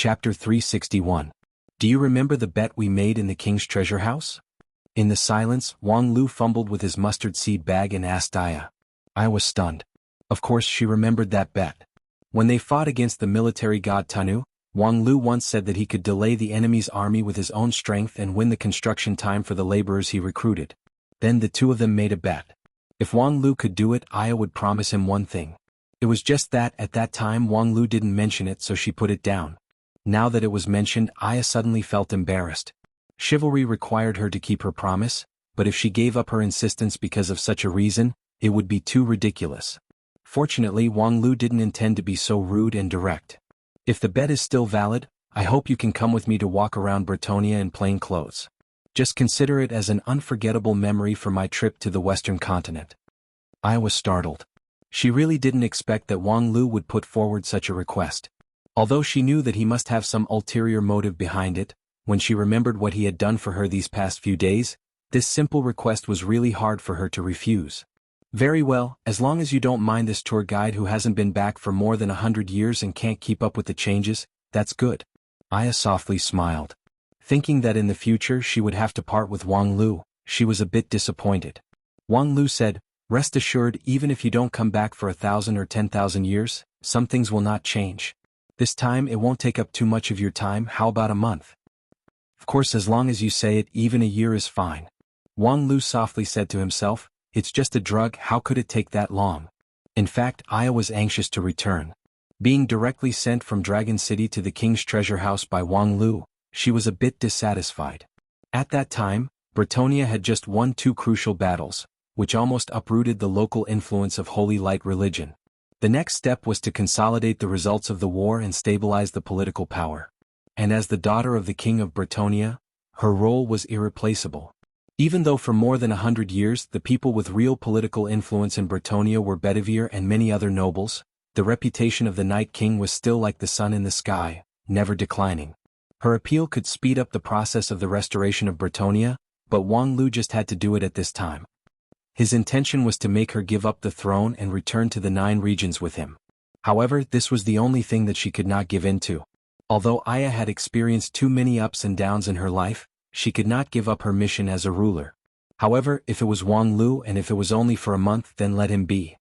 Chapter 361. Do you remember the bet we made in the king's treasure house? In the silence, Wang Lu fumbled with his mustard seed bag and asked Aya. I was stunned. Of course she remembered that bet. When they fought against the military god Tanu, Wang Lu once said that he could delay the enemy's army with his own strength and win the construction time for the laborers he recruited. Then the two of them made a bet. If Wang Lu could do it, Aya would promise him one thing. It was just that at that time Wang Lu didn't mention it, so she put it down. Now that it was mentioned, Aya suddenly felt embarrassed. Chivalry required her to keep her promise, but if she gave up her insistence because of such a reason, it would be too ridiculous. Fortunately, Wang Lu didn't intend to be so rude and direct. If the bet is still valid, I hope you can come with me to walk around Bretonia in plain clothes. Just consider it as an unforgettable memory for my trip to the Western continent. Aya was startled. She really didn't expect that Wang Lu would put forward such a request. Although she knew that he must have some ulterior motive behind it, when she remembered what he had done for her these past few days, this simple request was really hard for her to refuse. Very well, as long as you don't mind this tour guide who hasn't been back for more than 100 years and can't keep up with the changes, that's good. Aya softly smiled. Thinking that in the future she would have to part with Wang Lu, she was a bit disappointed. Wang Lu said, rest assured, even if you don't come back for 1,000 or 10,000 years, some things will not change. This time it won't take up too much of your time. How about a month? Of course, as long as you say it, even a year is fine. Wang Lu softly said to himself, it's just a drug, how could it take that long? In fact, Aya was anxious to return. Being directly sent from Dragon City to the king's treasure house by Wang Lu, she was a bit dissatisfied. At that time, Bretonia had just won 2 crucial battles, which almost uprooted the local influence of Holy Light religion. The next step was to consolidate the results of the war and stabilize the political power. And as the daughter of the king of Bretonia, her role was irreplaceable. Even though for more than 100 years the people with real political influence in Bretonia were Bedivere and many other nobles, the reputation of the Night King was still like the sun in the sky, never declining. Her appeal could speed up the process of the restoration of Bretonia, but Wang Lu just had to do it at this time. His intention was to make her give up the throne and return to the 9 regions with him. However, this was the only thing that she could not give in to. Although Aya had experienced too many ups and downs in her life, she could not give up her mission as a ruler. However, if it was Wang Lu and if it was only for a month, then let him be.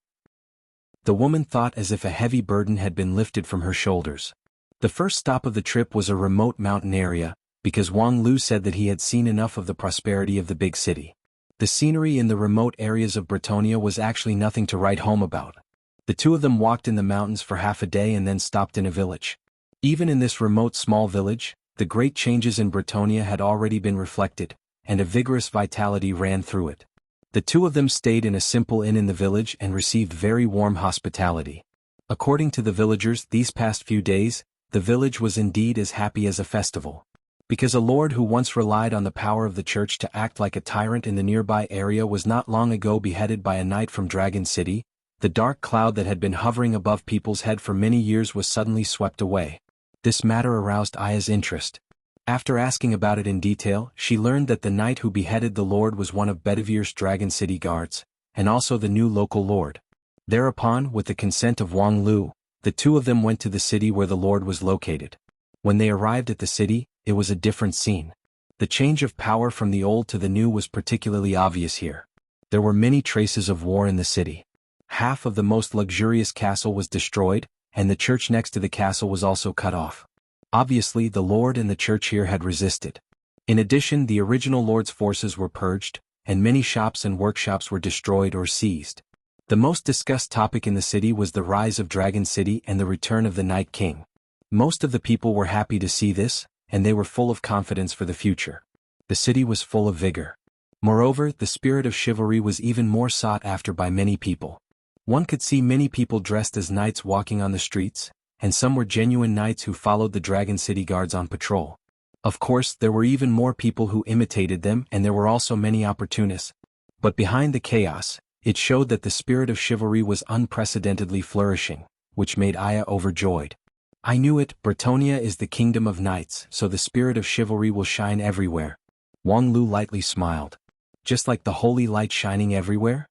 The woman thought as if a heavy burden had been lifted from her shoulders. The first stop of the trip was a remote mountain area, because Wang Lu said that he had seen enough of the prosperity of the big city. The scenery in the remote areas of Bretonia was actually nothing to write home about. The two of them walked in the mountains for half a day and then stopped in a village. Even in this remote small village, the great changes in Bretonia had already been reflected, and a vigorous vitality ran through it. The two of them stayed in a simple inn in the village and received very warm hospitality. According to the villagers, these past few days, the village was indeed as happy as a festival. Because a lord who once relied on the power of the church to act like a tyrant in the nearby area was not long ago beheaded by a knight from Dragon City, the dark cloud that had been hovering above people's head for many years was suddenly swept away. This matter aroused Aya's interest. After asking about it in detail, she learned that the knight who beheaded the lord was one of Bedivere's Dragon City guards, and also the new local lord. Thereupon, with the consent of Wang Lu, the two of them went to the city where the lord was located. When they arrived at the city, it was a different scene. The change of power from the old to the new was particularly obvious here. There were many traces of war in the city. Half of the most luxurious castle was destroyed, and the church next to the castle was also cut off. Obviously, the lord and the church here had resisted. In addition, the original lord's forces were purged, and many shops and workshops were destroyed or seized. The most discussed topic in the city was the rise of Dragon City and the return of the Night King. Most of the people were happy to see this, and they were full of confidence for the future. The city was full of vigor. Moreover, the spirit of chivalry was even more sought after by many people. One could see many people dressed as knights walking on the streets, and some were genuine knights who followed the Dragon City guards on patrol. Of course, there were even more people who imitated them, and there were also many opportunists. But behind the chaos, it showed that the spirit of chivalry was unprecedentedly flourishing, which made Aya overjoyed. I knew it, Bretonia is the kingdom of knights, so the spirit of chivalry will shine everywhere. Wang Lu lightly smiled. Just like the holy light shining everywhere?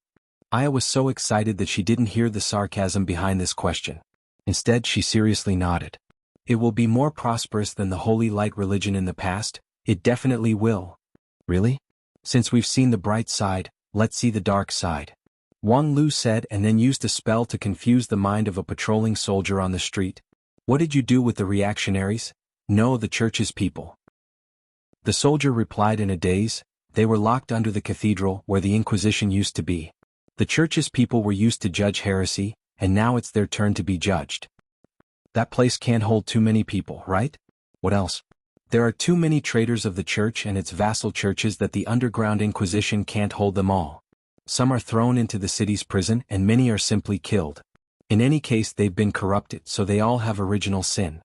Aya was so excited that she didn't hear the sarcasm behind this question. Instead, she seriously nodded. It will be more prosperous than the holy light religion in the past, it definitely will. Really? Since we've seen the bright side, let's see the dark side. Wang Lu said and then used a spell to confuse the mind of a patrolling soldier on the street. What did you do with the reactionaries? No, the church's people. The soldier replied in a daze. They were locked under the cathedral where the Inquisition used to be. The church's people were used to judge heresy, and now it's their turn to be judged. That place can't hold too many people, right? What else? There are too many traitors of the church and its vassal churches that the underground Inquisition can't hold them all. Some are thrown into the city's prison and many are simply killed. In any case, they've been corrupted, so they all have original sin.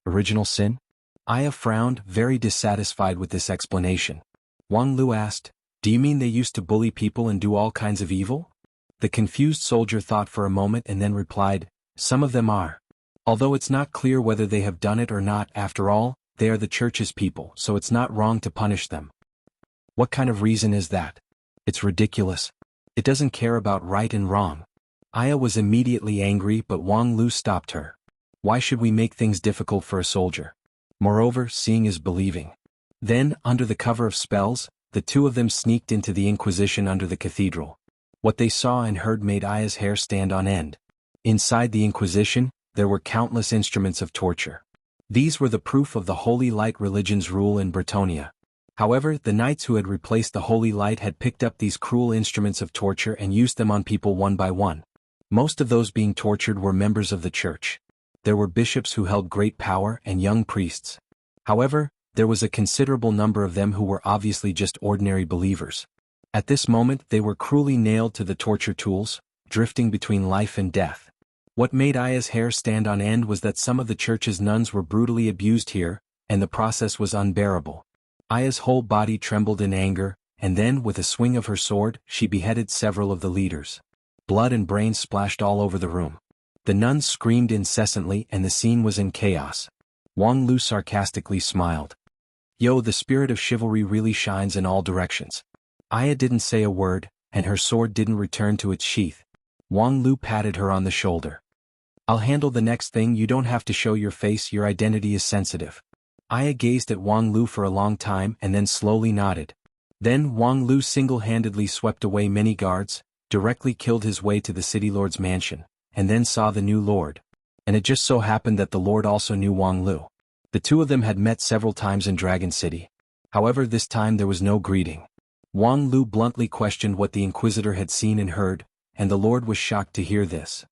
Original sin? Aya frowned, very dissatisfied with this explanation. Wang Lu asked, do you mean they used to bully people and do all kinds of evil? The confused soldier thought for a moment and then replied, some of them are. Although it's not clear whether they have done it or not, after all, they are the church's people, so it's not wrong to punish them. What kind of reason is that? It's ridiculous. It doesn't care about right and wrong. Aya was immediately angry, but Wang Lu stopped her. Why should we make things difficult for a soldier? Moreover, seeing is believing. Then, under the cover of spells, the two of them sneaked into the Inquisition under the cathedral. What they saw and heard made Aya's hair stand on end. Inside the Inquisition, there were countless instruments of torture. These were the proof of the Holy Light religion's rule in Bretonia. However, the knights who had replaced the Holy Light had picked up these cruel instruments of torture and used them on people one by one. Most of those being tortured were members of the church. There were bishops who held great power and young priests. However, there was a considerable number of them who were obviously just ordinary believers. At this moment they were cruelly nailed to the torture tools, drifting between life and death. What made Aya's hair stand on end was that some of the church's nuns were brutally abused here, and the process was unbearable. Aya's whole body trembled in anger, and then, with a swing of her sword, she beheaded several of the leaders. Blood and brains splashed all over the room. The nuns screamed incessantly and the scene was in chaos. Wang Lu sarcastically smiled. Yo, the spirit of chivalry really shines in all directions. Aya didn't say a word, and her sword didn't return to its sheath. Wang Lu patted her on the shoulder. I'll handle the next thing, you don't have to show your face, your identity is sensitive. Aya gazed at Wang Lu for a long time and then slowly nodded. Then Wang Lu single-handedly swept away many guards, directly killed his way to the city lord's mansion, and then saw the new lord. And it just so happened that the lord also knew Wang Lu. The two of them had met several times in Dragon City. However, this time there was no greeting. Wang Lu bluntly questioned what the Inquisitor had seen and heard, and the lord was shocked to hear this.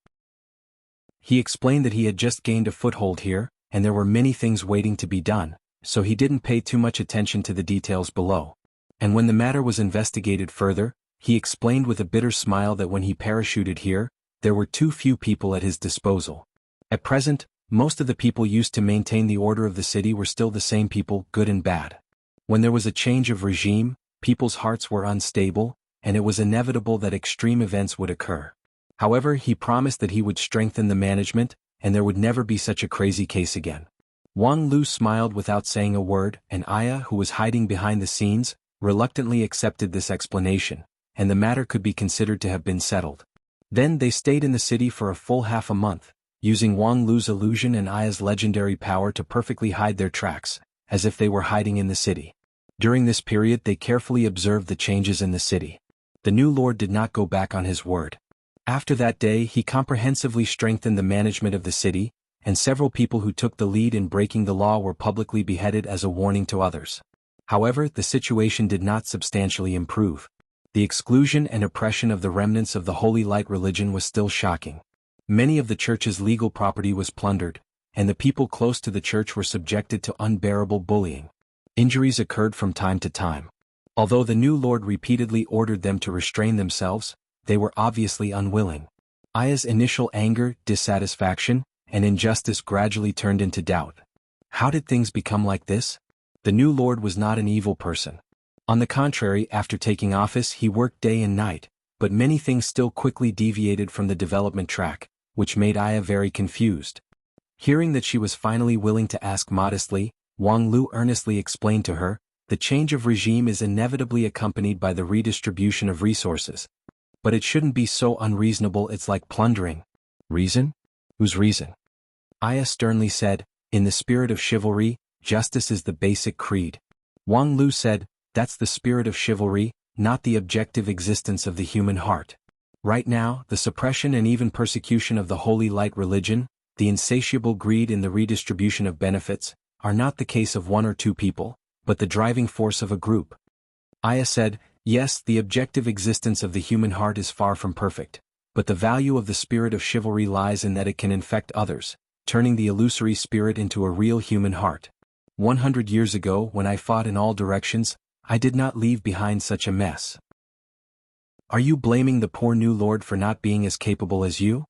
He explained that he had just gained a foothold here, and there were many things waiting to be done, so he didn't pay too much attention to the details below. And when the matter was investigated further, he explained with a bitter smile that when he parachuted here, there were too few people at his disposal. At present, most of the people used to maintain the order of the city were still the same people, good and bad. When there was a change of regime, people's hearts were unstable, and it was inevitable that extreme events would occur. However, he promised that he would strengthen the management, and there would never be such a crazy case again. Wang Lu smiled without saying a word, and Aya, who was hiding behind the scenes, reluctantly accepted this explanation, and the matter could be considered to have been settled. Then they stayed in the city for a full half a month, using Wang Lu's illusion and Aya's legendary power to perfectly hide their tracks, as if they were hiding in the city. During this period they carefully observed the changes in the city. The new lord did not go back on his word. After that day he comprehensively strengthened the management of the city, and several people who took the lead in breaking the law were publicly beheaded as a warning to others. However, the situation did not substantially improve. The exclusion and oppression of the remnants of the Holy Light religion was still shocking. Many of the church's legal property was plundered, and the people close to the church were subjected to unbearable bullying. Injuries occurred from time to time. Although the new lord repeatedly ordered them to restrain themselves, they were obviously unwilling. Aya's initial anger, dissatisfaction, and injustice gradually turned into doubt. How did things become like this? The new lord was not an evil person. On the contrary, after taking office he worked day and night, but many things still quickly deviated from the development track, which made Aya very confused. Hearing that she was finally willing to ask modestly, Wang Lu earnestly explained to her, the change of regime is inevitably accompanied by the redistribution of resources. But it shouldn't be so unreasonable, it's like plundering. Reason? Whose reason? Aya sternly said, In the spirit of chivalry, justice is the basic creed. Wang Lu said, that's the spirit of chivalry, not the objective existence of the human heart. Right now, the suppression and even persecution of the holy light religion, the insatiable greed in the redistribution of benefits, are not the case of one or two people, but the driving force of a group. Aya said, yes, the objective existence of the human heart is far from perfect, but the value of the spirit of chivalry lies in that it can infect others, turning the illusory spirit into a real human heart. 100 years ago, when I fought in all directions, I did not leave behind such a mess. Are you blaming the poor new lord for not being as capable as you?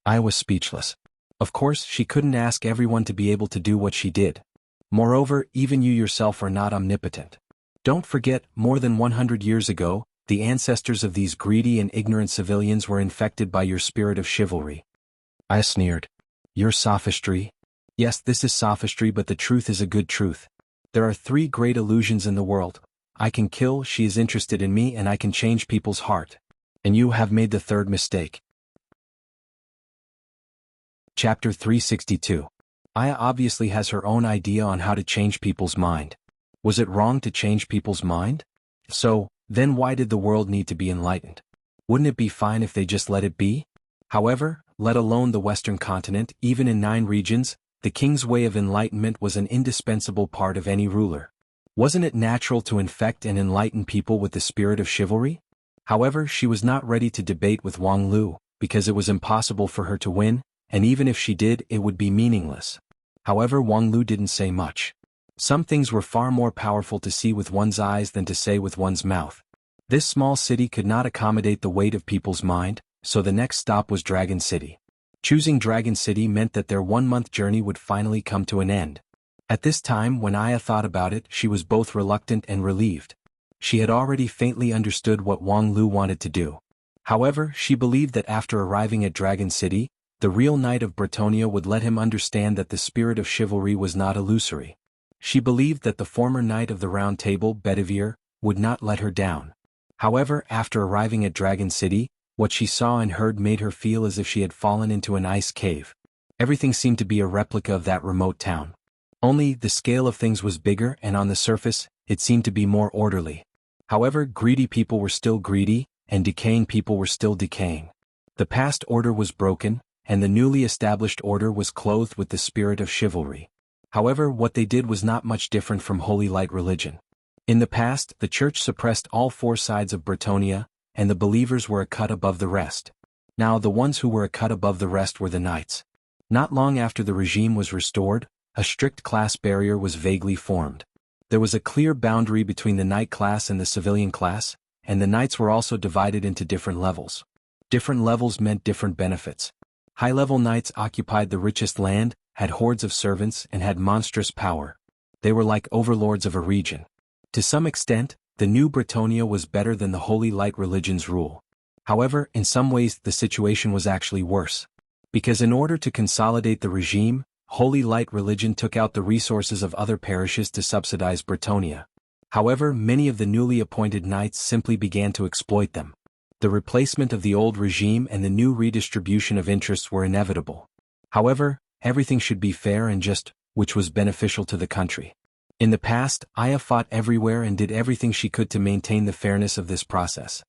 I was speechless. Of course, she couldn't ask everyone to be able to do what she did. Moreover, even you yourself are not omnipotent. Don't forget, more than 100 years ago, the ancestors of these greedy and ignorant civilians were infected by your spirit of chivalry. I sneered. Your sophistry? Yes, this is sophistry, but the truth is a good truth. There are 3 great illusions in the world. I can kill, she is interested in me, and I can change people's heart. And you have made the 3rd mistake. Chapter 362. Aya obviously has her own idea on how to change people's mind. Was it wrong to change people's mind? So, then why did the world need to be enlightened? Wouldn't it be fine if they just let it be? However, let alone the Western continent, even in 9 regions, the king's way of enlightenment was an indispensable part of any ruler. Wasn't it natural to infect and enlighten people with the spirit of chivalry? However, she was not ready to debate with Wang Lu, because it was impossible for her to win, and even if she did, it would be meaningless. However, Wang Lu didn't say much. Some things were far more powerful to see with one's eyes than to say with one's mouth. This small city could not accommodate the weight of people's mind, so the next stop was Dragon City. Choosing Dragon City meant that their 1-month journey would finally come to an end. At this time, when Aya thought about it, she was both reluctant and relieved. She had already faintly understood what Wang Lu wanted to do. However, she believed that after arriving at Dragon City, the real knight of Bretonia would let him understand that the spirit of chivalry was not illusory. She believed that the former knight of the Round Table, Bedivere, would not let her down. However, after arriving at Dragon City, what she saw and heard made her feel as if she had fallen into an ice cave. Everything seemed to be a replica of that remote town. Only, the scale of things was bigger, and on the surface, it seemed to be more orderly. However, greedy people were still greedy, and decaying people were still decaying. The past order was broken, and the newly established order was clothed with the spirit of chivalry. However, what they did was not much different from Holy Light religion. In the past, the church suppressed all 4 sides of Bretonia, and the believers were a cut above the rest. Now the ones who were a cut above the rest were the knights. Not long after the regime was restored, a strict class barrier was vaguely formed. There was a clear boundary between the knight class and the civilian class, and the knights were also divided into different levels. Different levels meant different benefits. High-level knights occupied the richest land, had hordes of servants, and had monstrous power. They were like overlords of a region. To some extent, the new Bretonia was better than the Holy Light religion's rule. However, in some ways the situation was actually worse. Because in order to consolidate the regime, Holy Light religion took out the resources of other parishes to subsidize Bretonia. However, many of the newly appointed knights simply began to exploit them. The replacement of the old regime and the new redistribution of interests were inevitable. However, everything should be fair and just, which was beneficial to the country. In the past, Aya fought everywhere and did everything she could to maintain the fairness of this process.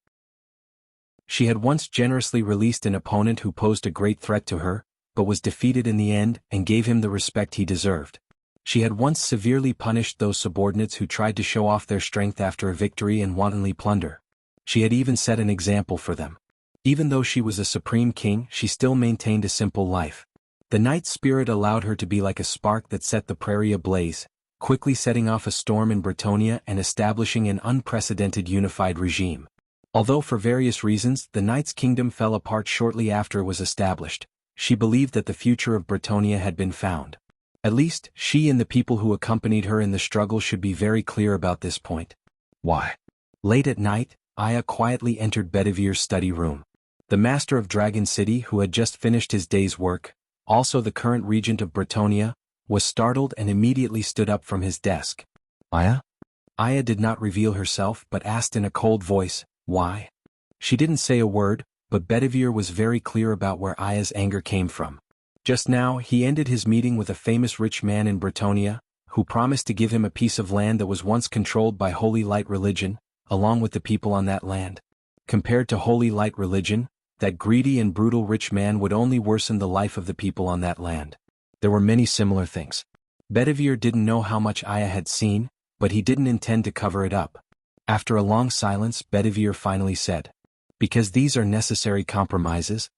She had once generously released an opponent who posed a great threat to her, but was defeated in the end and gave him the respect he deserved. She had once severely punished those subordinates who tried to show off their strength after a victory and wantonly plunder. She had even set an example for them. Even though she was a supreme king, she still maintained a simple life. The knight spirit allowed her to be like a spark that set the prairie ablaze, quickly setting off a storm in Bretonia and establishing an unprecedented unified regime. Although for various reasons the knight's kingdom fell apart shortly after it was established, she believed that the future of Bretonia had been found. At least, she and the people who accompanied her in the struggle should be very clear about this point. Why? Late at night, Aya quietly entered Bedivere's study room. The master of Dragon City, who had just finished his day's work, also the current regent of Bretonia, was startled and immediately stood up from his desk. Aya? Aya did not reveal herself but asked in a cold voice, why? She didn't say a word, but Bedivere was very clear about where Aya's anger came from. Just now, he ended his meeting with a famous rich man in Bretonia, who promised to give him a piece of land that was once controlled by Holy Light religion, along with the people on that land. Compared to Holy Light religion, that greedy and brutal rich man would only worsen the life of the people on that land. There were many similar things. Bedivere didn't know how much Aya had seen, but he didn't intend to cover it up. After a long silence, Bedivere finally said, "Because these are necessary compromises."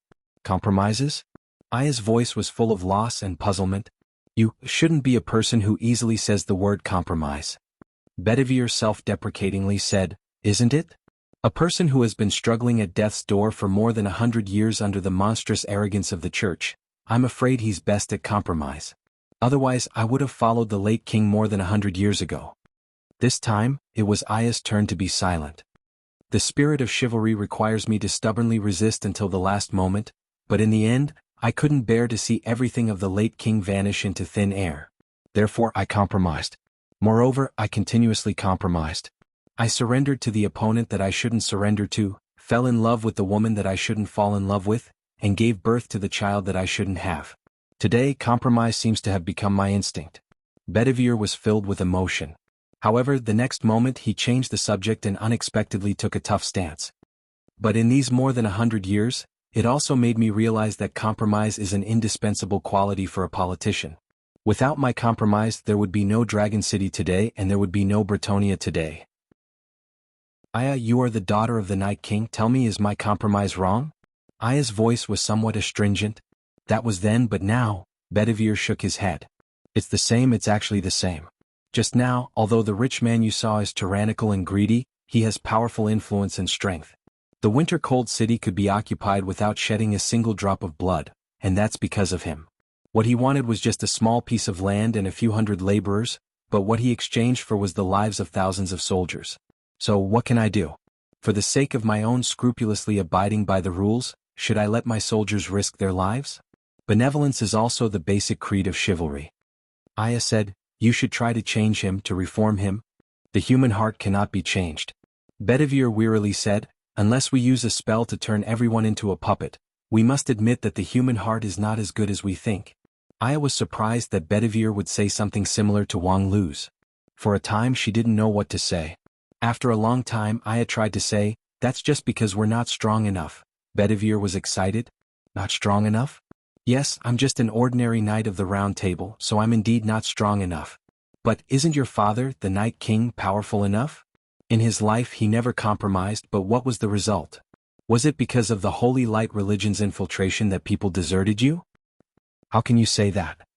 Compromises? Aya's voice was full of loss and puzzlement. "You shouldn't be a person who easily says the word compromise." Bedivere self-deprecatingly said, "Isn't it? A person who has been struggling at death's door for more than 100 years under the monstrous arrogance of the church, I'm afraid he's best at compromise. Otherwise I would have followed the late king more than 100 years ago." This time, it was Aya's turn to be silent. "The spirit of chivalry requires me to stubbornly resist until the last moment, but in the end, I couldn't bear to see everything of the late king vanish into thin air. Therefore I compromised. Moreover, I continuously compromised. I surrendered to the opponent that I shouldn't surrender to, fell in love with the woman that I shouldn't fall in love with, and gave birth to the child that I shouldn't have. Today, compromise seems to have become my instinct." Bedivere was filled with emotion. However, the next moment he changed the subject and unexpectedly took a tough stance. "But in these more than 100 years, it also made me realize that compromise is an indispensable quality for a politician. Without my compromise there would be no Dragon City today and there would be no Bretonia today." "Aya, you are the daughter of the Night King. Tell me, is my compromise wrong?" Aya's voice was somewhat astringent. "That was then, but now," Bedivere shook his head. "It's the same, it's actually the same. Just now, although the rich man you saw is tyrannical and greedy, he has powerful influence and strength. The winter-cold city could be occupied without shedding a single drop of blood, and that's because of him. What he wanted was just a small piece of land and a few hundred laborers, but what he exchanged for was the lives of thousands of soldiers. So what can I do? For the sake of my own scrupulously abiding by the rules, should I let my soldiers risk their lives? Benevolence is also the basic creed of chivalry." Aya said, "You should try to change him, to reform him. The human heart cannot be changed." Bedivere wearily said, "Unless we use a spell to turn everyone into a puppet, we must admit that the human heart is not as good as we think." Aya was surprised that Bedivere would say something similar to Wang Lu's. For a time she didn't know what to say. After a long time Aya tried to say, "That's just because we're not strong enough." Bedivere was excited. "Not strong enough? Yes, I'm just an ordinary knight of the Round Table, so I'm indeed not strong enough. But isn't your father, the Night King, powerful enough? In his life he never compromised, but what was the result? Was it because of the Holy Light religion's infiltration that people deserted you?" "How can you say that?"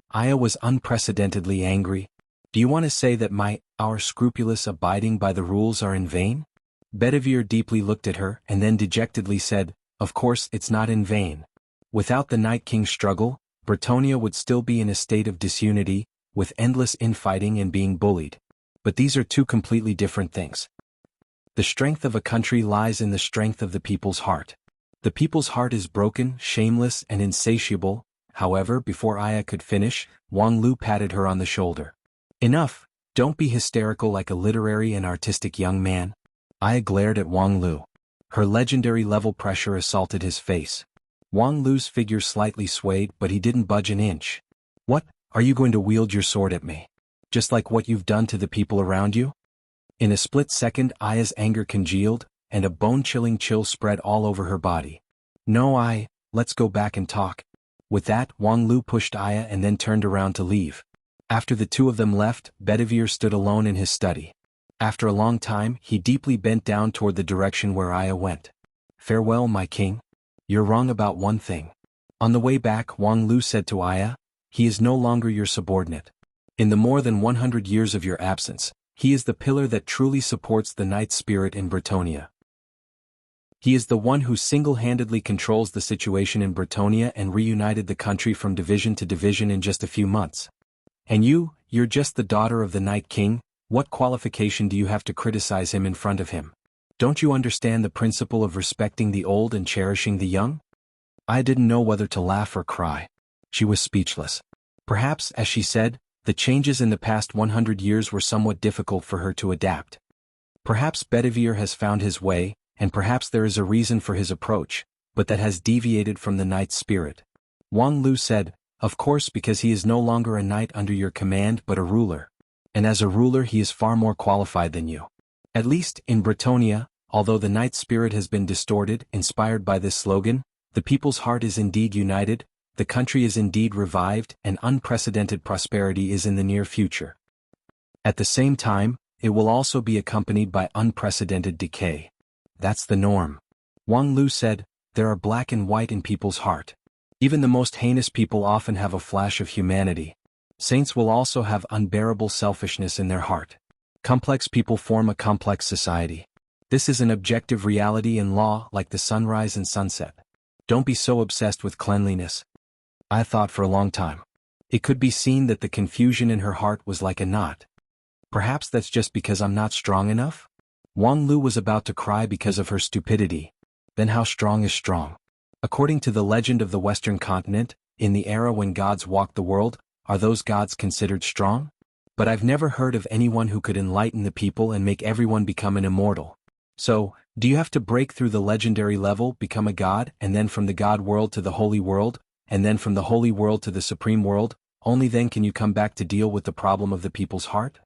Aya was unprecedentedly angry. "Do you want to say that our scrupulous abiding by the rules are in vain?" Bedivere deeply looked at her and then dejectedly said, "Of course it's not in vain. Without the Night King's struggle, Bretonia would still be in a state of disunity, with endless infighting and being bullied. But these are two completely different things. The strength of a country lies in the strength of the people's heart. The people's heart is broken, shameless, and insatiable." However, before Aya could finish, Wang Lu patted her on the shoulder. "Enough, don't be hysterical like a literary and artistic young man." Aya glared at Wang Lu. Her legendary level pressure assaulted his face. Wang Lu's figure slightly swayed, but he didn't budge an inch. "What, are you going to wield your sword at me? Just like what you've done to the people around you?" In a split second Aya's anger congealed, and a bone-chilling chill spread all over her body. "No, let's go back and talk." With that, Wang Lu pushed Aya and then turned around to leave. After the two of them left, Bedivere stood alone in his study. After a long time, he deeply bent down toward the direction where Aya went. "Farewell, my king. You're wrong about one thing." On the way back, Wang Lu said to Aya, "He is no longer your subordinate. In the more than 100 years of your absence, he is the pillar that truly supports the knight spirit in Bretonia. He is the one who single-handedly controls the situation in Bretonia and reunited the country from division to division in just a few months. And you're just the daughter of the Night King. What qualification do you have to criticize him in front of him? Don't you understand the principle of respecting the old and cherishing the young?" I didn't know whether to laugh or cry. She was speechless. Perhaps, as she said, the changes in the past 100 years were somewhat difficult for her to adapt. Perhaps Bedivere has found his way, and perhaps there is a reason for his approach, but that has deviated from the knight's spirit. Wang Lu said, "Of course, because he is no longer a knight under your command but a ruler. And as a ruler he is far more qualified than you. At least, in Bretonia, although the knight spirit has been distorted, inspired by this slogan, the people's heart is indeed united, the country is indeed revived, and unprecedented prosperity is in the near future. At the same time, it will also be accompanied by unprecedented decay. That's the norm." Wang Lu said, "There are black and white in people's heart. Even the most heinous people often have a flash of humanity. Saints will also have unbearable selfishness in their heart. Complex people form a complex society. This is an objective reality in law like the sunrise and sunset. Don't be so obsessed with cleanliness." I thought for a long time. It could be seen that the confusion in her heart was like a knot. Perhaps that's just because I'm not strong enough? Wang Lu was about to cry because of her stupidity. Then how strong is strong? According to the legend of the Western continent, in the era when gods walked the world, are those gods considered strong? But I've never heard of anyone who could enlighten the people and make everyone become an immortal. So, do you have to break through the legendary level, become a god, and then from the god world to the holy world, and then from the holy world to the supreme world? Only then can you come back to deal with the problem of the people's heart?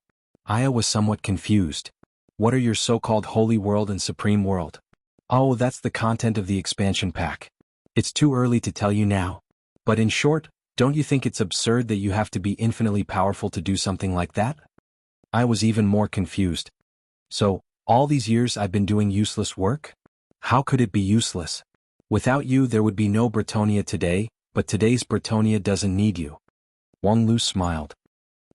Aya was somewhat confused. What are your so-called holy world and supreme world? Oh, that's the content of the expansion pack. It's too early to tell you now. But in short, don't you think it's absurd that you have to be infinitely powerful to do something like that? I was even more confused. So, all these years I've been doing useless work? How could it be useless? Without you there would be no Bretonia today, but today's Bretonia doesn't need you. Wang Lu smiled.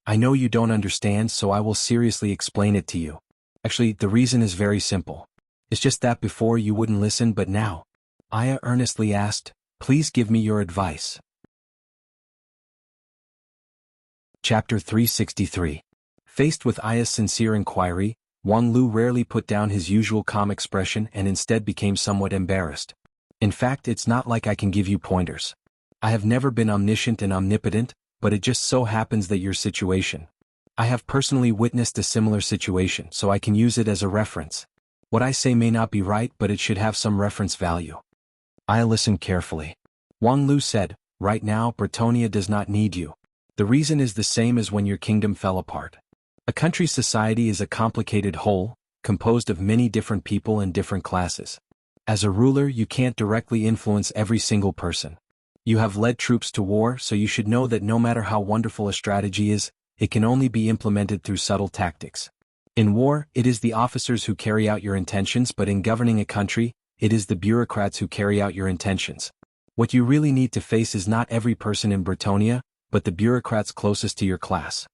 I know you don't understand, so I will seriously explain it to you. Actually, the reason is very simple. It's just that before you wouldn't listen, but now. Aya earnestly asked, "Please give me your advice." Chapter 363. Faced with Aya's sincere inquiry, Wang Lu rarely put down his usual calm expression and instead became somewhat embarrassed. "In fact, it's not like I can give you pointers. I have never been omniscient and omnipotent, but it just so happens that your situation. I have personally witnessed a similar situation, so I can use it as a reference. What I say may not be right, but it should have some reference value." Aya listened carefully. Wang Lu said, "Right now, Bretonia does not need you. The reason is the same as when your kingdom fell apart. A country's society is a complicated whole, composed of many different people and different classes. As a ruler, you can't directly influence every single person. You have led troops to war, so you should know that no matter how wonderful a strategy is, it can only be implemented through subtle tactics. In war, it is the officers who carry out your intentions, but in governing a country, it is the bureaucrats who carry out your intentions. What you really need to face is not every person in Bretonia, but the bureaucrats closest to your class."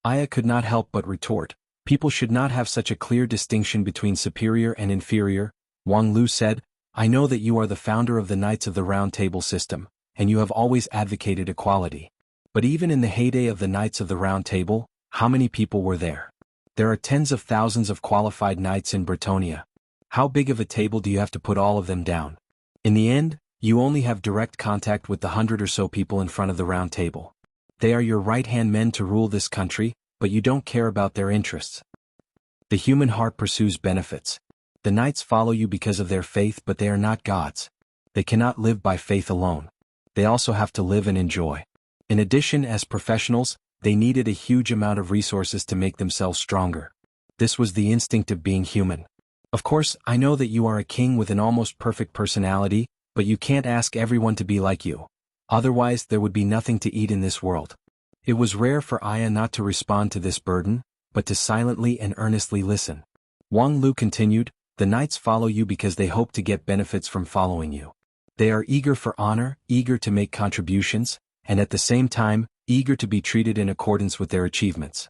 Aya could not help but retort, "People should not have such a clear distinction between superior and inferior." Wang Lu said, "I know that you are the founder of the Knights of the Round Table system, and you have always advocated equality. But even in the heyday of the Knights of the Round Table, how many people were there? There are tens of thousands of qualified knights in Bretonia. How big of a table do you have to put all of them down? In the end, you only have direct contact with the 100 or so people in front of the Round Table. They are your right-hand men to rule this country, but you don't care about their interests. The human heart pursues benefits. The knights follow you because of their faith, but they are not gods. They cannot live by faith alone. They also have to live and enjoy. In addition, as professionals, they needed a huge amount of resources to make themselves stronger. This was the instinct of being human. Of course, I know that you are a king with an almost perfect personality, but you can't ask everyone to be like you. Otherwise, there would be nothing to eat in this world." It was rare for Aya not to respond to this burden, but to silently and earnestly listen. Wang Lu continued, "The knights follow you because they hope to get benefits from following you. They are eager for honor, eager to make contributions, and at the same time, eager to be treated in accordance with their achievements."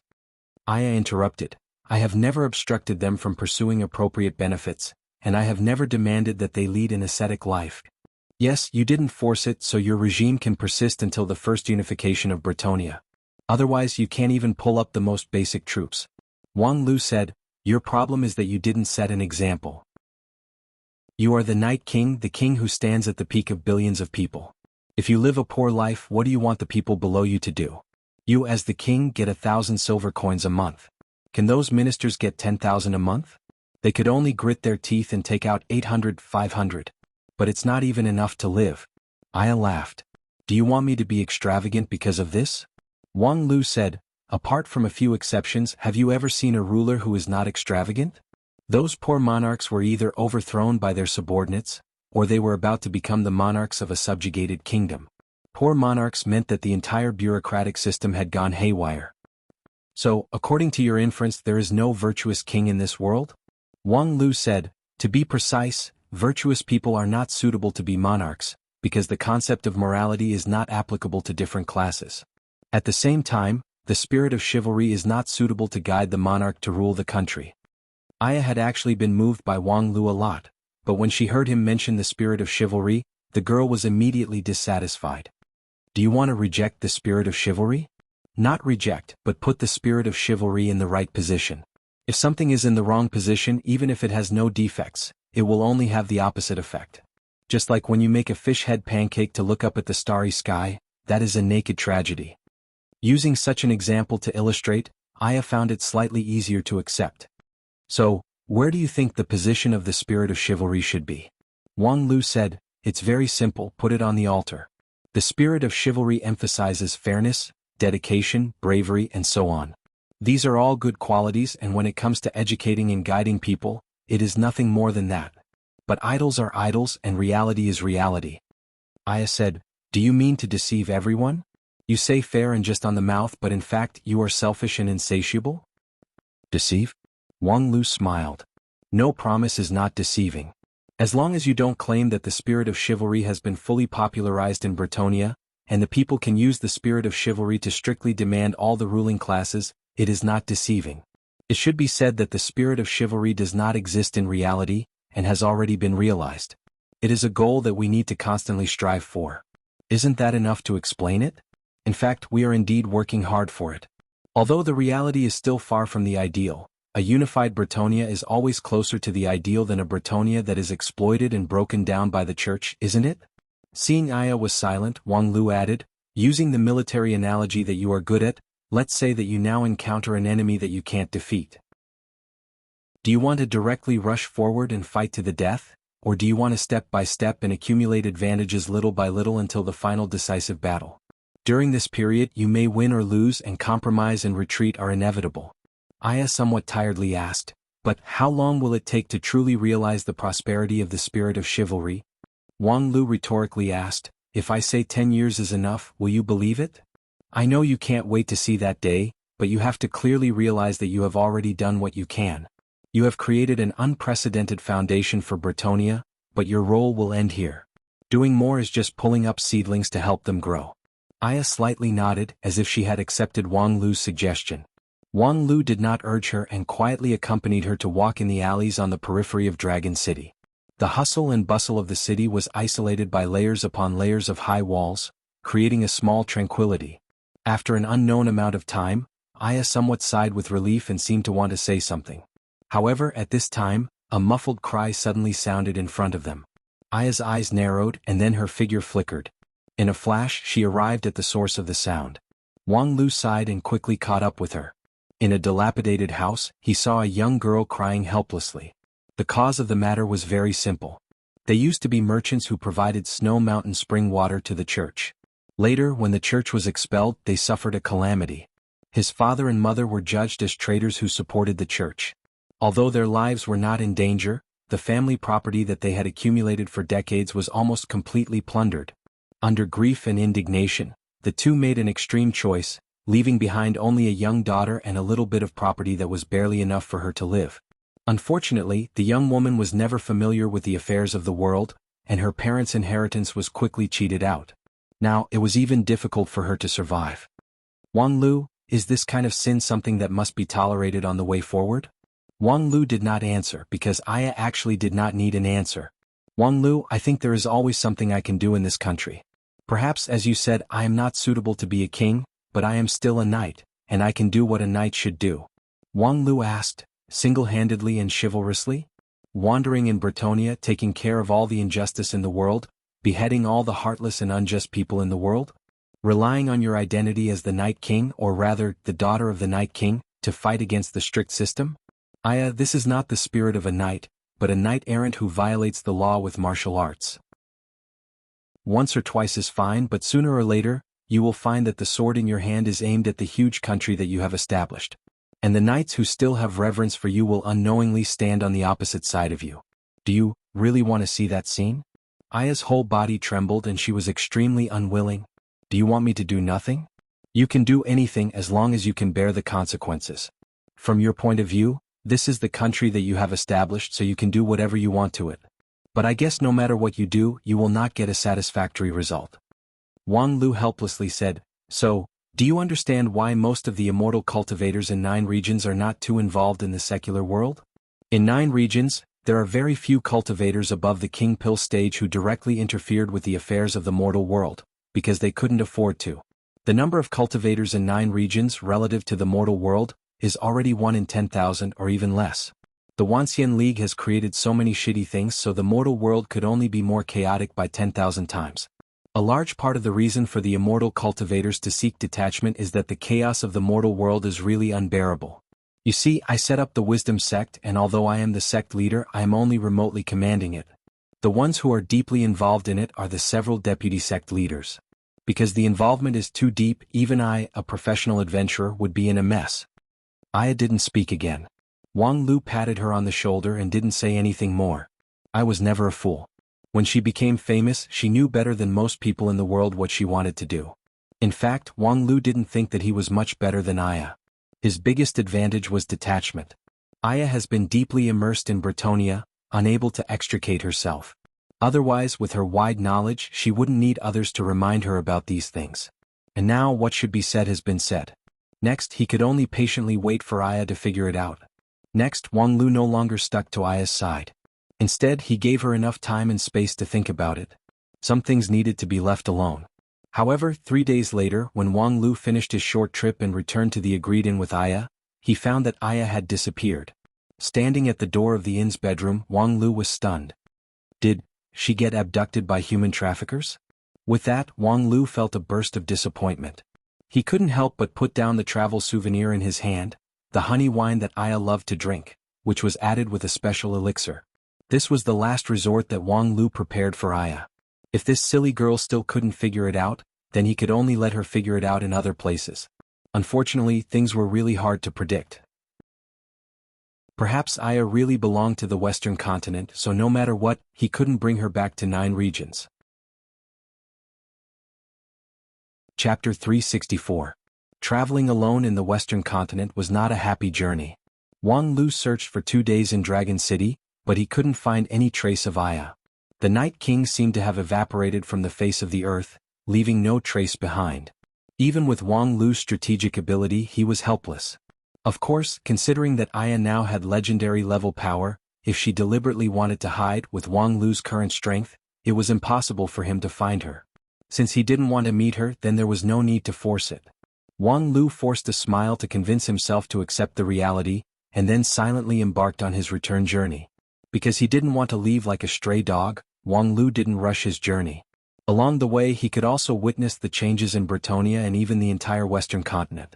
Aya interrupted, "I have never obstructed them from pursuing appropriate benefits, and I have never demanded that they lead an ascetic life. Yes, you didn't force it, so your regime can persist until the first unification of Bretonia. Otherwise you can't even pull up the most basic troops." Wang Lu said, "Your problem is that you didn't set an example. You are the Night King, the king who stands at the peak of billions of people. If you live a poor life, what do you want the people below you to do? You as the king get 1,000 silver coins a month. Can those ministers get 10,000 a month? They could only grit their teeth and take out 800, 500. But it's not even enough to live." Aya laughed. Do you want me to be extravagant because of this? Wang Lu said, apart from a few exceptions, have you ever seen a ruler who is not extravagant? Those poor monarchs were either overthrown by their subordinates, or they were about to become the monarchs of a subjugated kingdom. Poor monarchs meant that the entire bureaucratic system had gone haywire. So, according to your inference, there is no virtuous king in this world? Wang Lu said, to be precise, virtuous people are not suitable to be monarchs, because the concept of morality is not applicable to different classes. At the same time, the spirit of chivalry is not suitable to guide the monarch to rule the country. Aya had actually been moved by Wang Lu a lot, but when she heard him mention the spirit of chivalry, the girl was immediately dissatisfied. Do you want to reject the spirit of chivalry? Not reject, but put the spirit of chivalry in the right position. If something is in the wrong position, even if it has no defects, it will only have the opposite effect. Just like when you make a fish head pancake to look up at the starry sky, that is a naked tragedy. Using such an example to illustrate, Aya found it slightly easier to accept. So, where do you think the position of the spirit of chivalry should be? Wang Lu said, it's very simple, put it on the altar. The spirit of chivalry emphasizes fairness, dedication, bravery, and so on. These are all good qualities, and when it comes to educating and guiding people, it is nothing more than that. But idols are idols and reality is reality. Aya said, do you mean to deceive everyone? You say fair and just on the mouth, but in fact you are selfish and insatiable? Deceive? Wang Lu smiled. No promise is not deceiving. As long as you don't claim that the spirit of chivalry has been fully popularized in Bretonia, and the people can use the spirit of chivalry to strictly demand all the ruling classes, it is not deceiving. It should be said that the spirit of chivalry does not exist in reality, and has already been realized. It is a goal that we need to constantly strive for. Isn't that enough to explain it? In fact, we are indeed working hard for it. Although the reality is still far from the ideal, a unified Bretonia is always closer to the ideal than a Bretonia that is exploited and broken down by the church, isn't it? Seeing Aya was silent, Wang Lu added, using the military analogy that you are good at, let's say that you now encounter an enemy that you can't defeat. Do you want to directly rush forward and fight to the death, or do you want to step by step and accumulate advantages little by little until the final decisive battle? During this period you may win or lose, and compromise and retreat are inevitable. Aya somewhat tiredly asked, but how long will it take to truly realize the prosperity of the spirit of chivalry? Wang Lu rhetorically asked, if I say 10 years is enough, will you believe it? I know you can't wait to see that day, but you have to clearly realize that you have already done what you can. You have created an unprecedented foundation for Bretonia, but your role will end here. Doing more is just pulling up seedlings to help them grow. Aya slightly nodded, as if she had accepted Wang Lu's suggestion. Wang Lu did not urge her and quietly accompanied her to walk in the alleys on the periphery of Dragon City. The hustle and bustle of the city was isolated by layers upon layers of high walls, creating a small tranquility. After an unknown amount of time, Aya somewhat sighed with relief and seemed to want to say something. However, at this time, a muffled cry suddenly sounded in front of them. Aya's eyes narrowed and then her figure flickered. In a flash she arrived at the source of the sound. Wang Lu sighed and quickly caught up with her. In a dilapidated house, he saw a young girl crying helplessly. The cause of the matter was very simple. They used to be merchants who provided Snow Mountain spring water to the church. Later, when the church was expelled, they suffered a calamity. His father and mother were judged as traitors who supported the church. Although their lives were not in danger, the family property that they had accumulated for decades was almost completely plundered. Under grief and indignation, the two made an extreme choice, leaving behind only a young daughter and a little bit of property that was barely enough for her to live. Unfortunately, the young woman was never familiar with the affairs of the world, and her parents' inheritance was quickly cheated out. Now, it was even difficult for her to survive. Wang Lu, is this kind of sin something that must be tolerated on the way forward? Wang Lu did not answer because Aya actually did not need an answer. Wang Lu, I think there is always something I can do in this country. Perhaps, as you said, I am not suitable to be a king, but I am still a knight, and I can do what a knight should do. Wang Lu asked, single-handedly and chivalrously? Wandering in Bretonia, taking care of all the injustice in the world, beheading all the heartless and unjust people in the world? Relying on your identity as the Night King, or rather, the daughter of the Night King, to fight against the strict system? Aya, this is not the spirit of a knight, but a knight-errant who violates the law with martial arts. Once or twice is fine, but sooner or later, you will find that the sword in your hand is aimed at the huge country that you have established. And the knights who still have reverence for you will unknowingly stand on the opposite side of you. Do you really want to see that scene? Aya's whole body trembled and she was extremely unwilling. Do you want me to do nothing? You can do anything as long as you can bear the consequences. From your point of view, this is the country that you have established, so you can do whatever you want to it. But I guess no matter what you do, you will not get a satisfactory result. Wang Lu helplessly said, So, do you understand why most of the immortal cultivators in 9 regions are not too involved in the secular world? In 9 regions, there are very few cultivators above the King Pill stage who directly interfered with the affairs of the mortal world, because they couldn't afford to. The number of cultivators in 9 regions relative to the mortal world is already 1 in 10,000 or even less. The Wanxian League has created so many shitty things, so the mortal world could only be more chaotic by 10,000 times. A large part of the reason for the immortal cultivators to seek detachment is that the chaos of the mortal world is really unbearable. You see, I set up the Wisdom Sect, and although I am the sect leader, I am only remotely commanding it. The ones who are deeply involved in it are the several deputy sect leaders. Because the involvement is too deep, even I, a professional adventurer, would be in a mess. Aya didn't speak again. Wang Lu patted her on the shoulder and didn't say anything more. I was never a fool. When she became famous, she knew better than most people in the world what she wanted to do. In fact, Wang Lu didn't think that he was much better than Aya. His biggest advantage was detachment. Aya has been deeply immersed in Bretonia, unable to extricate herself. Otherwise, with her wide knowledge, she wouldn't need others to remind her about these things. And now what should be said has been said. Next, he could only patiently wait for Aya to figure it out. Next, Wang Lu no longer stuck to Aya's side. Instead, he gave her enough time and space to think about it. Some things needed to be left alone. However, 3 days later, when Wang Lu finished his short trip and returned to the agreed inn with Aya, he found that Aya had disappeared. Standing at the door of the inn's bedroom, Wang Lu was stunned. Did she get abducted by human traffickers? With that, Wang Lu felt a burst of disappointment. He couldn't help but put down the travel souvenir in his hand, the honey wine that Aya loved to drink, which was added with a special elixir. This was the last resort that Wang Lu prepared for Aya. If this silly girl still couldn't figure it out, then he could only let her figure it out in other places. Unfortunately, things were really hard to predict. Perhaps Aya really belonged to the Western continent, so no matter what, he couldn't bring her back to 9 regions. Chapter 364. Traveling alone in the Western continent was not a happy journey. Wang Lu searched for 2 days in Dragon City, but he couldn't find any trace of Aya. The Night King seemed to have evaporated from the face of the earth, leaving no trace behind. Even with Wang Lu's strategic ability, he was helpless. Of course, considering that Aya now had legendary level power, if she deliberately wanted to hide with Wang Lu's current strength, it was impossible for him to find her. Since he didn't want to meet her, then there was no need to force it. Wang Lu forced a smile to convince himself to accept the reality, and then silently embarked on his return journey. Because he didn't want to leave like a stray dog, Wang Lu didn't rush his journey. Along the way, he could also witness the changes in Bretonia and even the entire Western continent.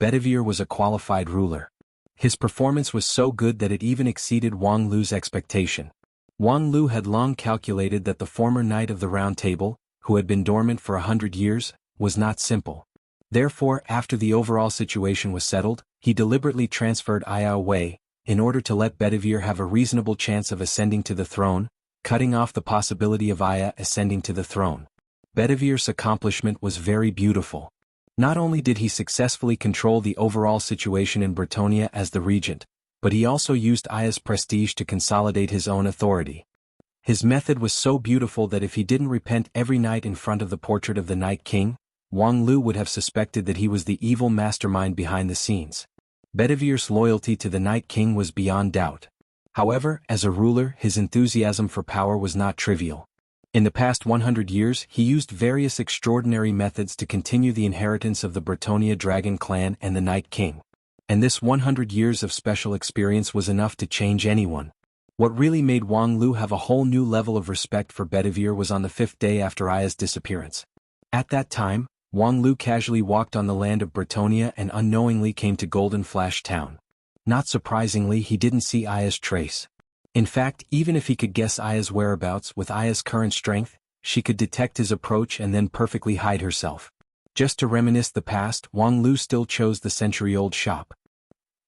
Bedivere was a qualified ruler. His performance was so good that it even exceeded Wang Lu's expectation. Wang Lu had long calculated that the former Knight of the Round Table, who had been dormant for 100 years, was not simple. Therefore, after the overall situation was settled, he deliberately transferred Aya away, in order to let Bedivere have a reasonable chance of ascending to the throne, cutting off the possibility of Aya ascending to the throne. Bedivere's accomplishment was very beautiful. Not only did he successfully control the overall situation in Bretonia as the regent, but he also used Aya's prestige to consolidate his own authority. His method was so beautiful that if he didn't repent every night in front of the portrait of the Night King, Wang Lu would have suspected that he was the evil mastermind behind the scenes. Bedivere's loyalty to the Night King was beyond doubt. However, as a ruler, his enthusiasm for power was not trivial. In the past 100 years, he used various extraordinary methods to continue the inheritance of the Bretonia Dragon clan and the Night King. And this 100 years of special experience was enough to change anyone. What really made Wang Lu have a whole new level of respect for Bedivere was on the 5th day after Aya's disappearance. At that time, Wang Lu casually walked on the land of Bretonia and unknowingly came to Golden Flash Town. Not surprisingly, he didn't see Aya's trace. In fact, even if he could guess Aya's whereabouts with Aya's current strength, She could detect his approach and then perfectly hide herself. Just to reminisce the past, Wang Lu still chose the century-old shop.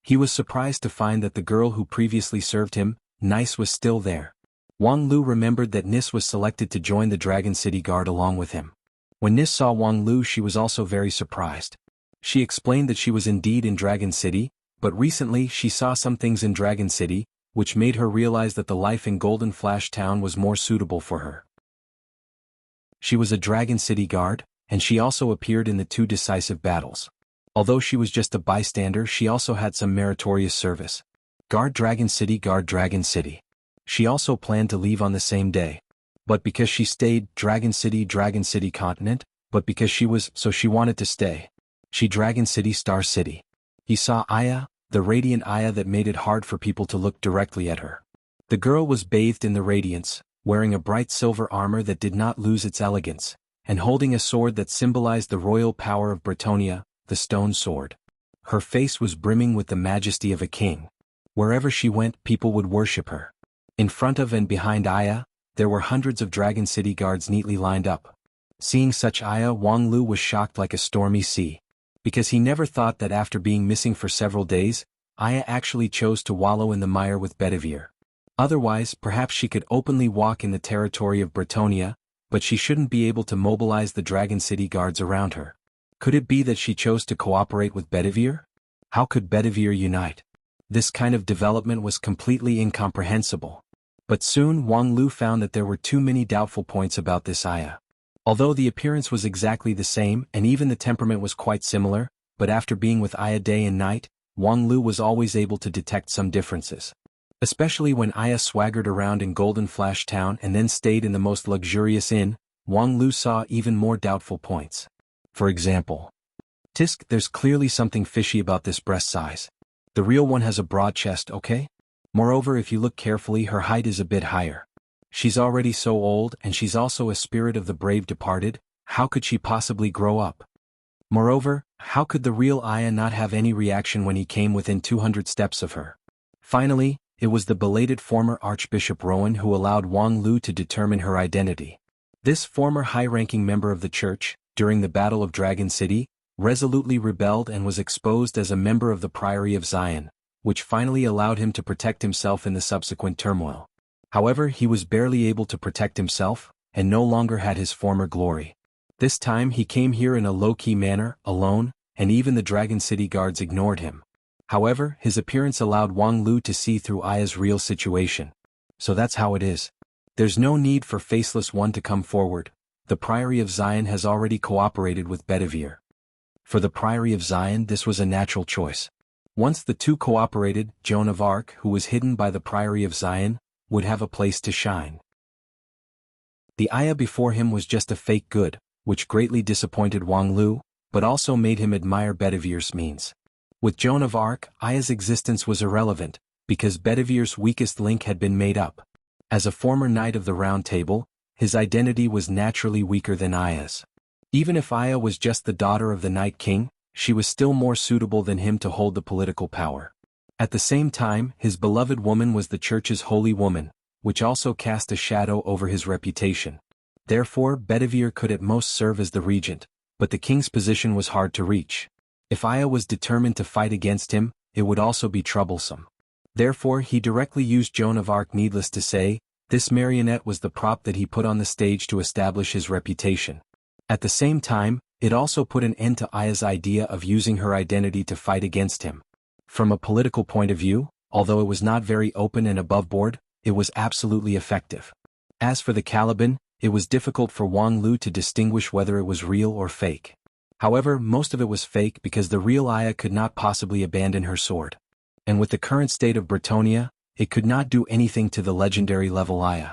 He was surprised to find that the girl who previously served him, Nice, was still there. Wang Lu remembered that Nis was selected to join the Dragon City Guard along with him. When Nis saw Wang Lu, she was also very surprised. She explained that she was indeed in Dragon City, but recently she saw some things in Dragon City, which made her realize that the life in Golden Flash Town was more suitable for her. She was a Dragon City Guard, and she also appeared in the 2 decisive battles. Although she was just a bystander, she also had some meritorious service. Guard Dragon City, Guard Dragon City. She also planned to leave on the same day. But because she stayed, Dragon City Continent, but because she wanted to stay. She Dragon City, Star City. He saw Aya, the radiant Aya that made it hard for people to look directly at her. The girl was bathed in the radiance, wearing a bright silver armor that did not lose its elegance, and holding a sword that symbolized the royal power of Bretonia, the stone sword. Her face was brimming with the majesty of a king. Wherever she went, people would worship her. In front of and behind Aya, there were hundreds of Dragon City guards neatly lined up. Seeing such Aya, Wang Lu was shocked like a stormy sea. Because he never thought that after being missing for several days, Aya actually chose to wallow in the mire with Bedivere. Otherwise, perhaps she could openly walk in the territory of Bretonia, but she shouldn't be able to mobilize the Dragon City guards around her. Could it be that she chose to cooperate with Bedivere? How could Bedivere unite? This kind of development was completely incomprehensible. But soon Wang Lu found that there were too many doubtful points about this Aya. Although the appearance was exactly the same and even the temperament was quite similar, but after being with Aya day and night, Wang Lu was always able to detect some differences. Especially when Aya swaggered around in Golden Flash Town and then stayed in the most luxurious inn, Wang Lu saw even more doubtful points. For example, Tisk, there's clearly something fishy about this breast size. The real one has a broad chest, okay? Moreover, if you look carefully, her height is a bit higher. She's already so old and she's also a spirit of the brave departed, how could she possibly grow up? Moreover, how could the real Aya not have any reaction when he came within 200 steps of her? Finally, it was the belated former Archbishop Rowan who allowed Wang Lu to determine her identity. This former high-ranking member of the church, during the Battle of Dragon City, resolutely rebelled and was exposed as a member of the Priory of Zion, which finally allowed him to protect himself in the subsequent turmoil. However, he was barely able to protect himself, and no longer had his former glory. This time he came here in a low-key manner, alone, and even the Dragon City guards ignored him. However, his appearance allowed Wang Lu to see through Aya's real situation. So that's how it is. There's no need for Faceless One to come forward. The Priory of Zion has already cooperated with Bedivere. For the Priory of Zion, this was a natural choice. Once the two cooperated, Joan of Arc, who was hidden by the Priory of Zion, would have a place to shine. The Aya before him was just a fake good, which greatly disappointed Wang Lu, but also made him admire Bedivere's means. With Joan of Arc, Aya's existence was irrelevant, because Bedivere's weakest link had been made up. As a former Knight of the Round Table, his identity was naturally weaker than Aya's. Even if Aya was just the daughter of the Night King, she was still more suitable than him to hold the political power. At the same time, his beloved woman was the church's holy woman, which also cast a shadow over his reputation. Therefore, Bedivere could at most serve as the regent, but the king's position was hard to reach. If Aya was determined to fight against him, it would also be troublesome. Therefore, he directly used Joan of Arc. Needless to say, this marionette was the prop that he put on the stage to establish his reputation. At the same time, it also put an end to Aya's idea of using her identity to fight against him. From a political point of view, although it was not very open and aboveboard, it was absolutely effective. As for the Caliban, it was difficult for Wang Lu to distinguish whether it was real or fake. However, most of it was fake because the real Aya could not possibly abandon her sword. And with the current state of Bretonia, it could not do anything to the legendary level Aya.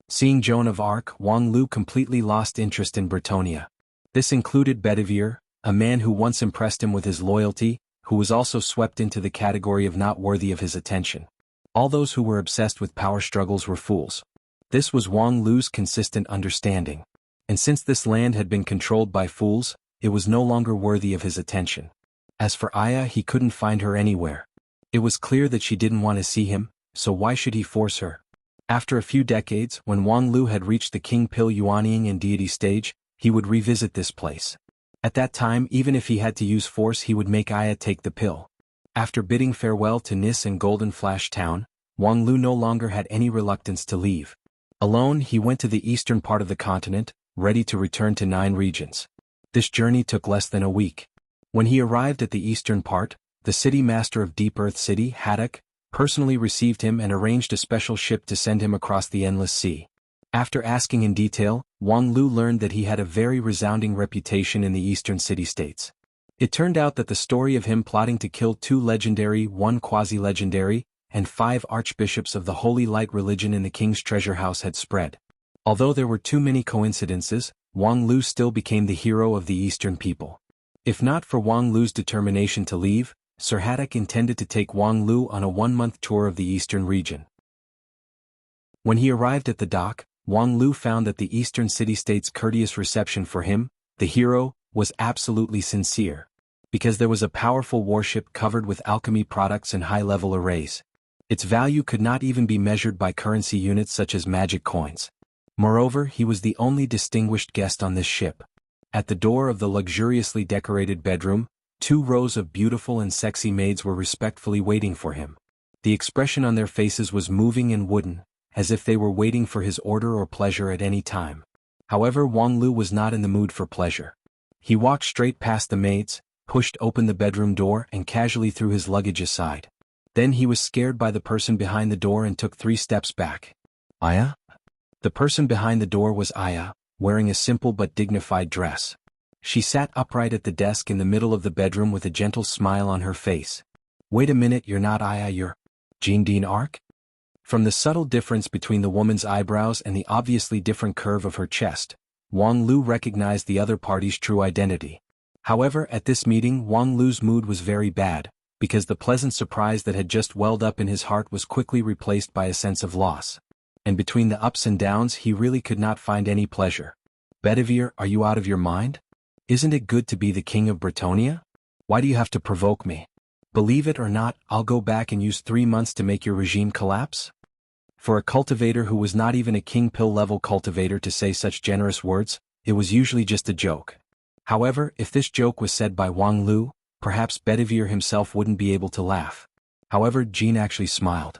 Seeing Joan of Arc, Wang Lu completely lost interest in Bretonia. This included Bedivere, a man who once impressed him with his loyalty, who was also swept into the category of not worthy of his attention. All those who were obsessed with power struggles were fools. This was Wang Lu's consistent understanding. And since this land had been controlled by fools, it was no longer worthy of his attention. As for Aya, he couldn't find her anywhere. It was clear that she didn't want to see him, so why should he force her? After a few decades, when Wang Lu had reached the king pill yuanying and deity stage, he would revisit this place. At that time, even if he had to use force, he would make Aya take the pill. After bidding farewell to Nis and Golden Flash Town, Wang Lu no longer had any reluctance to leave. Alone, he went to the eastern part of the continent, ready to return to 9 regions. This journey took less than a week. When he arrived at the eastern part, the city master of Deep Earth City, Haddock, personally received him and arranged a special ship to send him across the endless sea. After asking in detail, Wang Lu learned that he had a very resounding reputation in the eastern city-states. It turned out that the story of him plotting to kill 2 legendary, 1 quasi-legendary, and 5 archbishops of the Holy Light religion in the king's treasure house had spread. Although there were too many coincidences, Wang Lu still became the hero of the eastern people. If not for Wang Lu's determination to leave, Sir Haddock intended to take Wang Lu on a 1-month tour of the eastern region. When he arrived at the dock, Wang Lu found that the eastern city-state's courteous reception for him, the hero, was absolutely sincere. Because there was a powerful warship covered with alchemy products and high-level arrays. Its value could not even be measured by currency units such as magic coins. Moreover, he was the only distinguished guest on this ship. At the door of the luxuriously decorated bedroom, 2 rows of beautiful and sexy maids were respectfully waiting for him. The expression on their faces was moving and wooden, as if they were waiting for his order or pleasure at any time. However, Wang Lu was not in the mood for pleasure. He walked straight past the maids, pushed open the bedroom door and casually threw his luggage aside. Then he was scared by the person behind the door and took 3 steps back. Aya? The person behind the door was Aya, wearing a simple but dignified dress. She sat upright at the desk in the middle of the bedroom with a gentle smile on her face. Wait a minute, you're not Aya, you're Jean Arc? From the subtle difference between the woman's eyebrows and the obviously different curve of her chest, Wang Lu recognized the other party's true identity. However, at this meeting Wang Lu's mood was very bad, because the pleasant surprise that had just welled up in his heart was quickly replaced by a sense of loss. And between the ups and downs he really could not find any pleasure. Bedivere, are you out of your mind? Isn't it good to be the king of Bretonia? Why do you have to provoke me? Believe it or not, I'll go back and use 3 months to make your regime collapse? For a cultivator who was not even a king pill level cultivator to say such generous words, it was usually just a joke. However, if this joke was said by Wang Lu, perhaps Bedivere himself wouldn't be able to laugh. However, Jean actually smiled.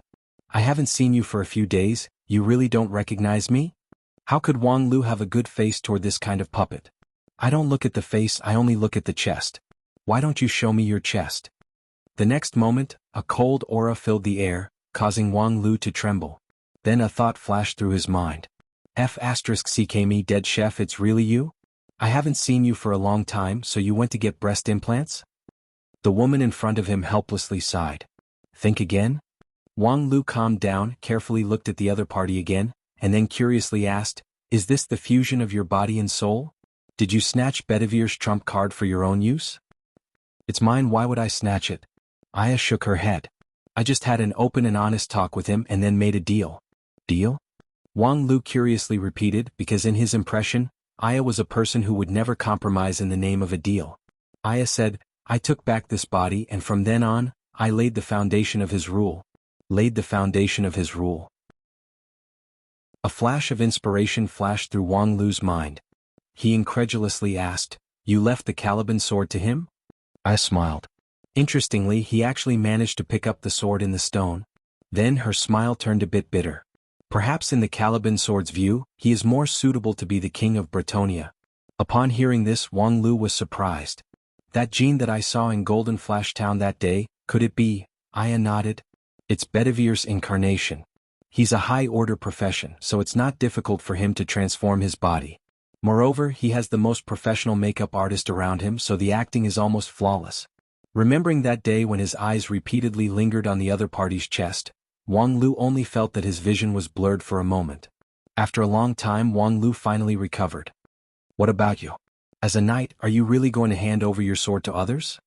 I haven't seen you for a few days, you really don't recognize me? How could Wang Lu have a good face toward this kind of puppet? I don't look at the face, I only look at the chest. Why don't you show me your chest? The next moment, a cold aura filled the air, causing Wang Lu to tremble. Then a thought flashed through his mind. F***CKME dead chef, it's really you? I haven't seen you for a long time, so you went to get breast implants? The woman in front of him helplessly sighed. Think again? Wang Lu calmed down, carefully looked at the other party again, and then curiously asked, is this the fusion of your body and soul? Did you snatch Bedivere's trump card for your own use? It's mine, why would I snatch it? Aya shook her head. I just had an open and honest talk with him and then made a deal. Deal? Wang Lu curiously repeated, because in his impression, Aya was a person who would never compromise in the name of a deal. Aya said, I took back this body and from then on, I laid the foundation of his rule. Laid the foundation of his rule. A flash of inspiration flashed through Wang Lu's mind. He incredulously asked, you left the Caliban sword to him? I smiled. Interestingly, he actually managed to pick up the sword in the stone. Then her smile turned a bit bitter. Perhaps in the Caliban sword's view, he is more suitable to be the king of Bretonia. Upon hearing this, Wang Lu was surprised. That Jean that I saw in Golden Flash Town that day, could it be? Aya nodded. It's Bedivere's incarnation. He's a high-order profession, so it's not difficult for him to transform his body. Moreover, he has the most professional makeup artist around him, so the acting is almost flawless. Remembering that day when his eyes repeatedly lingered on the other party's chest, Wang Lu only felt that his vision was blurred for a moment. After a long time, Wang Lu finally recovered. What about you? As a knight, are you really going to hand over your sword to others?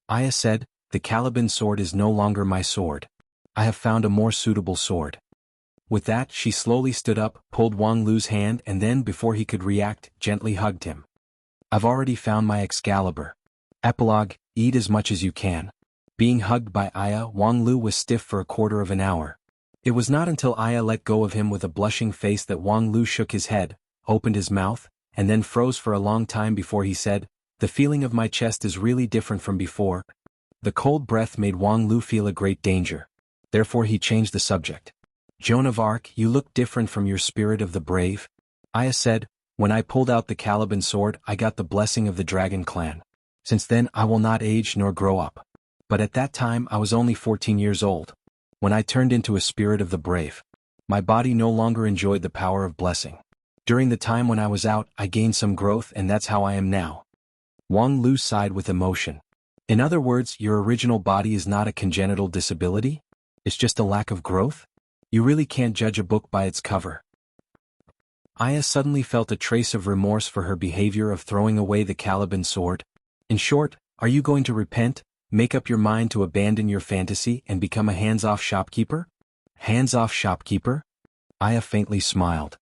Aya said, the Caliban sword is no longer my sword. I have found a more suitable sword. With that, she slowly stood up, pulled Wang Lu's hand and then, before he could react, gently hugged him. I've already found my Excalibur. Epilogue, eat as much as you can. Being hugged by Aya, Wang Lu was stiff for a quarter of an hour. It was not until Aya let go of him with a blushing face that Wang Lu shook his head, opened his mouth, and then froze for a long time before he said, "The feeling of my chest is really different from before." The cold breath made Wang Lu feel a great danger. Therefore he changed the subject. "Joan of Arc, you look different from your spirit of the brave." Aya said, "When I pulled out the Caliban sword, I got the blessing of the dragon clan. Since then I will not age nor grow up. But at that time I was only 14 years old. When I turned into a spirit of the brave, my body no longer enjoyed the power of blessing. During the time when I was out, I gained some growth, and that's how I am now." Wang Lu sighed with emotion. "In other words, your original body is not a congenital disability? It's just a lack of growth? You really can't judge a book by its cover." Aya suddenly felt a trace of remorse for her behavior of throwing away the Caliban sword. "In short, are you going to repent, make up your mind to abandon your fantasy and become a hands-off shopkeeper?" "Hands-off shopkeeper?" Aya faintly smiled.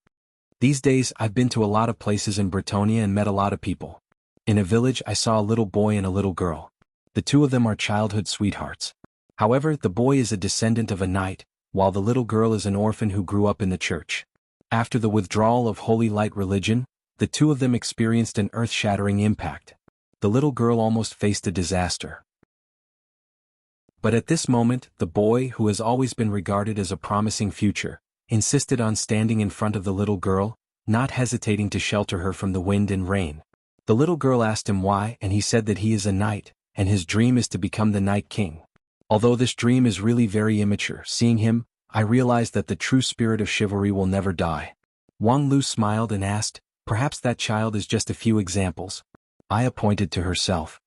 "These days I've been to a lot of places in Bretonia and met a lot of people. In a village I saw a little boy and a little girl. The two of them are childhood sweethearts. However, the boy is a descendant of a knight, while the little girl is an orphan who grew up in the church. After the withdrawal of Holy Light religion, the two of them experienced an earth-shattering impact. The little girl almost faced a disaster. But at this moment, the boy, who has always been regarded as a promising future, insisted on standing in front of the little girl, not hesitating to shelter her from the wind and rain. The little girl asked him why, and he said that he is a knight, and his dream is to become the Night King. Although this dream is really very immature, seeing him, I realized that the true spirit of chivalry will never die." Wang Lu smiled and asked, "Perhaps that child is just a few examples." Aya pointed to herself.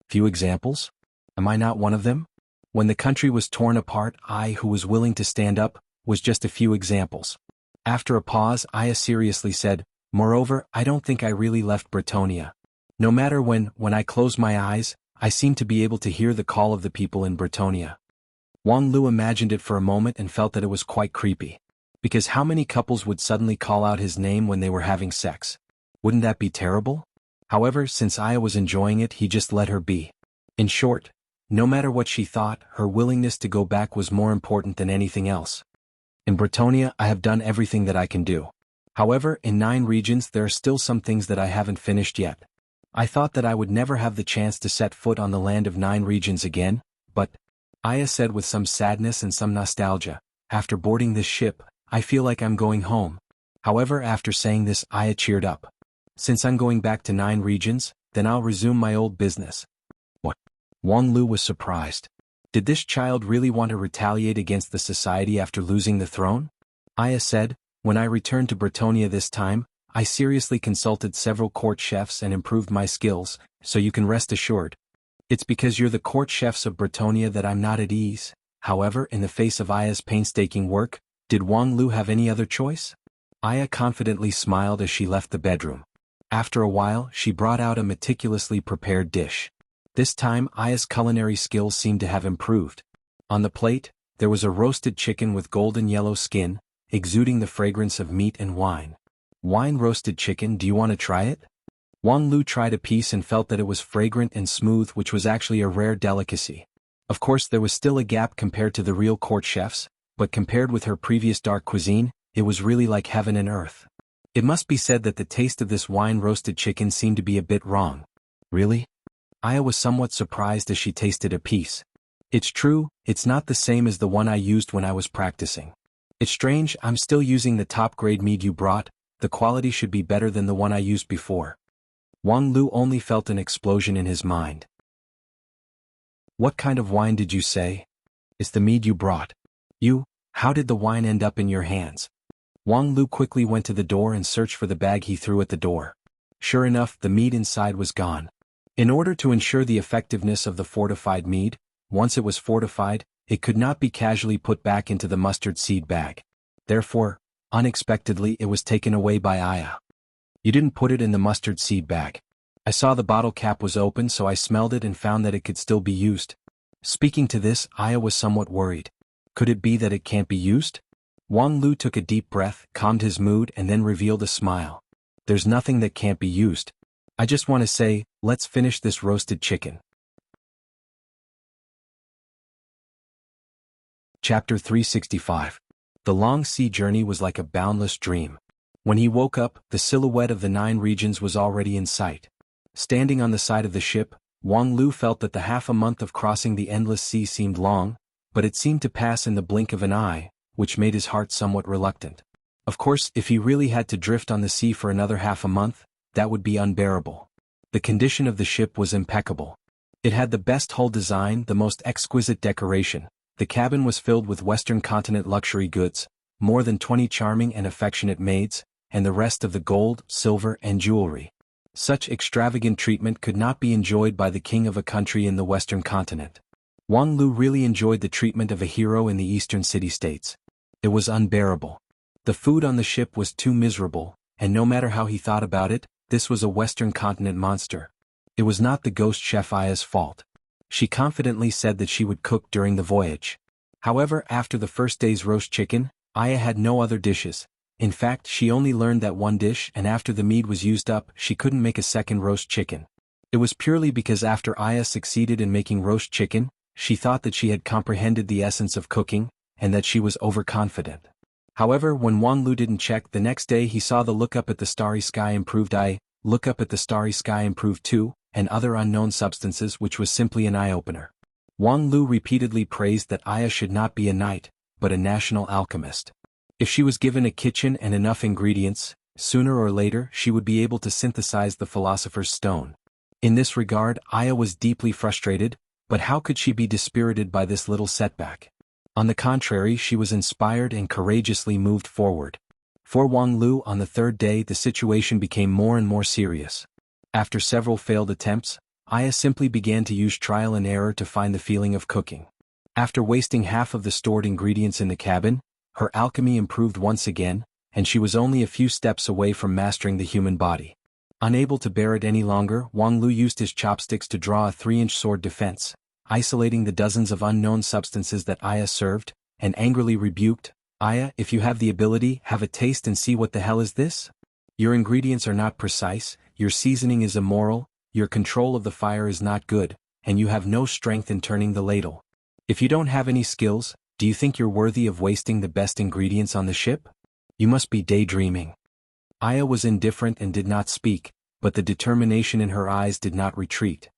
"Few examples? Am I not one of them? When the country was torn apart, I, who was willing to stand up, was just a few examples." After a pause, Aya seriously said, "Moreover, I don't think I really left Bretonia. No matter when I close my eyes, I seem to be able to hear the call of the people in Bretonia." Wang Lu imagined it for a moment and felt that it was quite creepy. Because how many couples would suddenly call out his name when they were having sex? Wouldn't that be terrible? However, since Aya was enjoying it, he just let her be. In short, no matter what she thought, her willingness to go back was more important than anything else. "In Bretonia, I have done everything that I can do. However, in 9 regions there are still some things that I haven't finished yet. I thought that I would never have the chance to set foot on the land of 9 regions again, but," Aya said with some sadness and some nostalgia, "after boarding this ship, I feel like I'm going home." However, after saying this, Aya cheered up. "Since I'm going back to 9 regions, then I'll resume my old business." "What?" Wang Lu was surprised. Did this child really want to retaliate against the society after losing the throne? Aya said, "When I returned to Bretonia this time, I seriously consulted several court chefs and improved my skills, so you can rest assured. It's because you're the court chefs of Bretonia that I'm not at ease." However, in the face of Aya's painstaking work, did Wang Lu have any other choice? Aya confidently smiled as she left the bedroom. After a while, she brought out a meticulously prepared dish. This time, Aya's culinary skills seemed to have improved. On the plate, there was a roasted chicken with golden yellow skin, exuding the fragrance of meat and wine. "Wine roasted chicken, do you want to try it?" Wang Lu tried a piece and felt that it was fragrant and smooth, which was actually a rare delicacy. Of course, there was still a gap compared to the real court chefs, but compared with her previous dark cuisine, it was really like heaven and earth. It must be said that the taste of this wine-roasted chicken seemed to be a bit wrong. "Really?" Aya was somewhat surprised as she tasted a piece. "It's true, it's not the same as the one I used when I was practicing. It's strange, I'm still using the top-grade mead you brought. The quality should be better than the one I used before." Wang Lu only felt an explosion in his mind. "What kind of wine did you say?" "It's the mead you brought." How did the wine end up in your hands?" Wang Lu quickly went to the door and searched for the bag he threw at the door. Sure enough, the mead inside was gone. In order to ensure the effectiveness of the fortified mead, once it was fortified, it could not be casually put back into the mustard seed bag. Therefore, unexpectedly it was taken away by Aya. "You didn't put it in the mustard seed bag." "I saw the bottle cap was open, so I smelled it and found that it could still be used." Speaking to this, Aya was somewhat worried. Could it be that it can't be used? Wang Lu took a deep breath, calmed his mood, and then revealed a smile. "There's nothing that can't be used. I just want to say, let's finish this roasted chicken." Chapter 365. The long sea journey was like a boundless dream. When he woke up, the silhouette of the 9 regions was already in sight. Standing on the side of the ship, Wang Lu felt that the half a month of crossing the endless sea seemed long, but it seemed to pass in the blink of an eye, which made his heart somewhat reluctant. Of course, if he really had to drift on the sea for another half a month, that would be unbearable. The condition of the ship was impeccable. It had the best hull design, the most exquisite decoration. The cabin was filled with Western continent luxury goods, more than 20 charming and affectionate maids, and the rest of the gold, silver, and jewelry. Such extravagant treatment could not be enjoyed by the king of a country in the Western continent. Wang Lu really enjoyed the treatment of a hero in the eastern city-states. It was unbearable. The food on the ship was too miserable, and no matter how he thought about it, this was a Western continent monster. It was not the ghost chef Aya's fault. She confidently said that she would cook during the voyage. However, after the first day's roast chicken, Aya had no other dishes. In fact, she only learned that one dish, and after the meat was used up, she couldn't make a second roast chicken. It was purely because after Aya succeeded in making roast chicken, she thought that she had comprehended the essence of cooking, and that she was overconfident. However, when Wang Lu didn't check the next day, he saw the look up at the starry sky improved look up at the starry sky improved too, and other unknown substances, which was simply an eye-opener. Wang Lu repeatedly praised that Aya should not be a knight, but a national alchemist. If she was given a kitchen and enough ingredients, sooner or later she would be able to synthesize the philosopher's stone. In this regard, Aya was deeply frustrated, but how could she be dispirited by this little setback? On the contrary, she was inspired and courageously moved forward. For Wang Lu, on the 3rd day, the situation became more and more serious. After several failed attempts, Aya simply began to use trial and error to find the feeling of cooking. After wasting half of the stored ingredients in the cabin, her alchemy improved once again, and she was only a few steps away from mastering the human body. Unable to bear it any longer, Wang Lu used his chopsticks to draw a 3-inch sword defense, isolating the dozens of unknown substances that Aya served, and angrily rebuked, "Aya, if you have the ability, have a taste and see what the hell is this? Your ingredients are not precise, your seasoning is immoral, your control of the fire is not good, and you have no strength in turning the ladle. If you don't have any skills, do you think you're worthy of wasting the best ingredients on the ship? You must be daydreaming." Aya was indifferent and did not speak, but the determination in her eyes did not retreat.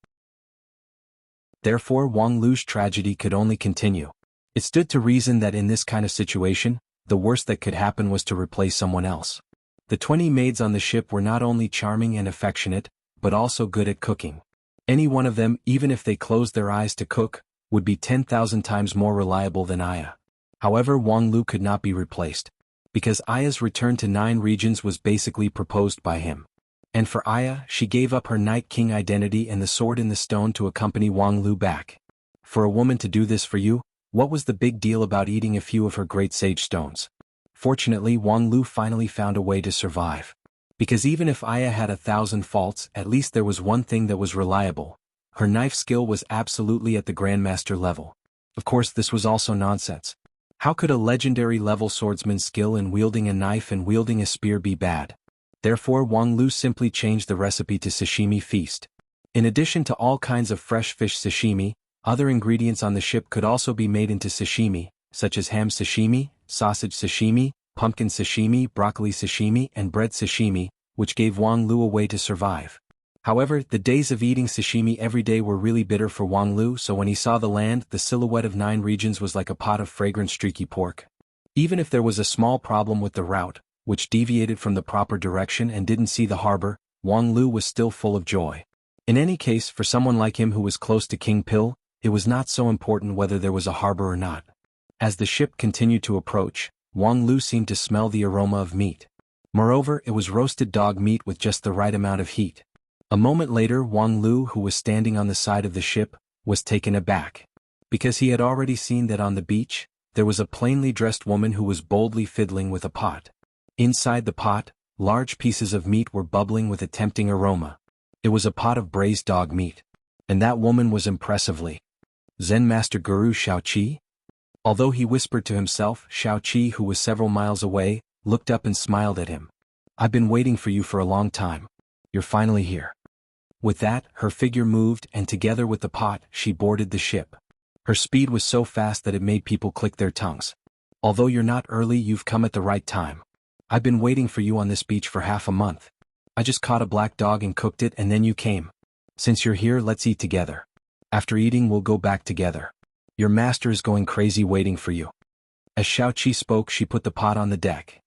Therefore, Wang Lu's tragedy could only continue. It stood to reason that in this kind of situation, the worst that could happen was to replace someone else. The 20 maids on the ship were not only charming and affectionate, but also good at cooking. Any one of them, even if they closed their eyes to cook, would be 10,000 times more reliable than Aya. However, Wang Lu could not be replaced, because Aya's return to 9 regions was basically proposed by him. And for Aya, she gave up her Night King identity and the sword in the stone to accompany Wang Lu back. For a woman to do this for you, what was the big deal about eating a few of her great sage stones? Fortunately, Wang Lu finally found a way to survive. Because even if Aya had 1,000 faults, at least there was one thing that was reliable. Her knife skill was absolutely at the Grandmaster level. Of course, this was also nonsense. How could a legendary level swordsman's skill in wielding a knife and wielding a spear be bad? Therefore, Wang Lu simply changed the recipe to sashimi feast. In addition to all kinds of fresh fish sashimi, other ingredients on the ship could also be made into sashimi, such as ham sashimi, sausage sashimi, pumpkin sashimi, broccoli sashimi, and bread sashimi, which gave Wang Lu a way to survive. However, the days of eating sashimi every day were really bitter for Wang Lu, so when he saw the land, the silhouette of 9 regions was like a pot of fragrant streaky pork. Even if there was a small problem with the route, which deviated from the proper direction and didn't see the harbor, Wang Lu was still full of joy. In any case, for someone like him who was close to King Pil, it was not so important whether there was a harbor or not. As the ship continued to approach, Wang Lu seemed to smell the aroma of meat. Moreover, it was roasted dog meat with just the right amount of heat. A moment later, Wang Lu, who was standing on the side of the ship, was taken aback. Because he had already seen that on the beach, there was a plainly dressed woman who was boldly fiddling with a pot. Inside the pot, large pieces of meat were bubbling with a tempting aroma. It was a pot of braised dog meat. And that woman was impressively Zen Master Guru Shaoqi. Although he whispered to himself, Shaoqi, who was several miles away, looked up and smiled at him. "I've been waiting for you for a long time. You're finally here." With that, her figure moved, and together with the pot, she boarded the ship. Her speed was so fast that it made people click their tongues. Although you're not early, you've come at the right time. I've been waiting for you on this beach for half a month. I just caught a black dog and cooked it and then you came. Since you're here, let's eat together. After eating, we'll go back together. Your master is going crazy waiting for you." As Xiaoqi spoke, she put the pot on the deck.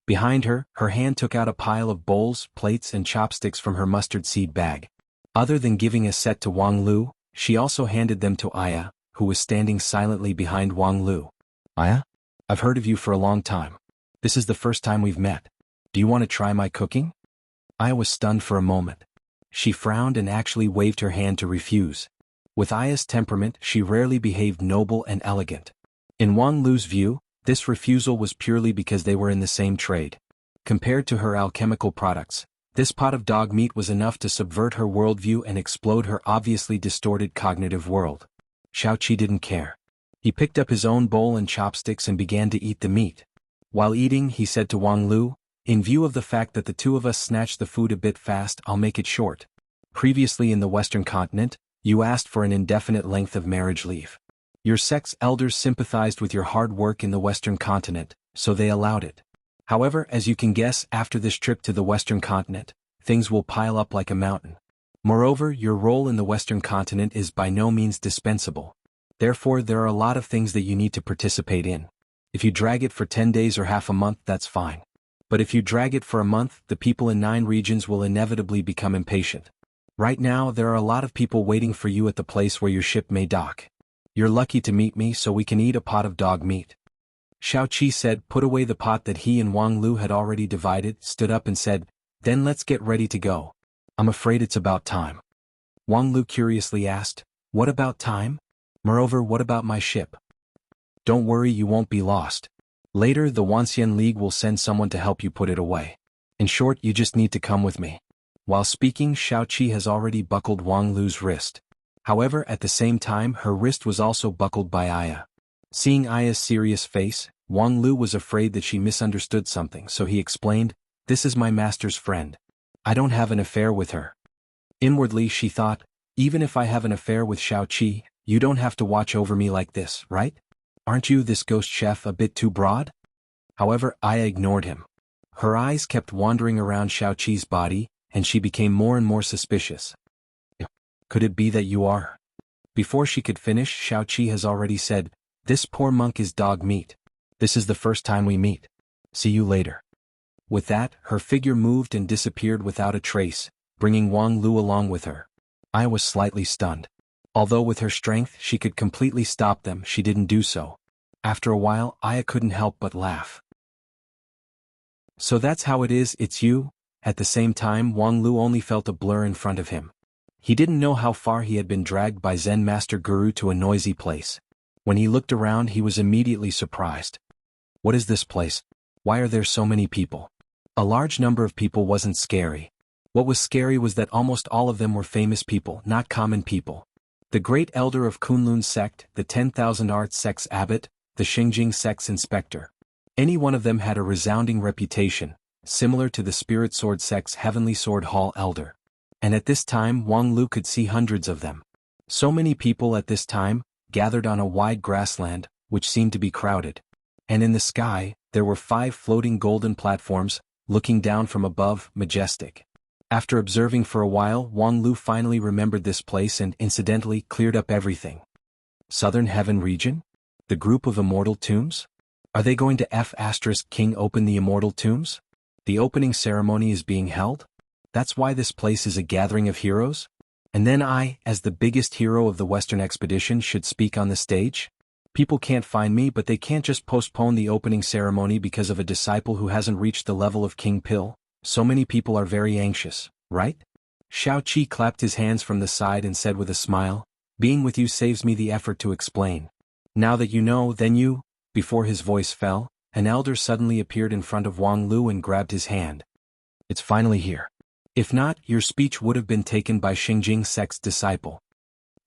Behind her, her hand took out a pile of bowls, plates and chopsticks from her mustard seed bag. Other than giving a set to Wang Lu, she also handed them to Aya, who was standing silently behind Wang Lu. "Aya? I've heard of you for a long time. This is the first time we've met. Do you want to try my cooking?" Aya was stunned for a moment. She frowned and actually waved her hand to refuse. With Aya's temperament, she rarely behaved noble and elegant. In Wang Lu's view, this refusal was purely because they were in the same trade. Compared to her alchemical products, this pot of dog meat was enough to subvert her worldview and explode her obviously distorted cognitive world. Xiaoqi didn't care. He picked up his own bowl and chopsticks and began to eat the meat. While eating, he said to Wang Lu, "In view of the fact that the two of us snatched the food a bit fast, I'll make it short. Previously in the Western continent, you asked for an indefinite length of marriage leave. Your sect's elders sympathized with your hard work in the Western continent, so they allowed it. However, as you can guess, after this trip to the Western continent, things will pile up like a mountain. Moreover, your role in the Western continent is by no means dispensable. Therefore, there are a lot of things that you need to participate in. If you drag it for 10 days or half a month, that's fine. But if you drag it for a month, the people in 9 regions will inevitably become impatient. Right now, there are a lot of people waiting for you at the place where your ship may dock. You're lucky to meet me, so we can eat a pot of dog meat." Xiaoqi said, put away the pot that he and Wang Lu had already divided, stood up and said, "Then let's get ready to go. I'm afraid it's about time." Wang Lu curiously asked, "What about time? Moreover, what about my ship?" "Don't worry, you won't be lost. Later, the Wanxian League will send someone to help you put it away. In short, you just need to come with me." While speaking, Xiaoqi has already buckled Wang Lu's wrist. However, at the same time, her wrist was also buckled by Aya. Seeing Aya's serious face, Wang Lu was afraid that she misunderstood something, so he explained, "This is my master's friend. I don't have an affair with her." Inwardly, she thought, even if I have an affair with Xiaoqi, you don't have to watch over me like this, right? Aren't you, this ghost chef, a bit too broad? However, Aya ignored him. Her eyes kept wandering around Xiaoqi's body, and she became more and more suspicious. "Could it be that you are?" Before she could finish, Xiaoqi has already said, "This poor monk is dog meat. This is the first time we meet. See you later." With that, her figure moved and disappeared without a trace, bringing Wang Lu along with her. I was slightly stunned. Although with her strength she could completely stop them, she didn't do so. After a while, Aya couldn't help but laugh. "So that's how it is, it's you?" At the same time, Wang Lu only felt a blur in front of him. He didn't know how far he had been dragged by Zen Master Guru to a noisy place. When he looked around, he was immediately surprised. What is this place? Why are there so many people? A large number of people wasn't scary. What was scary was that almost all of them were famous people, not common people. The great elder of Kunlun sect, the 10,000 Arts sect's abbot, the Xingjing sect's inspector. Any one of them had a resounding reputation, similar to the Spirit Sword sect's Heavenly Sword Hall elder. And at this time, Wang Lu could see hundreds of them. So many people at this time, gathered on a wide grassland, which seemed to be crowded. And in the sky, there were 5 floating golden platforms, looking down from above, majestic. After observing for a while, Wang Lu finally remembered this place and incidentally cleared up everything. Southern Heaven region? The group of immortal tombs? Are they going to F*King open the immortal tombs? The opening ceremony is being held? That's why this place is a gathering of heroes? And then I, as the biggest hero of the Western expedition, should speak on the stage? People can't find me, but they can't just postpone the opening ceremony because of a disciple who hasn't reached the level of King Pill. So many people are very anxious, right? Xiaoqi clapped his hands from the side and said with a smile, "Being with you saves me the effort to explain. Now that you know, then you..." Before his voice fell, an elder suddenly appeared in front of Wang Lu and grabbed his hand. "It's finally here. If not, your speech would have been taken by Xingjing sect's disciple."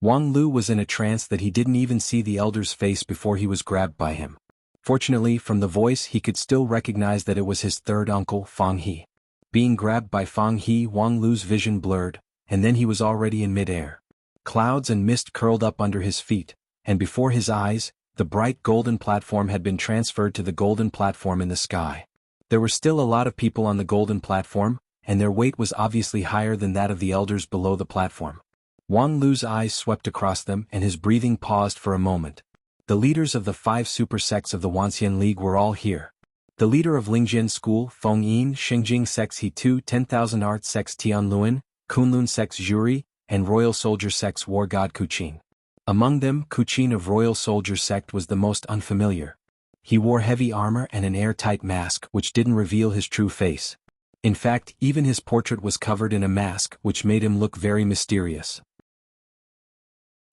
Wang Lu was in a trance that he didn't even see the elder's face before he was grabbed by him. Fortunately, from the voice he could still recognize that it was his third uncle, Fang He. Being grabbed by Fang He, Wang Lu's vision blurred, and then he was already in mid-air. Clouds and mist curled up under his feet, and before his eyes, The bright golden platform had been transferred to the golden platform in the sky. There were still a lot of people on the golden platform, and their weight was obviously higher than that of the elders below the platform. Wang Lu's eyes swept across them and his breathing paused for a moment. The leaders of the 5 super sects of the Wanxian League were all here. The leader of Lingjian School, Feng Yin, Xingjing Sects He Tu, 10,000 Art Sects Tianluan, Kunlun Sects Juri, and Royal Soldier Sects War God Kuqin. Among them, Kuqin of Royal Soldier Sect was the most unfamiliar. He wore heavy armor and an airtight mask which didn't reveal his true face. In fact, even his portrait was covered in a mask which made him look very mysterious.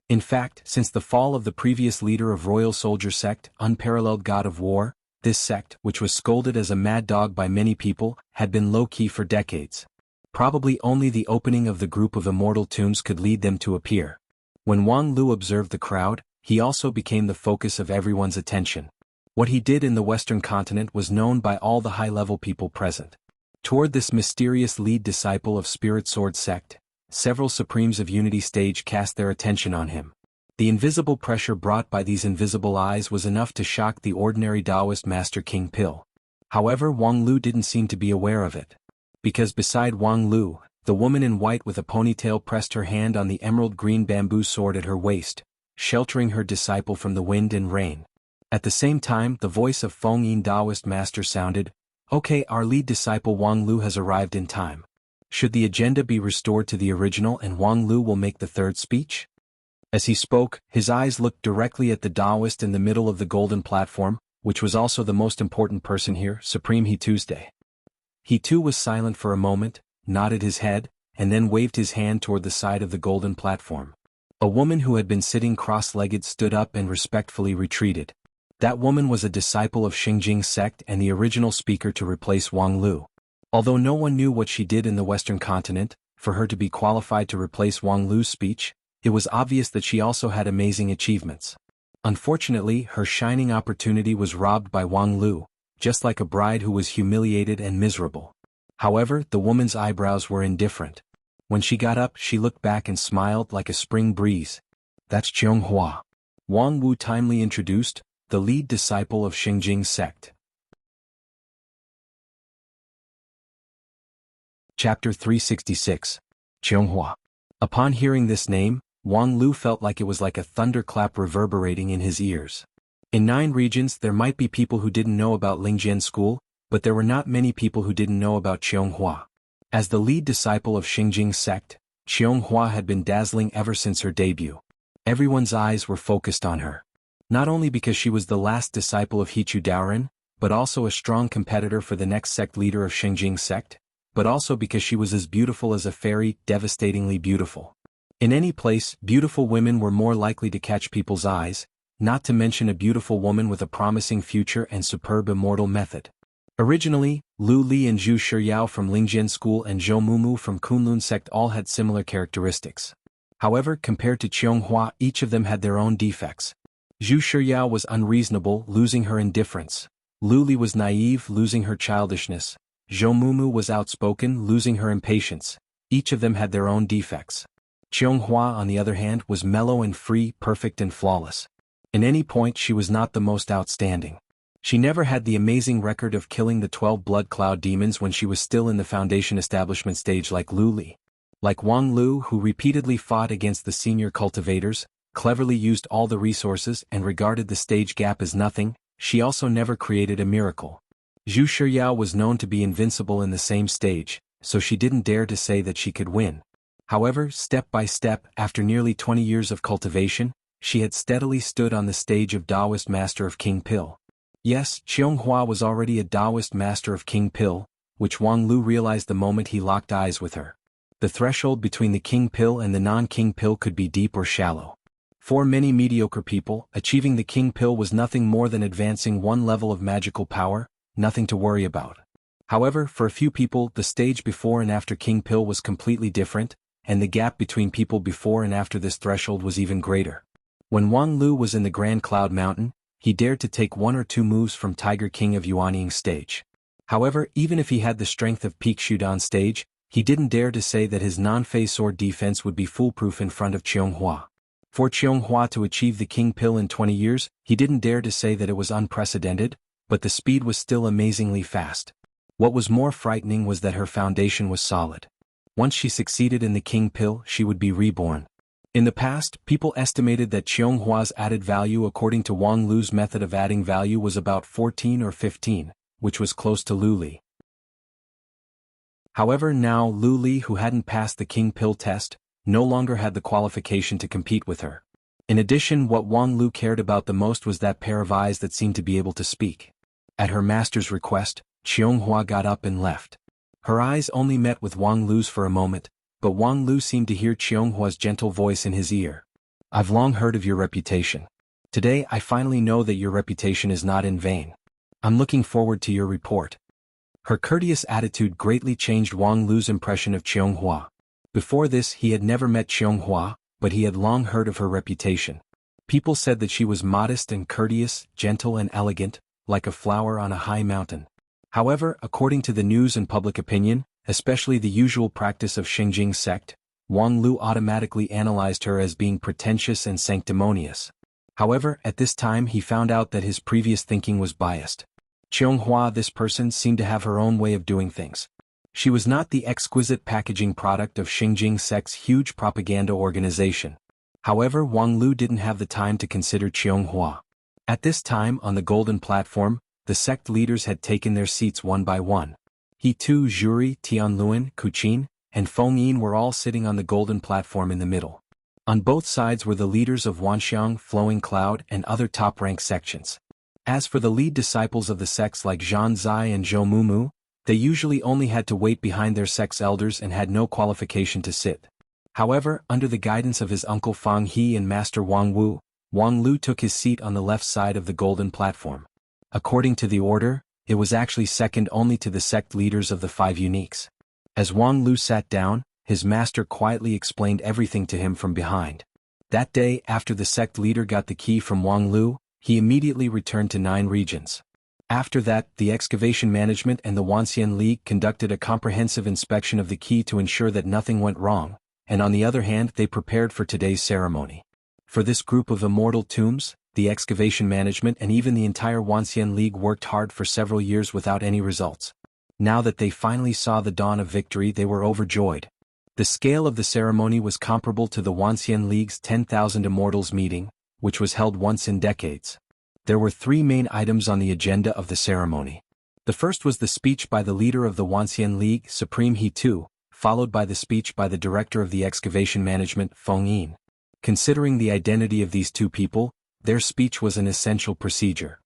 In fact, since the fall of the previous leader of Royal Soldier Sect, unparalleled god of war, this sect, which was scolded as a mad dog by many people, had been low-key for decades. Probably only the opening of the group of immortal tombs could lead them to appear. When Wang Lu observed the crowd, he also became the focus of everyone's attention. What he did in the Western continent was known by all the high-level people present. Toward this mysterious lead disciple of Spirit Sword Sect, several Supremes of Unity Stage cast their attention on him. The invisible pressure brought by these invisible eyes was enough to shock the ordinary Taoist Master King Pil. However, Wang Lu didn't seem to be aware of it. Because beside Wang Lu, the woman in white with a ponytail pressed her hand on the emerald green bamboo sword at her waist, sheltering her disciple from the wind and rain. At the same time, the voice of Feng Yin Taoist Master sounded, "Okay, our lead disciple Wang Lu has arrived in time. Should the agenda be restored to the original and Wang Lu will make the third speech?" As he spoke, his eyes looked directly at the Taoist in the middle of the golden platform, which was also the most important person here, Supreme He Tuesday. He too was silent for a moment, nodded his head, and then waved his hand toward the side of the golden platform. A woman who had been sitting cross-legged stood up and respectfully retreated. That woman was a disciple of Xingjing sect and the original speaker to replace Wang Lu. Although no one knew what she did in the Western continent, for her to be qualified to replace Wang Lu's speech, it was obvious that she also had amazing achievements. Unfortunately, her shining opportunity was robbed by Wang Lu, just like a bride who was humiliated and miserable. However, the woman's eyebrows were indifferent. When she got up, she looked back and smiled like a spring breeze. "That's Hua," Wang Wu timely introduced, the lead disciple of Xingjing sect. Chapter 366. Hua. Upon hearing this name, Wang Lu felt like it was like a thunderclap reverberating in his ears. In 9 regions there might be people who didn't know about Lingjian School, but there were not many people who didn't know about Hua. As the lead disciple of Xingjing sect, Hua had been dazzling ever since her debut. Everyone's eyes were focused on her. Not only because she was the last disciple of Hichu Daoren, but also a strong competitor for the next sect leader of Xingjing sect, but also because she was as beautiful as a fairy, devastatingly beautiful. In any place, beautiful women were more likely to catch people's eyes, not to mention a beautiful woman with a promising future and superb immortal method. Originally, Lu Li and Zhu Shiyao from Lingjian School and Zhou Mumu from Kunlun Sect all had similar characteristics. However, compared to Hua, each of them had their own defects. Zhu Shiyao was unreasonable, losing her indifference. Lu Li was naive, losing her childishness. Zhou Mumu was outspoken, losing her impatience. Each of them had their own defects. Hua, on the other hand, was mellow and free, perfect and flawless. In any point she was not the most outstanding. She never had the amazing record of killing the 12 blood cloud demons when she was still in the foundation establishment stage like Lu Li. Like Wang Lu, who repeatedly fought against the senior cultivators, cleverly used all the resources and regarded the stage gap as nothing, she also never created a miracle. Zhu Shiyao was known to be invincible in the same stage, so she didn't dare to say that she could win. However, step by step, after nearly 20 years of cultivation, she had steadily stood on the stage of Taoist Master of King Pil. Yes, Hua was already a Taoist Master of King Pil, which Wang Lu realized the moment he locked eyes with her. The threshold between the King Pil and the non-King Pil could be deep or shallow. For many mediocre people, achieving the King Pil was nothing more than advancing one level of magical power, nothing to worry about. However, for a few people, the stage before and after King Pil was completely different, and the gap between people before and after this threshold was even greater. When Wang Lu was in the Grand Cloud Mountain, he dared to take 1 or 2 moves from Tiger King of Yuanying stage. However, even if he had the strength of Peak Shudan stage, he didn't dare to say that his non-phase sword defense would be foolproof in front of Hua. For Qianghua to achieve the king pill in 20 years, he didn't dare to say that it was unprecedented, but the speed was still amazingly fast. What was more frightening was that her foundation was solid. Once she succeeded in the king pill, she would be reborn. In the past, people estimated that Qianghua's added value according to Wang Lu's method of adding value was about 14 or 15, which was close to Lu Li. However, now Lu Li, who hadn't passed the king pill test, no longer had the qualification to compete with her. In addition, what Wang Lu cared about the most was that pair of eyes that seemed to be able to speak. At her master's request, Qianghua got up and left. Her eyes only met with Wang Lu's for a moment, but Wang Lu seemed to hear Qianghua's gentle voice in his ear. I've long heard of your reputation. Today I finally know that your reputation is not in vain. I'm looking forward to your report. Her courteous attitude greatly changed Wang Lu's impression of Qianghua. Before this he had never met Qianghua, but he had long heard of her reputation. People said that she was modest and courteous, gentle and elegant, like a flower on a high mountain. However, according to the news and public opinion, especially the usual practice of Xingjing sect, Wang Lu automatically analyzed her as being pretentious and sanctimonious. However, at this time he found out that his previous thinking was biased. Qianghua, this person, seemed to have her own way of doing things. She was not the exquisite packaging product of Xingjing sect's huge propaganda organization. However, Wang Lu didn't have the time to consider Qianghua. At this time, on the golden platform, the sect leaders had taken their seats one by one. He too, Zhuri, Tianluan, Kuqin, and Feng Yin were all sitting on the golden platform in the middle. On both sides were the leaders of Wanxiang, Flowing Cloud, and other top-rank sections. As for the lead disciples of the sects like Zhan Zai and Zhou Mumu, they usually only had to wait behind their sect's elders and had no qualification to sit. However, under the guidance of his uncle Fang He and Master Wang Wu, Wang Lu took his seat on the left side of the golden platform. According to the order, it was actually second only to the sect leaders of the 5 uniques. As Wang Lu sat down, his master quietly explained everything to him from behind. That day, after the sect leader got the key from Wang Lu, he immediately returned to 9 regions. After that, the Excavation Management and the Wanxian League conducted a comprehensive inspection of the key to ensure that nothing went wrong, and on the other hand they prepared for today's ceremony. For this group of immortal tombs, the Excavation Management and even the entire Wanxian League worked hard for several years without any results. Now that they finally saw the dawn of victory, they were overjoyed. The scale of the ceremony was comparable to the Wanxian League's 10,000 Immortals meeting, which was held once in decades. There were 3 main items on the agenda of the ceremony. The first was the speech by the leader of the Wanxian League, Supreme He Tu, followed by the speech by the director of the Excavation Management, Feng Yin. Considering the identity of these 2 people, their speech was an essential procedure.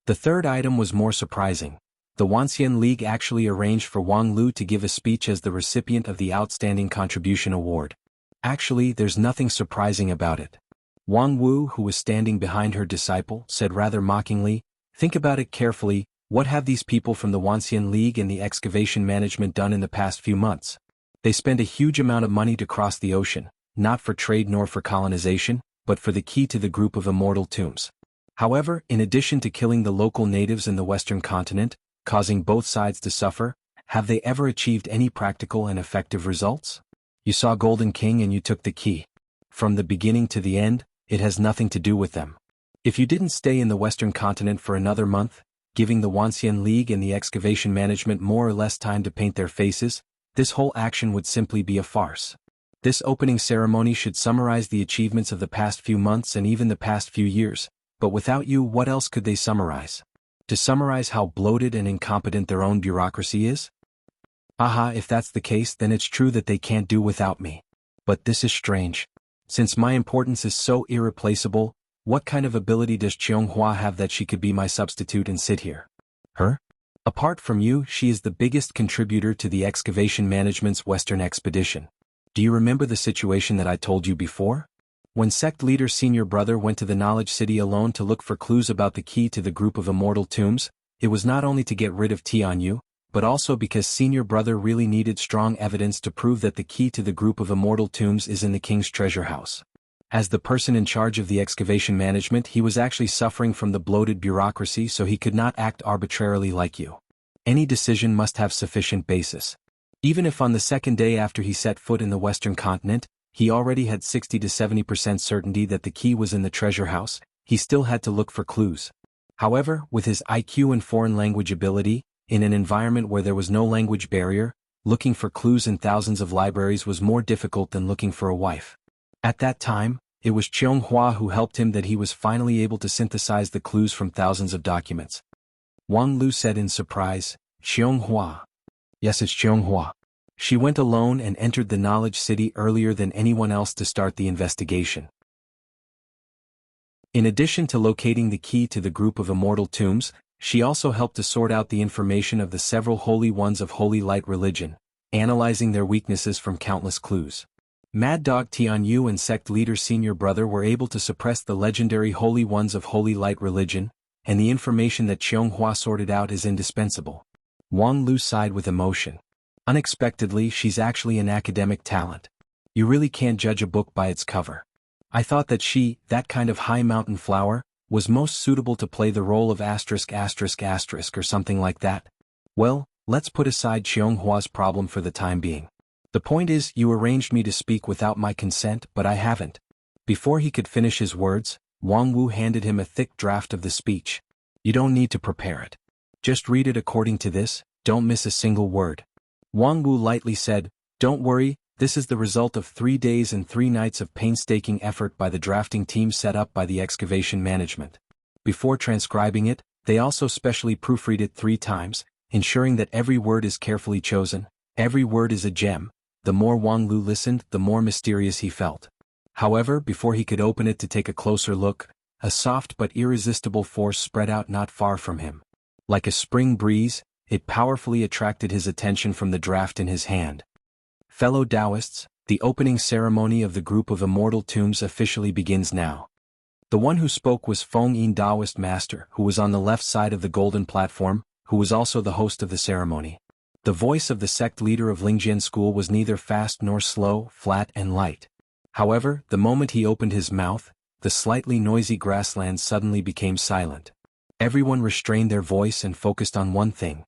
The third item was more surprising. The Wanxian League actually arranged for Wang Lu to give a speech as the recipient of the Outstanding Contribution Award. Actually, there's nothing surprising about it. Wang Wu, who was standing behind her disciple, said rather mockingly, "Think about it carefully, what have these people from the Wanxian League and the Excavation Management done in the past few months? They spent a huge amount of money to cross the ocean, not for trade nor for colonization, but for the key to the group of immortal tombs. However, in addition to killing the local natives in the Western continent, causing both sides to suffer, have they ever achieved any practical and effective results? You saw Golden King and you took the key. From the beginning to the end, it has nothing to do with them. If you didn't stay in the Western continent for another month, giving the Wanxian League and the Excavation Management more or less time to paint their faces, this whole action would simply be a farce. This opening ceremony should summarize the achievements of the past few months and even the past few years, but without you, what else could they summarize? To summarize how bloated and incompetent their own bureaucracy is? Aha, if that's the case, then it's true that they can't do without me. But this is strange. Since my importance is so irreplaceable, what kind of ability does Qianghua have that she could be my substitute and sit here? Her? Apart from you, she is the biggest contributor to the Excavation Management's Western expedition. Do you remember the situation that I told you before? When sect leader Senior Brother went to the Knowledge City alone to look for clues about the key to the group of immortal tombs, it was not only to get rid of Tianyu, but also because Senior Brother really needed strong evidence to prove that the key to the group of immortal tombs is in the king's treasure house. As the person in charge of the Excavation Management, he was actually suffering from the bloated bureaucracy, so he could not act arbitrarily like you. Any decision must have sufficient basis. Even if on the second day after he set foot in the Western continent, he already had 60 to 70% certainty that the key was in the treasure house. He still had to look for clues. However, with his IQ and foreign language ability, in an environment where there was no language barrier, looking for clues in thousands of libraries was more difficult than looking for a wife. At that time, it was Cheonghua who helped him that he was finally able to synthesize the clues from thousands of documents. Wang Lu said in surprise, "Cheonghua." "Yes, it's Cheonghua." She went alone and entered the knowledge city earlier than anyone else to start the investigation. In addition to locating the key to the group of immortal tombs, she also helped to sort out the information of the several holy ones of Holy Light religion, analyzing their weaknesses from countless clues. Mad Dog Tianyu and sect leader senior brother were able to suppress the legendary holy ones of Holy Light religion, and the information that Cheonghua sorted out is indispensable. Wang Lu sighed with emotion. Unexpectedly, she's actually an academic talent. You really can't judge a book by its cover. I thought that she, that kind of high mountain flower, was most suitable to play the role of asterisk or something like that. Well, let's put aside Cheonghua's problem for the time being. The point is, you arranged me to speak without my consent, but I haven't. Before he could finish his words, Wang Wu handed him a thick draft of the speech. You don't need to prepare it. Just read it according to this, don't miss a single word. Wang Wu lightly said, "Don't worry, this is the result of 3 days and 3 nights of painstaking effort by the drafting team set up by the excavation management. Before transcribing it, they also specially proofread it 3 times, ensuring that every word is carefully chosen. Every word is a gem." The more Wang Lu listened, the more mysterious he felt. However, before he could open it to take a closer look, a soft but irresistible force spread out not far from him. Like a spring breeze, it powerfully attracted his attention from the draft in his hand. Fellow Taoists, the opening ceremony of the group of immortal tombs officially begins now. The one who spoke was Feng Yin Taoist master, who was on the left side of the golden platform, who was also the host of the ceremony. The voice of the sect leader of Lingjian school was neither fast nor slow, flat and light. However, the moment he opened his mouth, the slightly noisy grassland suddenly became silent. Everyone restrained their voice and focused on one thing.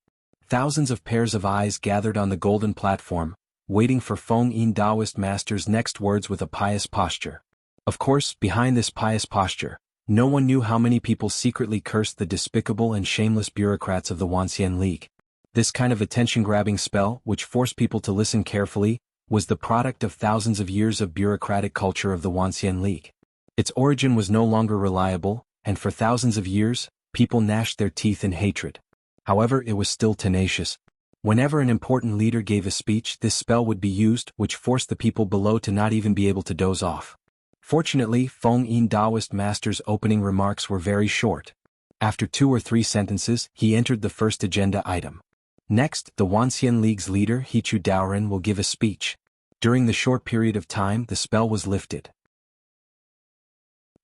Thousands of pairs of eyes gathered on the golden platform, waiting for Feng Yin Taoist master's next words with a pious posture. Of course, behind this pious posture, no one knew how many people secretly cursed the despicable and shameless bureaucrats of the Wanxian League. This kind of attention-grabbing spell, which forced people to listen carefully, was the product of thousands of years of bureaucratic culture of the Wanxian League. Its origin was no longer reliable, and for thousands of years, people gnashed their teeth in hatred. However, it was still tenacious. Whenever an important leader gave a speech, this spell would be used, which forced the people below to not even be able to doze off. Fortunately, Feng Yin Taoist master's opening remarks were very short. After 2 or 3 sentences, he entered the first agenda item. Next, the Wanxian League's leader Hichu Daoren will give a speech. During the short period of time, the spell was lifted.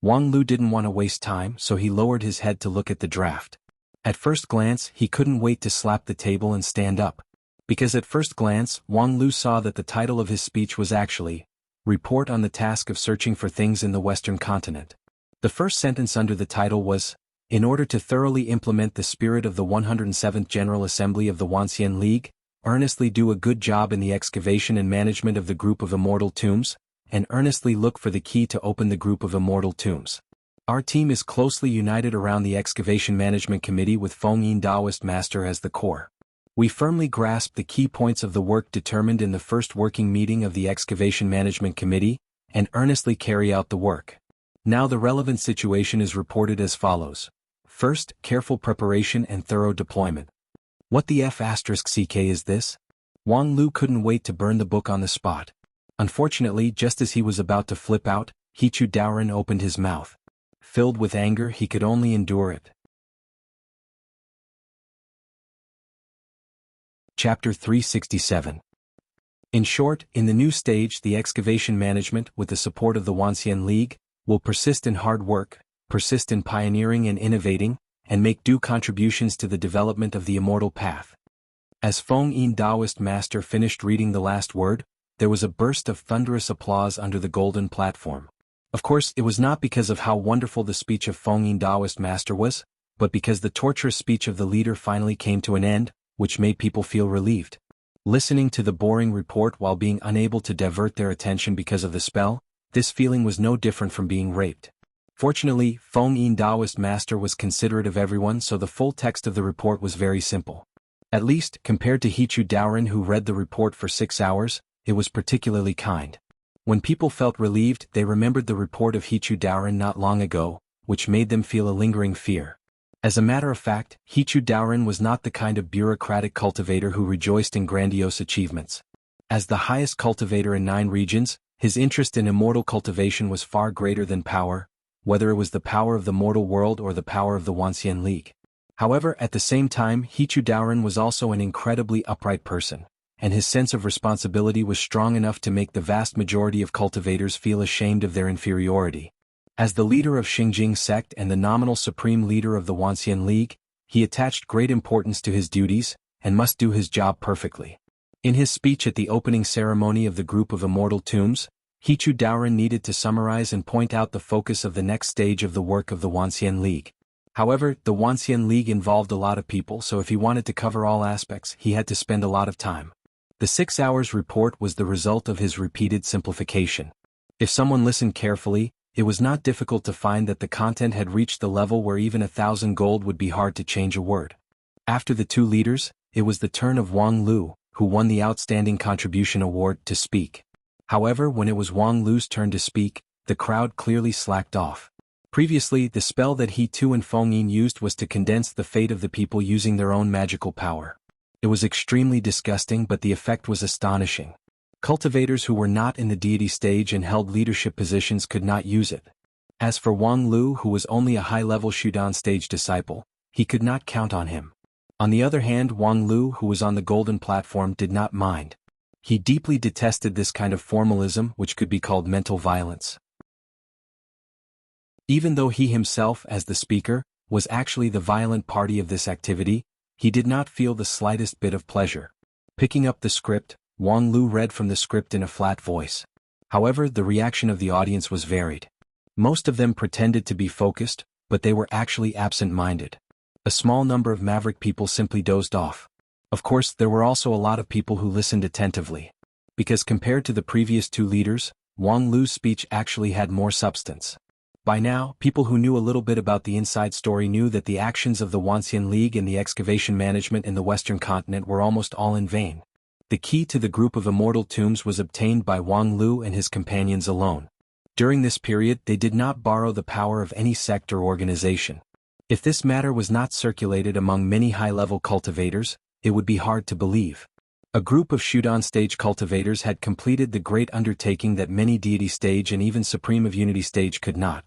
Wang Lu didn't want to waste time, so he lowered his head to look at the draft. At first glance, he couldn't wait to slap the table and stand up. Because at first glance, Wang Lu saw that the title of his speech was actually, "Report on the Task of Searching for Things in the Western Continent." The first sentence under the title was, "In order to thoroughly implement the spirit of the 107th General Assembly of the Wanxian League, earnestly do a good job in the excavation and management of the group of immortal tombs, and earnestly look for the key to open the group of immortal tombs. Our team is closely united around the Excavation Management Committee with Feng Yin Taoist Master as the core. We firmly grasp the key points of the work determined in the first working meeting of the Excavation Management Committee, and earnestly carry out the work. Now the relevant situation is reported as follows. First, careful preparation and thorough deployment." What the F***ck is this? Wang Lu couldn't wait to burn the book on the spot. Unfortunately, just as he was about to flip out, Hichu Daoren opened his mouth. Filled with anger, he could only endure it. Chapter 367. In short, in the new stage, the excavation management, with the support of the Wanxian League, will persist in hard work, persist in pioneering and innovating, and make due contributions to the development of the immortal path. As Feng Yin Taoist Master finished reading the last word, there was a burst of thunderous applause under the golden platform. Of course, it was not because of how wonderful the speech of Feng Yin Taoist Master was, but because the torturous speech of the leader finally came to an end, which made people feel relieved. Listening to the boring report while being unable to divert their attention because of the spell, this feeling was no different from being raped. Fortunately, Feng Yin Taoist master was considerate of everyone, so the full text of the report was very simple. At least, compared to Hichu Daoren who read the report for 6 hours, it was particularly kind. When people felt relieved, they remembered the report of Hichu Daoren not long ago, which made them feel a lingering fear. As a matter of fact, Hichu Daoren was not the kind of bureaucratic cultivator who rejoiced in grandiose achievements. As the highest cultivator in 9 regions, his interest in immortal cultivation was far greater than power, whether it was the power of the mortal world or the power of the Wuxia League. However, at the same time, Hichu Daoren was also an incredibly upright person, and his sense of responsibility was strong enough to make the vast majority of cultivators feel ashamed of their inferiority. As the leader of Xingjing sect and the nominal supreme leader of the Wuxia League, he attached great importance to his duties, and must do his job perfectly. In his speech at the opening ceremony of the group of immortal tombs, Hichu Daoren needed to summarize and point out the focus of the next stage of the work of the Wuxia League. However, the Wuxia League involved a lot of people, so if he wanted to cover all aspects, he had to spend a lot of time. The 6 hours report was the result of his repeated simplification. If someone listened carefully, it was not difficult to find that the content had reached the level where even 1,000 gold would be hard to change a word. After the 2 leaders, it was the turn of Wang Lu, who won the Outstanding Contribution Award, to speak. However, when it was Wang Lu's turn to speak, the crowd clearly slacked off. Previously, the spell that he too and Feng Yin used was to condense the fate of the people using their own magical power. It was extremely disgusting, but the effect was astonishing. Cultivators who were not in the deity stage and held leadership positions could not use it. As for Wang Lu, who was only a high-level Shudan stage disciple, he could not count on him. On the other hand, Wang Lu, who was on the golden platform, did not mind. He deeply detested this kind of formalism, which could be called mental violence. Even though he himself, as the speaker, was actually the violent party of this activity, he did not feel the slightest bit of pleasure. Picking up the script, Wang Lu read from the script in a flat voice. However, the reaction of the audience was varied. Most of them pretended to be focused, but they were actually absent-minded. A small number of maverick people simply dozed off. Of course, there were also a lot of people who listened attentively. Because compared to the previous 2 leaders, Wang Lu's speech actually had more substance. By now, people who knew a little bit about the inside story knew that the actions of the Wuxia League and the excavation management in the Western continent were almost all in vain. The key to the group of immortal tombs was obtained by Wang Lu and his companions alone. During this period, they did not borrow the power of any sect or organization. If this matter was not circulated among many high-level cultivators, it would be hard to believe. A group of Shudan stage cultivators had completed the great undertaking that many deity stage and even supreme of unity stage could not.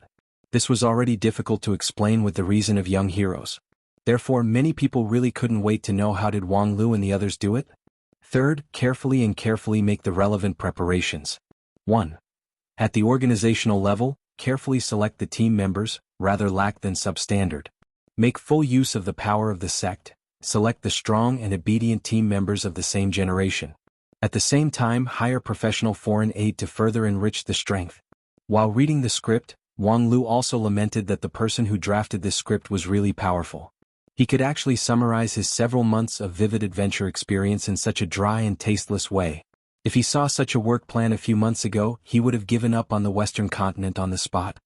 This was already difficult to explain with the reason of young heroes. Therefore, many people really couldn't wait to know how did Wang Lu and the others do it? Third, carefully make the relevant preparations. 1. At the organizational level, carefully select the team members, rather lack than substandard. Make full use of the power of the sect. Select the strong and obedient team members of the same generation. At the same time, hire professional foreign aid to further enrich the strength. While reading the script, Wang Lu also lamented that the person who drafted this script was really powerful. He could actually summarize his several months of vivid adventure experience in such a dry and tasteless way. If he saw such a work plan a few months ago, he would have given up on the Western continent on the spot.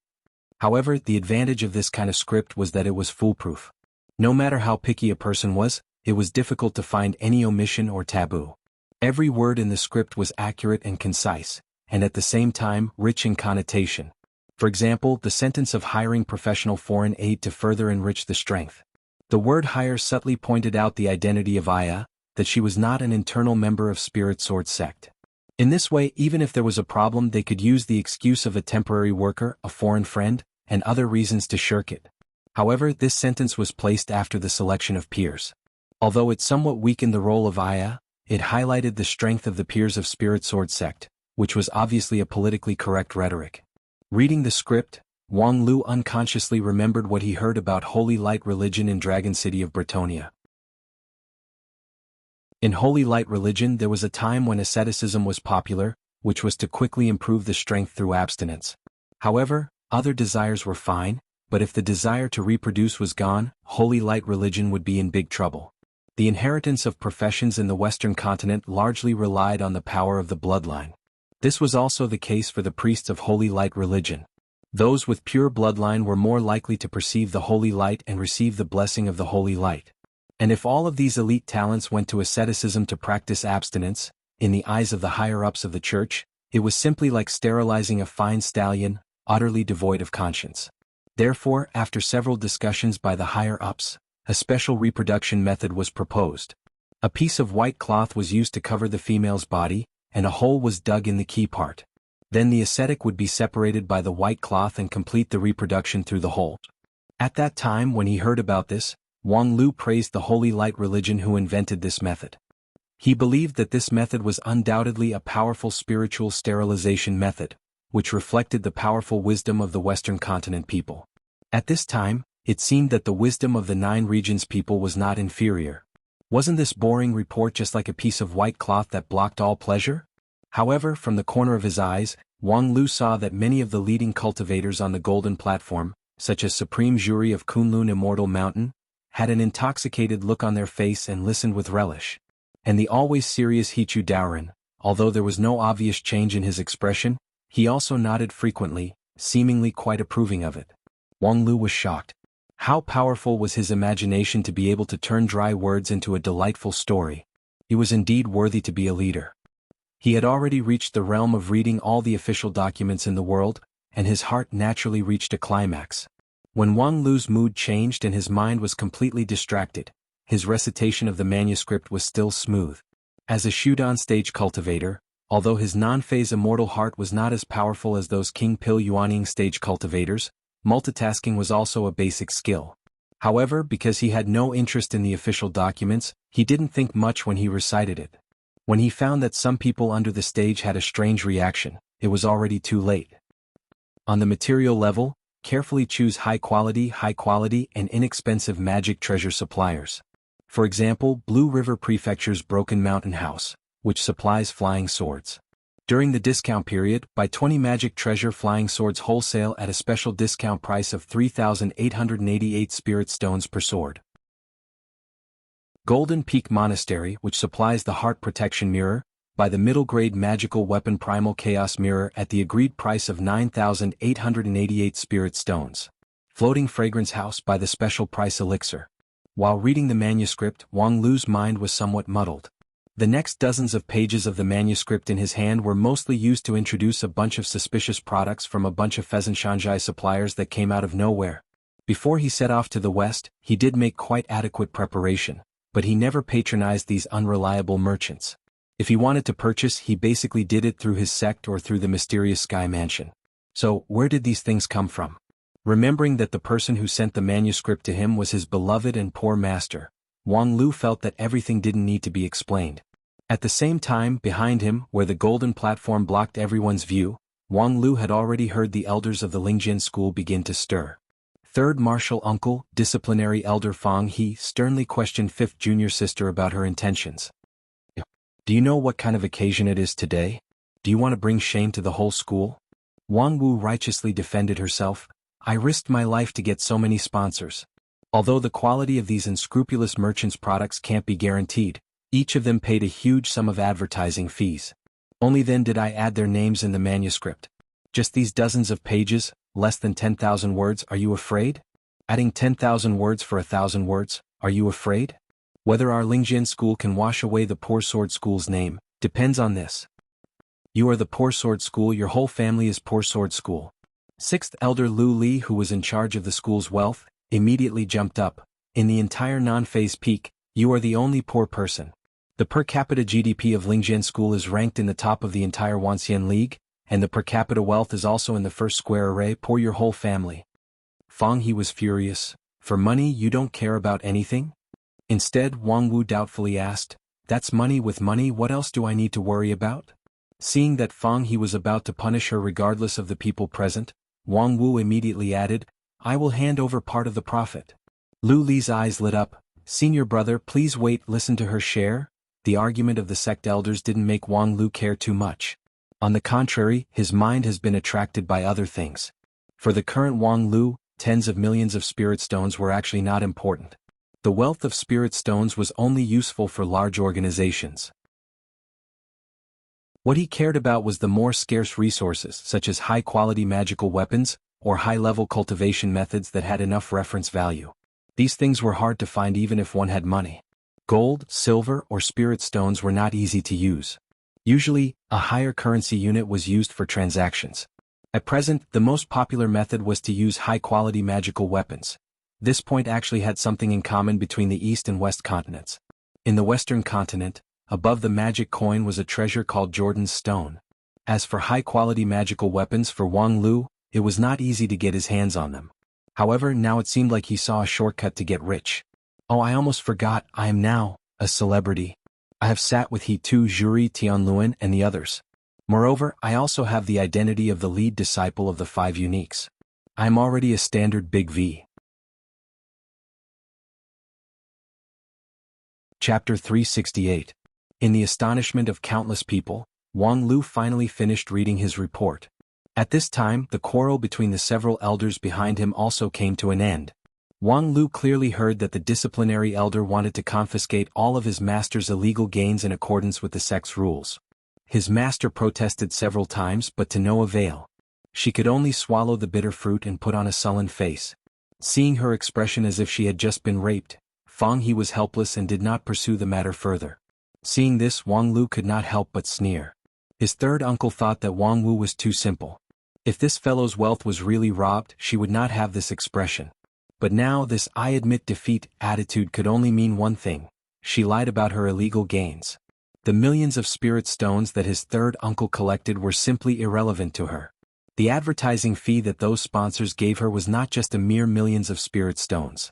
However, the advantage of this kind of script was that it was foolproof. No matter how picky a person was, it was difficult to find any omission or taboo. Every word in the script was accurate and concise, and at the same time, rich in connotation. For example, the sentence of hiring professional foreign aid to further enrich the strength. The word hire subtly pointed out the identity of Aya, that she was not an internal member of Spirit Sword sect. In this way, even if there was a problem, they could use the excuse of a temporary worker, a foreign friend, and other reasons to shirk it. However, this sentence was placed after the selection of peers. Although it somewhat weakened the role of Aya, it highlighted the strength of the peers of Spirit Sword sect, which was obviously a politically correct rhetoric. Reading the script, Wang Lu unconsciously remembered what he heard about Holy Light religion in Dragon City of Bretonia. In Holy Light religion there was a time when asceticism was popular, which was to quickly improve the strength through abstinence. However, other desires were fine, but if the desire to reproduce was gone, Holy Light religion would be in big trouble. The inheritance of professions in the Western continent largely relied on the power of the bloodline. This was also the case for the priests of Holy Light religion. Those with pure bloodline were more likely to perceive the Holy Light and receive the blessing of the Holy Light. And if all of these elite talents went to asceticism to practice abstinence, in the eyes of the higher-ups of the church, it was simply like sterilizing a fine stallion, utterly devoid of conscience. Therefore, after several discussions by the higher-ups, a special reproduction method was proposed. A piece of white cloth was used to cover the female's body, and a hole was dug in the key part. Then the ascetic would be separated by the white cloth and complete the reproduction through the hole. At that time, when he heard about this, Wang Lu praised the Holy Light religion who invented this method. He believed that this method was undoubtedly a powerful spiritual sterilization method, which reflected the powerful wisdom of the Western continent people. At this time, it seemed that the wisdom of the 9 regions people was not inferior. Wasn't this boring report just like a piece of white cloth that blocked all pleasure? However, from the corner of his eyes, Wang Lu saw that many of the leading cultivators on the golden platform, such as Supreme Jury of Kunlun Immortal Mountain, had an intoxicated look on their face and listened with relish. And the always serious Hichu Daoren, although there was no obvious change in his expression, he also nodded frequently, seemingly quite approving of it. Wang Lu was shocked. How powerful was his imagination to be able to turn dry words into a delightful story. He was indeed worthy to be a leader. He had already reached the realm of reading all the official documents in the world, and his heart naturally reached a climax. When Wang Lu's mood changed and his mind was completely distracted, his recitation of the manuscript was still smooth. As a Shudan stage cultivator, although his non-phase immortal heart was not as powerful as those King Pil Yuaning stage cultivators, multitasking was also a basic skill. However, because he had no interest in the official documents, he didn't think much when he recited it. When he found that some people under the stage had a strange reaction, it was already too late. On the material level, carefully choose high-quality, and inexpensive magic treasure suppliers. For example, Blue River Prefecture's Broken Mountain House, which supplies flying swords. During the discount period, buy 20 magic treasure flying swords wholesale at a special discount price of 3,888 spirit stones per sword. Golden Peak Monastery, which supplies the Heart Protection Mirror, by the middle-grade magical weapon Primal Chaos Mirror at the agreed price of 9,888 spirit stones. Floating Fragrance House by the special price elixir. While reading the manuscript, Wang Lu's mind was somewhat muddled. The next dozens of pages of the manuscript in his hand were mostly used to introduce a bunch of suspicious products from a bunch of Pheasant Shanghai suppliers that came out of nowhere. Before he set off to the west, he did make quite adequate preparation, but he never patronized these unreliable merchants. If he wanted to purchase, he basically did it through his sect or through the mysterious Sky Mansion. So, where did these things come from? Remembering that the person who sent the manuscript to him was his beloved and poor master, Wang Lu felt that everything didn't need to be explained. At the same time, behind him, where the golden platform blocked everyone's view, Wang Lu had already heard the elders of the Lingjian school begin to stir. Third martial uncle, disciplinary elder Fang He sternly questioned fifth junior sister about her intentions. Do you know what kind of occasion it is today? Do you want to bring shame to the whole school? Wang Wu righteously defended herself. I risked my life to get so many sponsors. Although the quality of these unscrupulous merchants' products can't be guaranteed, each of them paid a huge sum of advertising fees. Only then did I add their names in the manuscript. Just these dozens of pages, less than 10,000 words, are you afraid? Adding 10,000 words for 1,000 words, are you afraid? Whether our Lingjian school can wash away the Poor Sword School's name, depends on this. You are the Poor Sword School, your whole family is Poor Sword School. Sixth elder Lu Li, who was in charge of the school's wealth, immediately jumped up. In the entire non-phase peak, you are the only poor person. The per capita GDP of Lingjian school is ranked in the top of the entire Wanxian League, and the per capita wealth is also in the first square array. Poor your whole family. Fang He was furious. For money you don't care about anything? Instead, Wang Wu doubtfully asked, that's money with money, what else do I need to worry about? Seeing that Fang He was about to punish her regardless of the people present, Wang Wu immediately added, I will hand over part of the profit. Lu Li's eyes lit up. Senior brother, please wait, listen to her share. The argument of the sect elders didn't make Wang Lu care too much. On the contrary, his mind has been attracted by other things. For the current Wang Lu, tens of millions of spirit stones were actually not important. The wealth of spirit stones was only useful for large organizations. What he cared about was the more scarce resources such as high-quality magical weapons or high-level cultivation methods that had enough reference value. These things were hard to find even if one had money. Gold, silver, or spirit stones were not easy to use. Usually, a higher currency unit was used for transactions. At present, the most popular method was to use high-quality magical weapons. This point actually had something in common between the East and West continents. In the Western continent, above the magic coin was a treasure called Jordan's Stone. As for high-quality magical weapons for Wang Lu, it was not easy to get his hands on them. However, now it seemed like he saw a shortcut to get rich. Oh, I almost forgot, I am now a celebrity. I have sat with He Tu, Zhuri, Tianluan, and the others. Moreover, I also have the identity of the lead disciple of the 5 uniques. I am already a standard Big V. Chapter 368. In the astonishment of countless people, Wang Lu finally finished reading his report. At this time, the quarrel between the several elders behind him also came to an end. Wang Lu clearly heard that the disciplinary elder wanted to confiscate all of his master's illegal gains in accordance with the sect's rules. His master protested several times but to no avail. She could only swallow the bitter fruit and put on a sullen face. Seeing her expression as if she had just been raped, Fang He was helpless and did not pursue the matter further. Seeing this, Wang Lu could not help but sneer. His third uncle thought that Wang Wu was too simple. If this fellow's wealth was really robbed, she would not have this expression. But now this "I admit defeat" attitude could only mean one thing: she lied about her illegal gains. The millions of spirit stones that his third uncle collected were simply irrelevant to her. The advertising fee that those sponsors gave her was not just a mere millions of spirit stones.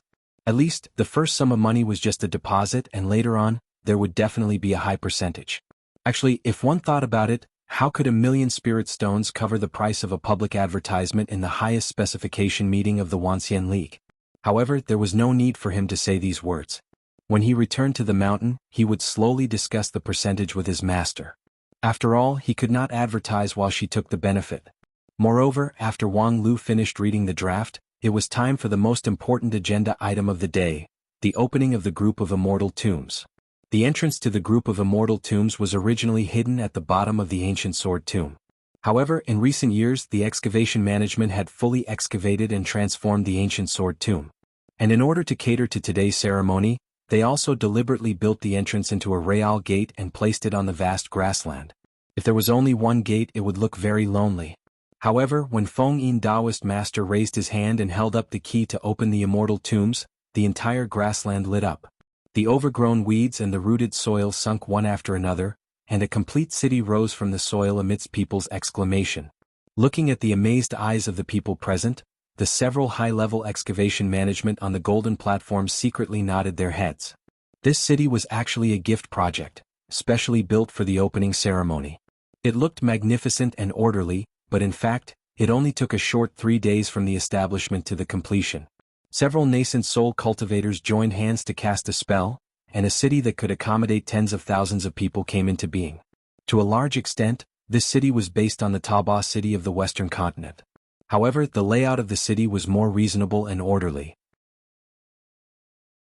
At least, the first sum of money was just a deposit, and later on, there would definitely be a high percentage. Actually, if one thought about it, how could 1,000,000 spirit stones cover the price of a public advertisement in the highest specification meeting of the Wanxian League? However, there was no need for him to say these words. When he returned to the mountain, he would slowly discuss the percentage with his master. After all, he could not advertise while she took the benefit. Moreover, after Wang Lu finished reading the draft, it was time for the most important agenda item of the day: the opening of the group of immortal tombs. The entrance to the group of immortal tombs was originally hidden at the bottom of the ancient sword tomb. However, in recent years the excavation management had fully excavated and transformed the ancient sword tomb. And in order to cater to today's ceremony, they also deliberately built the entrance into a real gate and placed it on the vast grassland. If there was only one gate, it would look very lonely. However, when Feng Yin Taoist master raised his hand and held up the key to open the immortal tombs, the entire grassland lit up. The overgrown weeds and the rooted soil sunk one after another, and a complete city rose from the soil amidst people's exclamation. Looking at the amazed eyes of the people present, the several high-level excavation management on the golden platforms secretly nodded their heads. This city was actually a gift project, specially built for the opening ceremony. It looked magnificent and orderly, but in fact, it only took a short 3 days from the establishment to the completion. Several nascent soul cultivators joined hands to cast a spell, and a city that could accommodate tens of thousands of people came into being. To a large extent, this city was based on the Taba city of the Western continent. However, the layout of the city was more reasonable and orderly.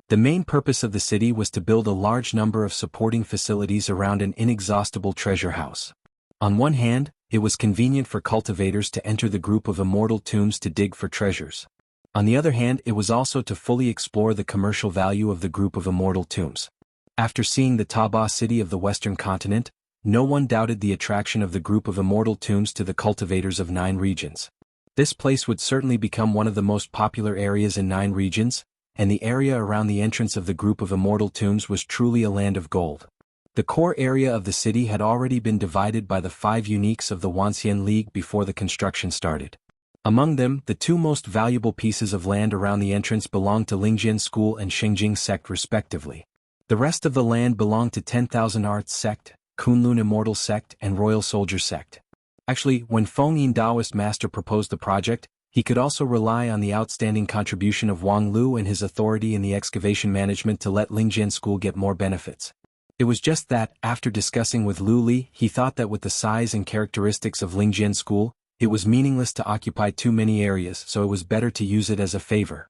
The main purpose of the city was to build a large number of supporting facilities around an inexhaustible treasure house. On one hand, it was convenient for cultivators to enter the group of immortal tombs to dig for treasures. On the other hand, it was also to fully explore the commercial value of the group of immortal tombs. After seeing the Taba city of the Western continent, no one doubted the attraction of the group of immortal tombs to the cultivators of 9 regions. This place would certainly become one of the most popular areas in 9 regions, and the area around the entrance of the group of immortal tombs was truly a land of gold. The core area of the city had already been divided by the 5 uniques of the Wanxian League before the construction started. Among them, the 2 most valuable pieces of land around the entrance belonged to Lingjian School and Xingjing sect respectively. The rest of the land belonged to 10,000 Arts sect, Kunlun Immortal sect, and Royal Soldier sect. Actually, when Feng Yin Taoist master proposed the project, he could also rely on the outstanding contribution of Wang Lu and his authority in the excavation management to let Lingjian School get more benefits. It was just that, after discussing with Lu Li, he thought that with the size and characteristics of Lingjian School, it was meaningless to occupy too many areas, so it was better to use it as a favor.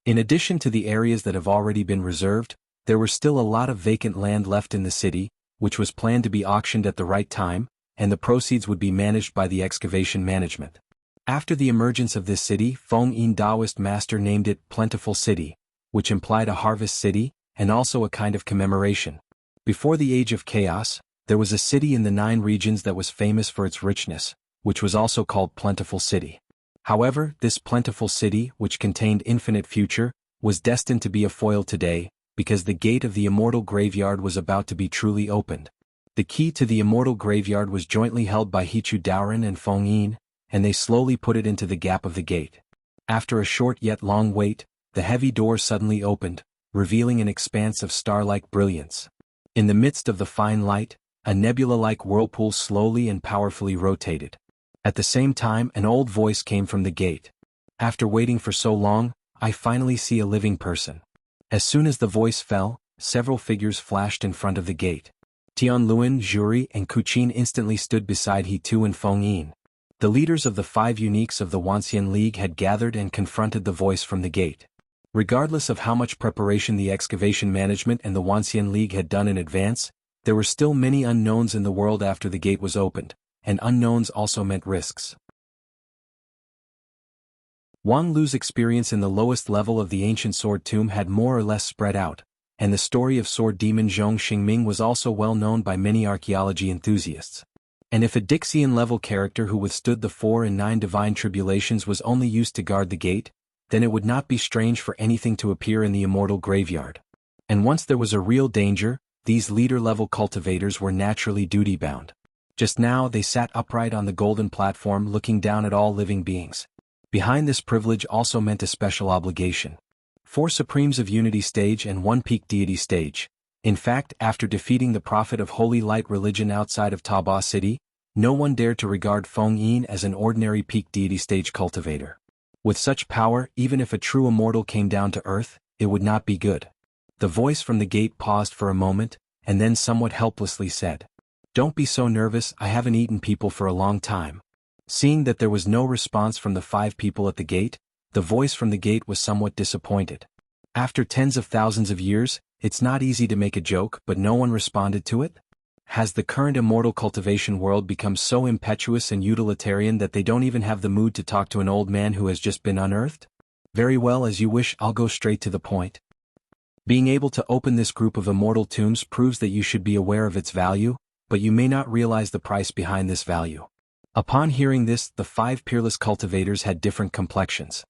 In addition to the areas that have already been reserved, there were still a lot of vacant land left in the city, which was planned to be auctioned at the right time, and the proceeds would be managed by the excavation management. After the emergence of this city, Feng Yin Taoist master named it Plentiful City, which implied a harvest city, and also a kind of commemoration. Before the Age of Chaos, there was a city in the 9 regions that was famous for its richness, which was also called Plentiful City. However, this Plentiful City, which contained infinite future, was destined to be a foil today, because the gate of the immortal graveyard was about to be truly opened. The key to the immortal graveyard was jointly held by Hichu Daoren and Feng Yin, and they slowly put it into the gap of the gate. After a short yet long wait, the heavy door suddenly opened, revealing an expanse of star-like brilliance. In the midst of the fine light, a nebula-like whirlpool slowly and powerfully rotated. At the same time, an old voice came from the gate. After waiting for so long, I finally see a living person. As soon as the voice fell, several figures flashed in front of the gate. Tianluan, Zhuri, and Kuqin instantly stood beside He Tu and Feng Yin. The leaders of the 5 uniques of the Wanxian League had gathered and confronted the voice from the gate. Regardless of how much preparation the excavation management and the Wanxian League had done in advance, there were still many unknowns in the world after the gate was opened, and unknowns also meant risks. Wang Lu's experience in the lowest level of the ancient sword tomb had more or less spread out, and the story of sword demon Zhong Xingming was also well known by many archaeology enthusiasts. And if a Dixian-level character who withstood the 4 and 9 divine tribulations was only used to guard the gate, then it would not be strange for anything to appear in the immortal graveyard. And once there was a real danger, these leader-level cultivators were naturally duty-bound. Just now they sat upright on the golden platform looking down at all living beings. Behind this privilege also meant a special obligation. 4 Supremes of Unity stage and 1 Peak Deity stage. In fact, after defeating the Prophet of Holy Light religion outside of Taba City, no one dared to regard Feng Yin as an ordinary Peak Deity stage cultivator. With such power, even if a true immortal came down to earth, it would not be good. The voice from the gate paused for a moment, and then somewhat helplessly said, "Don't be so nervous, I haven't eaten people for a long time." Seeing that there was no response from the 5 people at the gate, the voice from the gate was somewhat disappointed. After tens of thousands of years, it's not easy to make a joke, but no one responded to it? Has the current immortal cultivation world become so impetuous and utilitarian that they don't even have the mood to talk to an old man who has just been unearthed? Very well, as you wish, I'll go straight to the point. Being able to open this group of immortal tombs proves that you should be aware of its value, but you may not realize the price behind this value. Upon hearing this, the 5 peerless cultivators had different complexions.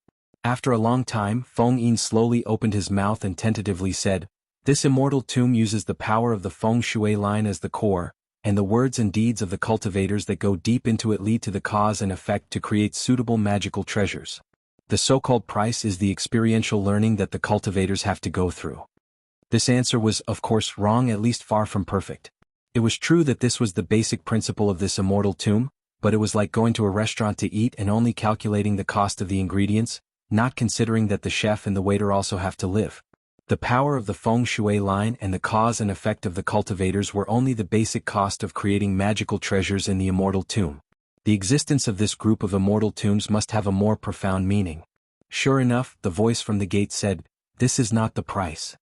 After a long time, Feng Yin slowly opened his mouth and tentatively said, "This immortal tomb uses the power of the Feng Shui line as the core, and the words and deeds of the cultivators that go deep into it lead to the cause and effect to create suitable magical treasures. The so-called price is the experiential learning that the cultivators have to go through." This answer was, of course, wrong, at least far from perfect. It was true that this was the basic principle of this immortal tomb, but it was like going to a restaurant to eat and only calculating the cost of the ingredients, not considering that the chef and the waiter also have to live. The power of the Feng Shui line and the cause and effect of the cultivators were only the basic cost of creating magical treasures in the immortal tomb. The existence of this group of immortal tombs must have a more profound meaning. Sure enough, the voice from the gate said, "This is not the price.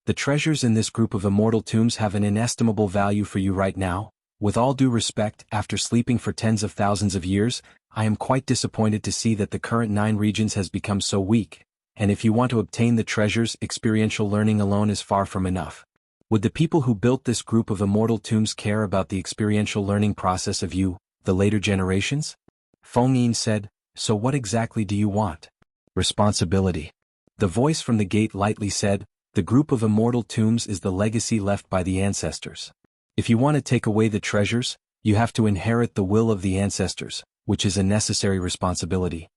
The treasures in this group of immortal tombs have an inestimable value for you right now. With all due respect, after sleeping for tens of thousands of years, I am quite disappointed to see that the current 9 regions has become so weak, and if you want to obtain the treasures, experiential learning alone is far from enough. Would the people who built this group of immortal tombs care about the experiential learning process of you, the later generations?" Feng Yin said, "So what exactly do you want?" "Responsibility." The voice from the gate lightly said, "The group of immortal tombs is the legacy left by the ancestors. If you want to take away the treasures, you have to inherit the will of the ancestors, which is a necessary responsibility."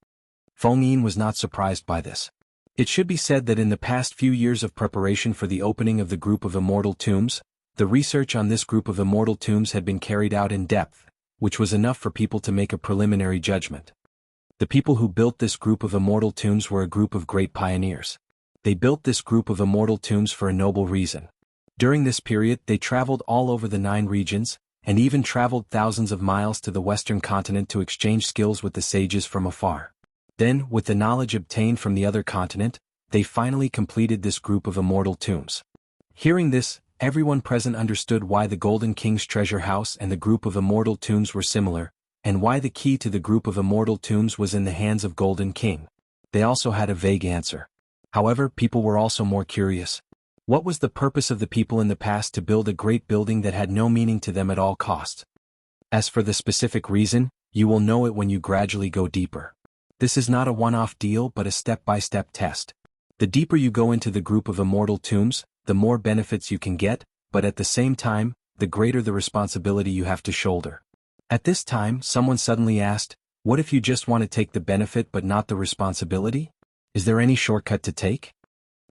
Feng Yin was not surprised by this. It should be said that in the past few years of preparation for the opening of the group of immortal tombs, the research on this group of immortal tombs had been carried out in depth, which was enough for people to make a preliminary judgment. The people who built this group of immortal tombs were a group of great pioneers. They built this group of immortal tombs for a noble reason. During this period, they traveled all over the 9 regions, and even traveled thousands of miles to the western continent to exchange skills with the sages from afar. Then, with the knowledge obtained from the other continent, they finally completed this group of immortal tombs. Hearing this, everyone present understood why the Golden King's treasure house and the group of immortal tombs were similar, and why the key to the group of immortal tombs was in the hands of Golden King. They also had a vague answer. However, people were also more curious. What was the purpose of the people in the past to build a great building that had no meaning to them at all costs? As for the specific reason, you will know it when you gradually go deeper. This is not a one-off deal but a step-by-step test. The deeper you go into the group of immortal tombs, the more benefits you can get, but at the same time, the greater the responsibility you have to shoulder. At this time, someone suddenly asked, "What if you just want to take the benefit but not the responsibility? Is there any shortcut to take?"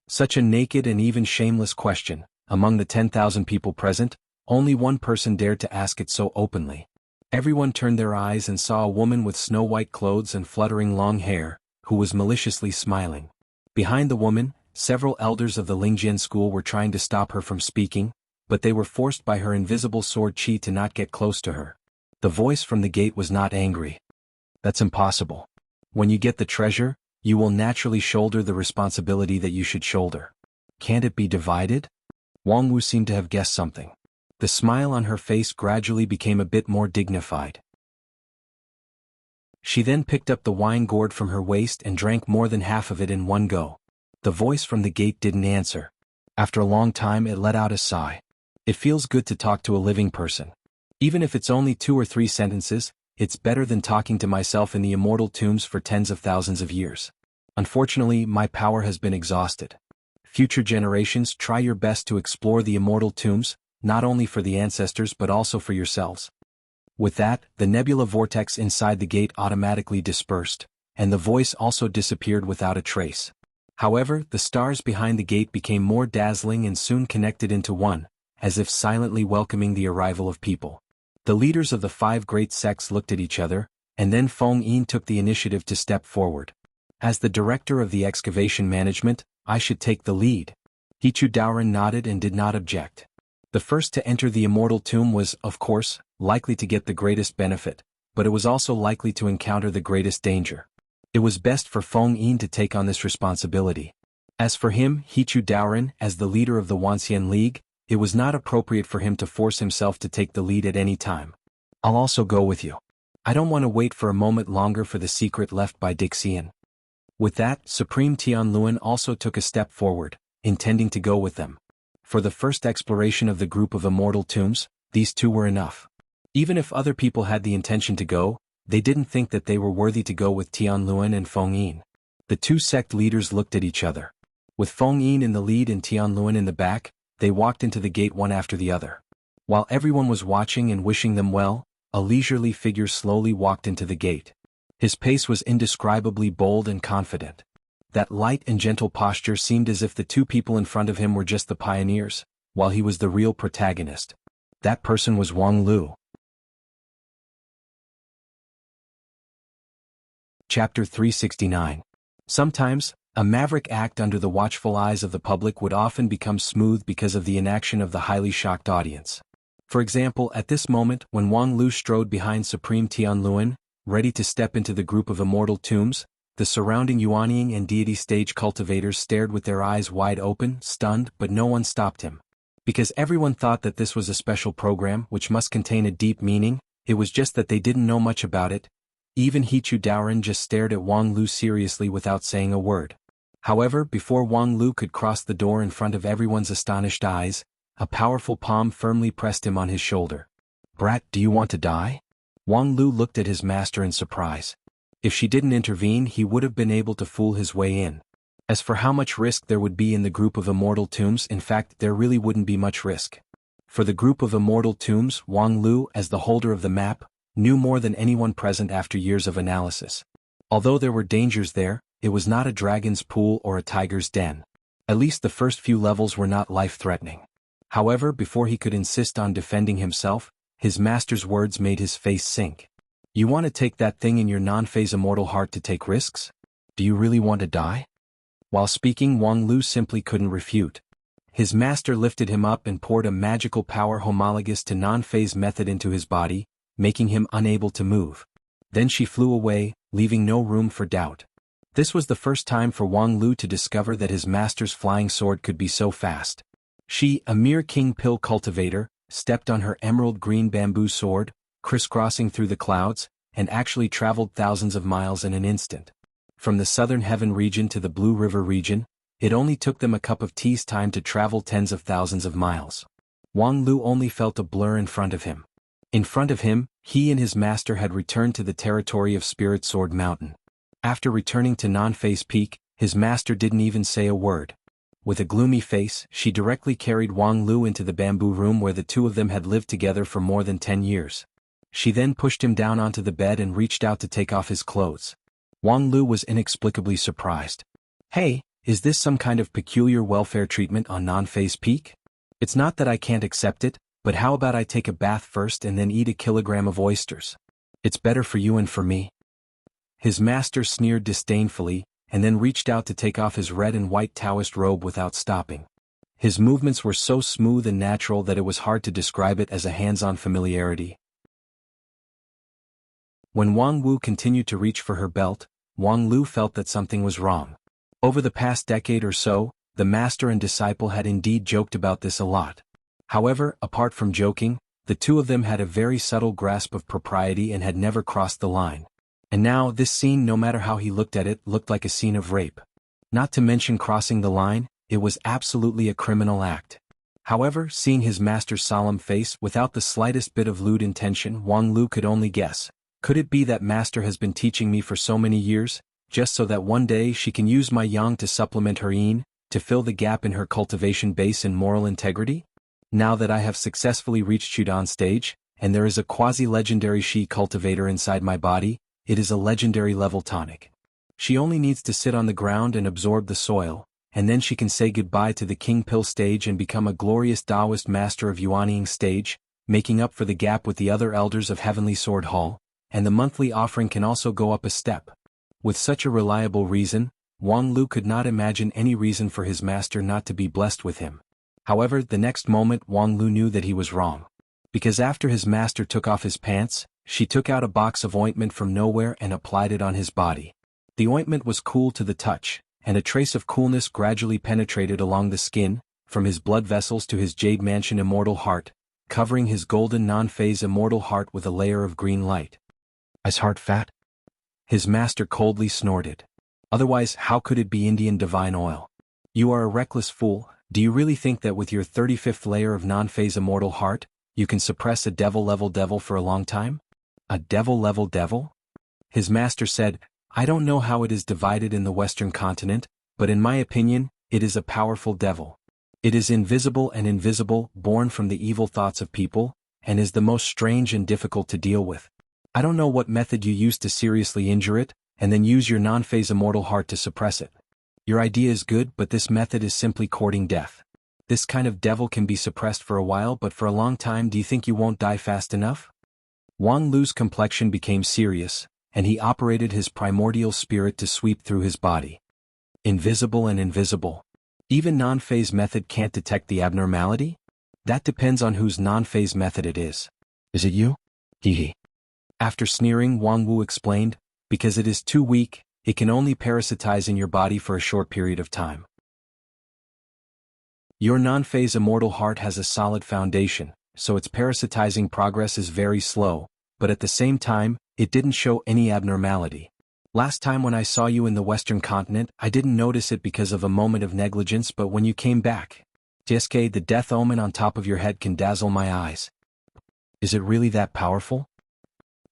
Such a naked and even shameless question. Among the 10,000 people present, only one person dared to ask it so openly. Everyone turned their eyes and saw a woman with snow-white clothes and fluttering long hair, who was maliciously smiling. Behind the woman, several elders of the Lingjian school were trying to stop her from speaking, but they were forced by her invisible sword chi to not get close to her. The voice from the gate was not angry. "That's impossible. When you get the treasure, you will naturally shoulder the responsibility that you should shoulder. Can't it be divided?" Wang Wu seemed to have guessed something. The smile on her face gradually became a bit more dignified. She then picked up the wine gourd from her waist and drank more than half of it in one go. The voice from the gate didn't answer. After a long time it let out a sigh. It feels good to talk to a living person. Even if it's only 2 or 3 sentences, it's better than talking to myself in the immortal tombs for tens of thousands of years. Unfortunately, my power has been exhausted. Future generations, try your best to explore the immortal tombs, not only for the ancestors but also for yourselves. With that, the nebula vortex inside the gate automatically dispersed, and the voice also disappeared without a trace. However, the stars behind the gate became more dazzling and soon connected into one, as if silently welcoming the arrival of people. The leaders of the 5 great sects looked at each other, and then Feng Yin took the initiative to step forward. "As the director of the excavation management, I should take the lead." Hichu Daoren nodded and did not object. The first to enter the immortal tomb was, of course, likely to get the greatest benefit, but it was also likely to encounter the greatest danger. It was best for Feng Yin to take on this responsibility. As for him, Hichu Daoren, as the leader of the Wanxian League, it was not appropriate for him to force himself to take the lead at any time. "I'll also go with you. I don't want to wait for a moment longer for the secret left by Dixian." With that, Supreme Tianluan also took a step forward, intending to go with them. For the first exploration of the group of immortal tombs, these 2 were enough. Even if other people had the intention to go, they didn't think that they were worthy to go with Tianluan and Feng Yin. The 2 sect leaders looked at each other. With Feng Yin in the lead and Tianluan in the back, they walked into the gate one after the other. While everyone was watching and wishing them well, a leisurely figure slowly walked into the gate. His pace was indescribably bold and confident. That light and gentle posture seemed as if the 2 people in front of him were just the pioneers, while he was the real protagonist. That person was Wang Lu. Chapter 369. Sometimes, a maverick act under the watchful eyes of the public would often become smooth because of the inaction of the highly shocked audience. For example, at this moment when Wang Lu strode behind Supreme Tianluan, ready to step into the group of immortal tombs, the surrounding Yuanying and deity stage cultivators stared with their eyes wide open, stunned, but no one stopped him. Because everyone thought that this was a special program which must contain a deep meaning, it was just that they didn't know much about it. Even Hichu Daoren just stared at Wang Lu seriously without saying a word. However, before Wang Lu could cross the door in front of everyone's astonished eyes, a powerful palm firmly pressed him on his shoulder. "Brat, do you want to die?" Wang Lu looked at his master in surprise. If she didn't intervene, he would have been able to fool his way in. As for how much risk there would be in the group of immortal tombs, in fact, there really wouldn't be much risk. For the group of immortal tombs, Wang Lu, as the holder of the map, knew more than anyone present after years of analysis. Although there were dangers there, it was not a dragon's pool or a tiger's den. At least the first few levels were not life-threatening. However, before he could insist on defending himself, his master's words made his face sink. "You want to take that thing in your non-phase immortal heart to take risks? Do you really want to die?" While speaking, Wang Lu simply couldn't refute. His master lifted him up and poured a magical power homologous to non-phase method into his body, making him unable to move. Then she flew away, leaving no room for doubt. This was the first time for Wang Lu to discover that his master's flying sword could be so fast. She, a mere king pill cultivator, stepped on her emerald green bamboo sword, crisscrossing through the clouds, and actually traveled thousands of miles in an instant. From the southern heaven region to the Blue River region, it only took them a cup of tea's time to travel tens of thousands of miles. Wang Lu only felt a blur in front of him. In front of him, he and his master had returned to the territory of Spirit Sword Mountain. After returning to Nanfei's Peak, his master didn't even say a word. With a gloomy face, she directly carried Wang Lu into the bamboo room where the two of them had lived together for more than 10 years. She then pushed him down onto the bed and reached out to take off his clothes. Wang Lu was inexplicably surprised. "Hey, is this some kind of peculiar welfare treatment on Nanfei's Peak? It's not that I can't accept it, but how about I take a bath first and then eat a kilogram of oysters? It's better for you and for me." His master sneered disdainfully, and then reached out to take off his red and white Taoist robe without stopping. His movements were so smooth and natural that it was hard to describe it as a hands-on familiarity. When Wang Wu continued to reach for her belt, Wang Lu felt that something was wrong. Over the past decade or so, the master and disciple had indeed joked about this a lot. However, apart from joking, the two of them had a very subtle grasp of propriety and had never crossed the line. And now this scene, no matter how he looked at it, looked like a scene of rape. Not to mention crossing the line, it was absolutely a criminal act. However, seeing his master's solemn face without the slightest bit of lewd intention, Wang Lu could only guess. Could it be that master has been teaching me for so many years, just so that one day she can use my yang to supplement her yin, to fill the gap in her cultivation base and moral integrity? Now that I have successfully reached Chudan stage, and there is a quasi-legendary Shi cultivator inside my body, it is a legendary level tonic. She only needs to sit on the ground and absorb the soil, and then she can say goodbye to the King Pill stage and become a glorious Taoist master of Yuanying stage, making up for the gap with the other elders of Heavenly Sword Hall, and the monthly offering can also go up a step. With such a reliable reason, Wang Lu could not imagine any reason for his master not to be blessed with him. However, the next moment Wang Lu knew that he was wrong. Because after his master took off his pants, she took out a box of ointment from nowhere and applied it on his body. The ointment was cool to the touch, and a trace of coolness gradually penetrated along the skin, from his blood vessels to his Jade Mansion immortal heart, covering his golden non-phase immortal heart with a layer of green light. "Is heart fat?" His master coldly snorted. "Otherwise, how could it be Indian divine oil? You are a reckless fool. Do you really think that with your 35th layer of non-phase immortal heart, you can suppress a devil-level devil for a long time? A devil-level devil?" His master said, "I don't know how it is divided in the Western continent, but in my opinion, it is a powerful devil. It is invisible and invisible, born from the evil thoughts of people, and is the most strange and difficult to deal with. I don't know what method you use to seriously injure it, and then use your non-phase immortal heart to suppress it. Your idea is good, but this method is simply courting death. This kind of devil can be suppressed for a while, but for a long time. Do you think you won't die fast enough?" Wang Lu's complexion became serious, and he operated his primordial spirit to sweep through his body. Invisible and invisible. Even non-phase method can't detect the abnormality? That depends on whose non-phase method it is. Is it you? Hee. After sneering, Wang Wu explained, because it is too weak, it can only parasitize in your body for a short period of time. Your non-phase immortal heart has a solid foundation, so its parasitizing progress is very slow, but at the same time, it didn't show any abnormality. Last time when I saw you in the Western continent, I didn't notice it because of a moment of negligence, but when you came back, TSK, the death omen on top of your head can dazzle my eyes. Is it really that powerful?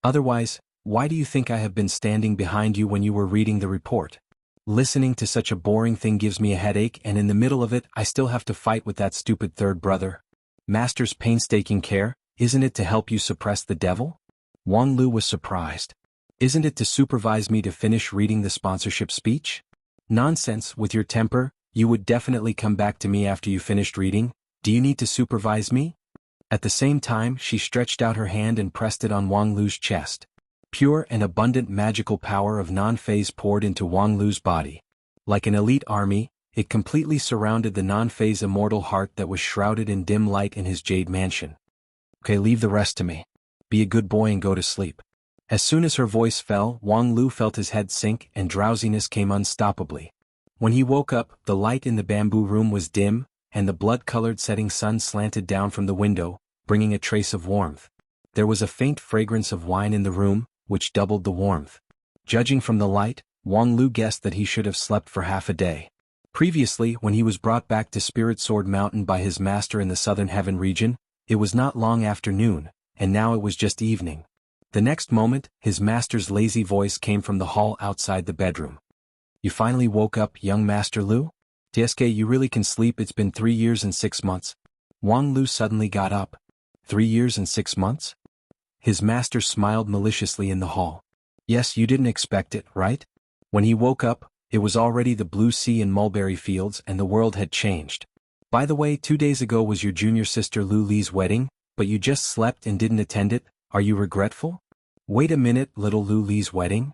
Otherwise, why do you think I have been standing behind you when you were reading the report? Listening to such a boring thing gives me a headache, and in the middle of it I still have to fight with that stupid third brother. Master's painstaking care, isn't it to help you suppress the devil? Wang Lu was surprised. Isn't it to supervise me to finish reading the sponsorship speech? Nonsense, with your temper, you would definitely come back to me after you finished reading. Do you need to supervise me? At the same time, she stretched out her hand and pressed it on Wang Lu's chest. Pure and abundant magical power of non-phase poured into Wang Lu's body. Like an elite army, it completely surrounded the non-phase immortal heart that was shrouded in dim light in his Jade Mansion. Okay, leave the rest to me. Be a good boy and go to sleep. As soon as her voice fell, Wang Lu felt his head sink and drowsiness came unstoppably. When he woke up, the light in the bamboo room was dim, and the blood-colored setting sun slanted down from the window, bringing a trace of warmth. There was a faint fragrance of wine in the room, which doubled the warmth. Judging from the light, Wang Lu guessed that he should have slept for half a day. Previously, when he was brought back to Spirit Sword Mountain by his master in the Southern Heaven region, it was not long after noon, and now it was just evening. The next moment, his master's lazy voice came from the hall outside the bedroom. "You finally woke up, young Master Lu? Tsk, you really can sleep. It's been 3 years and 6 months. Wang Lu suddenly got up. 3 years and 6 months? His master smiled maliciously in the hall. Yes, you didn't expect it, right? When he woke up, it was already the blue sea and mulberry fields and the world had changed. By the way, 2 days ago was your junior sister Lu Li's wedding, but you just slept and didn't attend it. Are you regretful? Wait a minute, little Lu Li's wedding?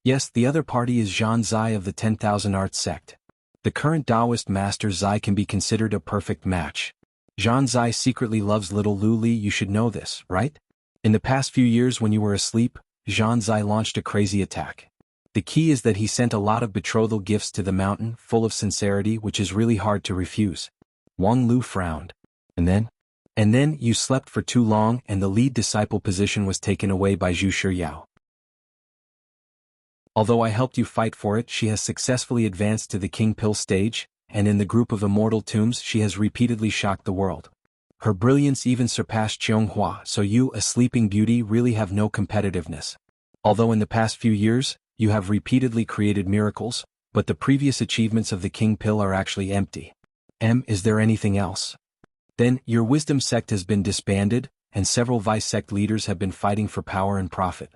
Yes, the other party is Zhan Zai of the 10,000 Arts sect. The current Taoist master Zai can be considered a perfect match. Zhan Zai secretly loves little Lu Li. You should know this, right? In the past few years when you were asleep, Zhan Zai launched a crazy attack. The key is that he sent a lot of betrothal gifts to the mountain, full of sincerity, which is really hard to refuse." Wang Lu frowned. And then you slept for too long and the lead disciple position was taken away by Zhu Shiyao. Although I helped you fight for it, she has successfully advanced to the King Pill stage, and in the group of immortal tombs she has repeatedly shocked the world. Her brilliance even surpassed Qianghua, so you, a sleeping beauty, really have no competitiveness. Although in the past few years, you have repeatedly created miracles, but the previous achievements of the King Pill are actually empty. Is there anything else? Then, your wisdom sect has been disbanded, and several vice sect leaders have been fighting for power and profit.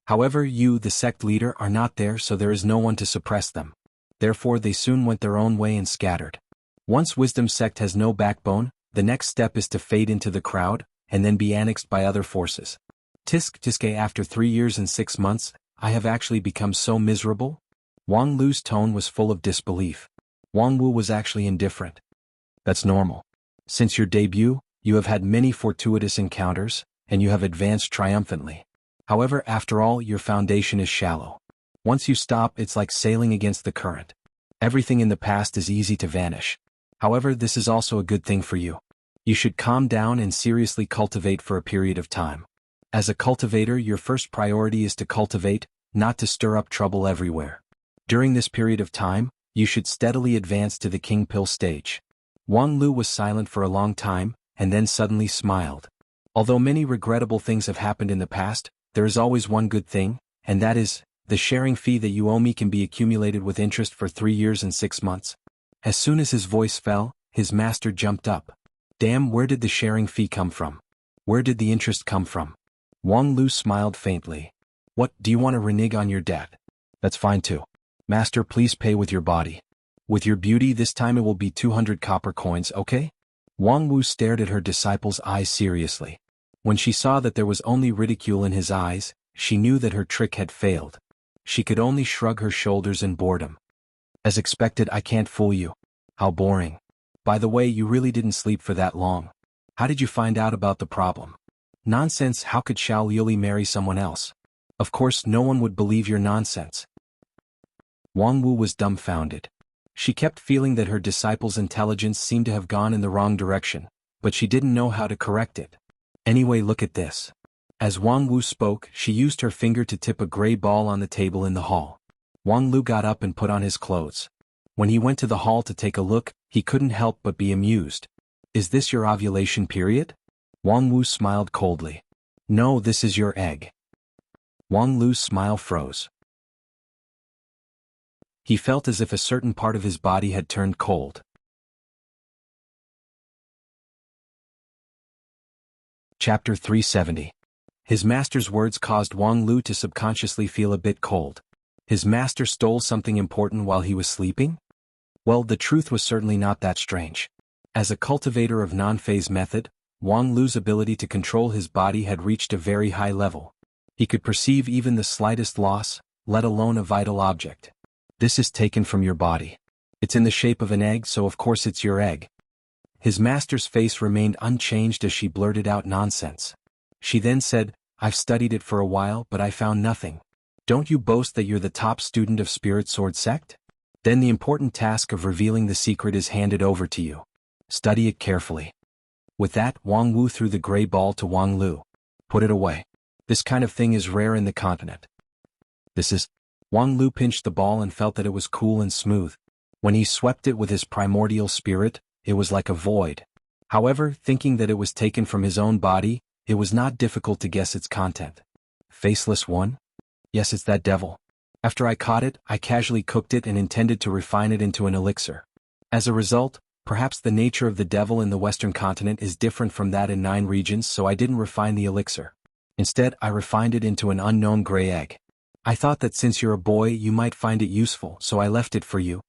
However, you, the sect leader, are not there, so there is no one to suppress them. Therefore they soon went their own way and scattered. Once wisdom sect has no backbone, the next step is to fade into the crowd, and then be annexed by other forces. Tsk, after 3 years and 6 months, I have actually become so miserable? Wang Lu's tone was full of disbelief. Wang Wu was actually indifferent. That's normal. Since your debut, you have had many fortuitous encounters, and you have advanced triumphantly. However, after all, your foundation is shallow. Once you stop, it's like sailing against the current. Everything in the past is easy to vanish. However, this is also a good thing for you. You should calm down and seriously cultivate for a period of time. As a cultivator, your first priority is to cultivate, not to stir up trouble everywhere. During this period of time, you should steadily advance to the King Pill stage. Wang Lu was silent for a long time, and then suddenly smiled. Although many regrettable things have happened in the past, there is always one good thing, and that is, the sharing fee that you owe me can be accumulated with interest for 3 years and 6 months. As soon as his voice fell, his master jumped up. Damn, where did the sharing fee come from? Where did the interest come from? Wang Lu smiled faintly. What, do you want to renege on your debt? That's fine too. Master, please pay with your body. With your beauty, this time it will be 200 copper coins, okay? Wang Wu stared at her disciple's eyes seriously. When she saw that there was only ridicule in his eyes, she knew that her trick had failed. She could only shrug her shoulders in boredom. As expected, I can't fool you. How boring. By the way, you really didn't sleep for that long. How did you find out about the problem? Nonsense, how could Xiao Liuli marry someone else? Of course, no one would believe your nonsense. Wang Wu was dumbfounded. She kept feeling that her disciple's intelligence seemed to have gone in the wrong direction, but she didn't know how to correct it. Anyway, look at this. As Wang Wu spoke, she used her finger to tip a gray ball on the table in the hall. Wang Lu got up and put on his clothes. When he went to the hall to take a look, he couldn't help but be amused. Is this your ovulation period? Wang Wu smiled coldly. No, this is your egg. Wang Lu's smile froze. He felt as if a certain part of his body had turned cold. Chapter 370. His master's words caused Wang Lu to subconsciously feel a bit cold. His master stole something important while he was sleeping? Well, the truth was certainly not that strange. As a cultivator of non-phase method, Wang Lu's ability to control his body had reached a very high level. He could perceive even the slightest loss, let alone a vital object. This is taken from your body. It's in the shape of an egg, so of course it's your egg. His master's face remained unchanged as she blurted out nonsense. She then said, I've studied it for a while but I found nothing. Don't you boast that you're the top student of Spirit Sword Sect? Then the important task of revealing the secret is handed over to you. Study it carefully. With that, Wang Wu threw the gray ball to Wang Lu. Put it away. This kind of thing is rare in the continent. This is... Wang Lu pinched the ball and felt that it was cool and smooth. When he swept it with his primordial spirit, it was like a void. However, thinking that it was taken from his own body, it was not difficult to guess its content. Faceless one? Yes, it's that devil. After I caught it, I casually cooked it and intended to refine it into an elixir. As a result, perhaps the nature of the devil in the Western continent is different from that in 9 regions, so I didn't refine the elixir. Instead, I refined it into an unknown gray egg. I thought that since you're a boy you might find it useful, so I left it for you.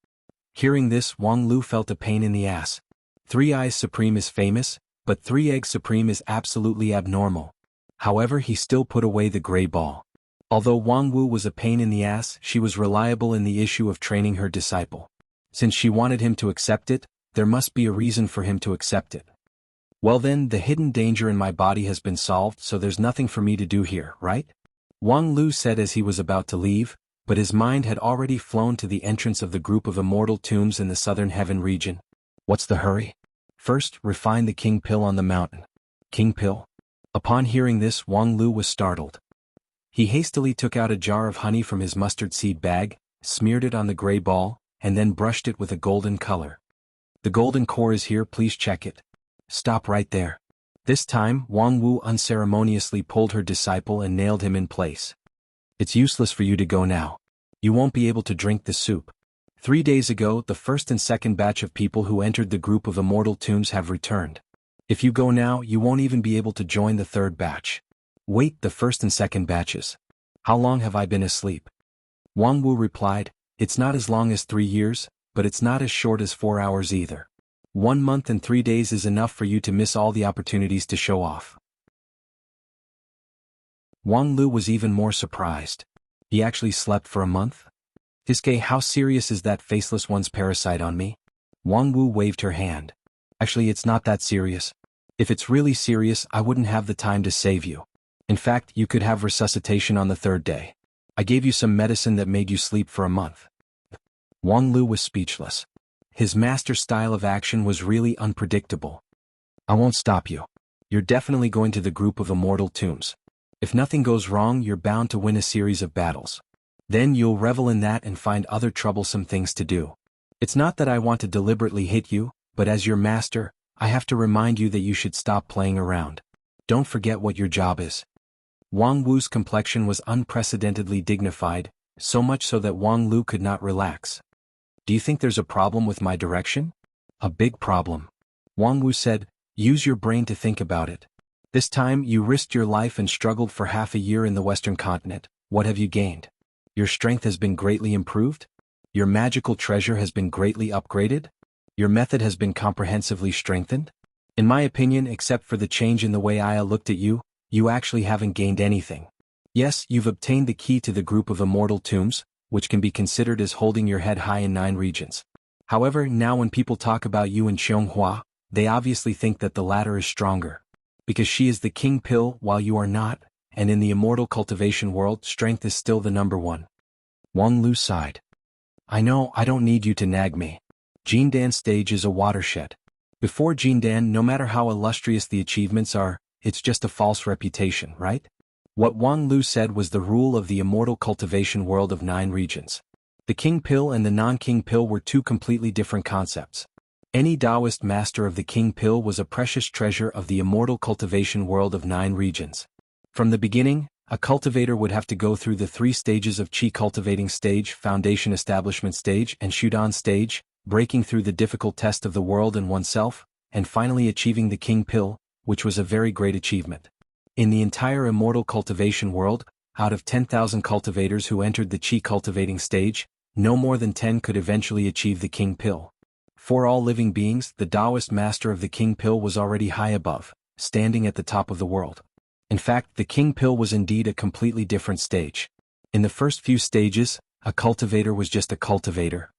Hearing this, Wang Lu felt a pain in the ass. 3 Eyes Supreme is famous, but 3 Eggs Supreme is absolutely abnormal. However, he still put away the gray ball. Although Wang Wu was a pain in the ass, she was reliable in the issue of training her disciple. Since she wanted him to accept it, there must be a reason for him to accept it. Well then, the hidden danger in my body has been solved, so there's nothing for me to do here, right? Wang Lu said as he was about to leave, but his mind had already flown to the entrance of the group of immortal tombs in the southern heaven region. What's the hurry? First, refine the king pill on the mountain. King pill? Upon hearing this, Wang Lu was startled. He hastily took out a jar of honey from his mustard seed bag, smeared it on the gray ball, and then brushed it with a golden color. The golden core is here, please check it. Stop right there. This time, Wang Wu unceremoniously pulled her disciple and nailed him in place. It's useless for you to go now. You won't be able to drink the soup. 3 days ago, the first and second batch of people who entered the group of immortal tombs have returned. If you go now, you won't even be able to join the third batch. Wait, the first and second batches. How long have I been asleep? Wang Wu replied, it's not as long as 3 years, but it's not as short as 4 hours either. 1 month and 3 days is enough for you to miss all the opportunities to show off. Wang Lu was even more surprised. He actually slept for a month? Hiske, how serious is that faceless one's parasite on me? Wang Wu waved her hand. Actually, it's not that serious. If it's really serious, I wouldn't have the time to save you. In fact, you could have resuscitation on the 3rd day. I gave you some medicine that made you sleep for a month. Wang Lu was speechless. His master style of action was really unpredictable. I won't stop you. You're definitely going to the group of immortal tombs. If nothing goes wrong, you're bound to win a series of battles. Then you'll revel in that and find other troublesome things to do. It's not that I want to deliberately hit you, but as your master, I have to remind you that you should stop playing around. Don't forget what your job is. Wang Wu's complexion was unprecedentedly dignified, so much so that Wang Lu could not relax. Do you think there's a problem with my direction? A big problem. Wang Wu said, use your brain to think about it. This time you risked your life and struggled for half a year in the Western continent. What have you gained? Your strength has been greatly improved? Your magical treasure has been greatly upgraded? Your method has been comprehensively strengthened? In my opinion, except for the change in the way I looked at you, you actually haven't gained anything. Yes, you've obtained the key to the group of immortal tombs, which can be considered as holding your head high in 9 regions. However, now when people talk about you and Xianghua, they obviously think that the latter is stronger. Because she is the king pill while you are not, and in the immortal cultivation world, strength is still the number 1. Wang Lu sighed. I know, I don't need you to nag me. Jindan stage is a watershed. Before Jindan, no matter how illustrious the achievements are, it's just a false reputation, right? What Wang Lu said was the rule of the immortal cultivation world of 9 regions. The king pill and the non-king pill were 2 completely different concepts. Any Taoist master of the king pill was a precious treasure of the immortal cultivation world of 9 regions. From the beginning, a cultivator would have to go through the 3 stages of Qi cultivating stage, foundation establishment stage, and Shudan stage, breaking through the difficult test of the world and oneself, and finally achieving the king pill, which was a very great achievement. In the entire immortal cultivation world, out of 10,000 cultivators who entered the Qi cultivating stage, no more than 10 could eventually achieve the king pill. For all living beings, the Taoist master of the king pill was already high above, standing at the top of the world. In fact, the king pill was indeed a completely different stage. In the first few stages, a cultivator was just a cultivator.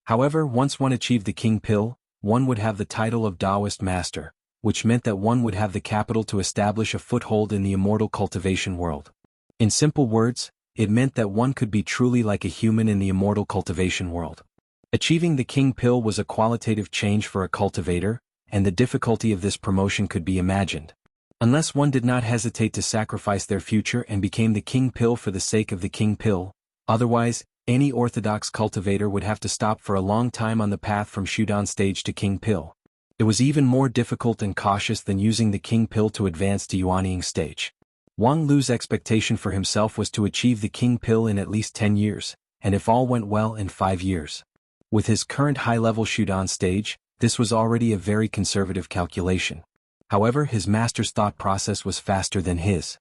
However, once one achieved the king pill, one would have the title of Taoist master, which meant that one would have the capital to establish a foothold in the immortal cultivation world. In simple words, it meant that one could be truly like a human in the immortal cultivation world. Achieving the king pill was a qualitative change for a cultivator, and the difficulty of this promotion could be imagined. Unless one did not hesitate to sacrifice their future and became the king pill for the sake of the king pill, otherwise, any orthodox cultivator would have to stop for a long time on the path from Shudan stage to king pill. It was even more difficult and cautious than using the king pill to advance to Yuanying stage. Wang Lu's expectation for himself was to achieve the king pill in at least 10 years, and if all went well in 5 years. With his current high-level Shudan stage, this was already a very conservative calculation. However, his master's thought process was faster than his.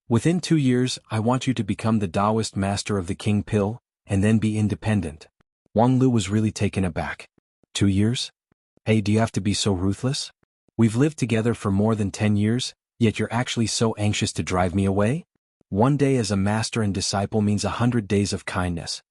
Within 2 years, I want you to become the Taoist master of the king pill, and then be independent. Wang Lu was really taken aback. 2 years? Hey, do you have to be so ruthless? We've lived together for more than 10 years, yet you're actually so anxious to drive me away? 1 day as a master and disciple means 100 days of kindness.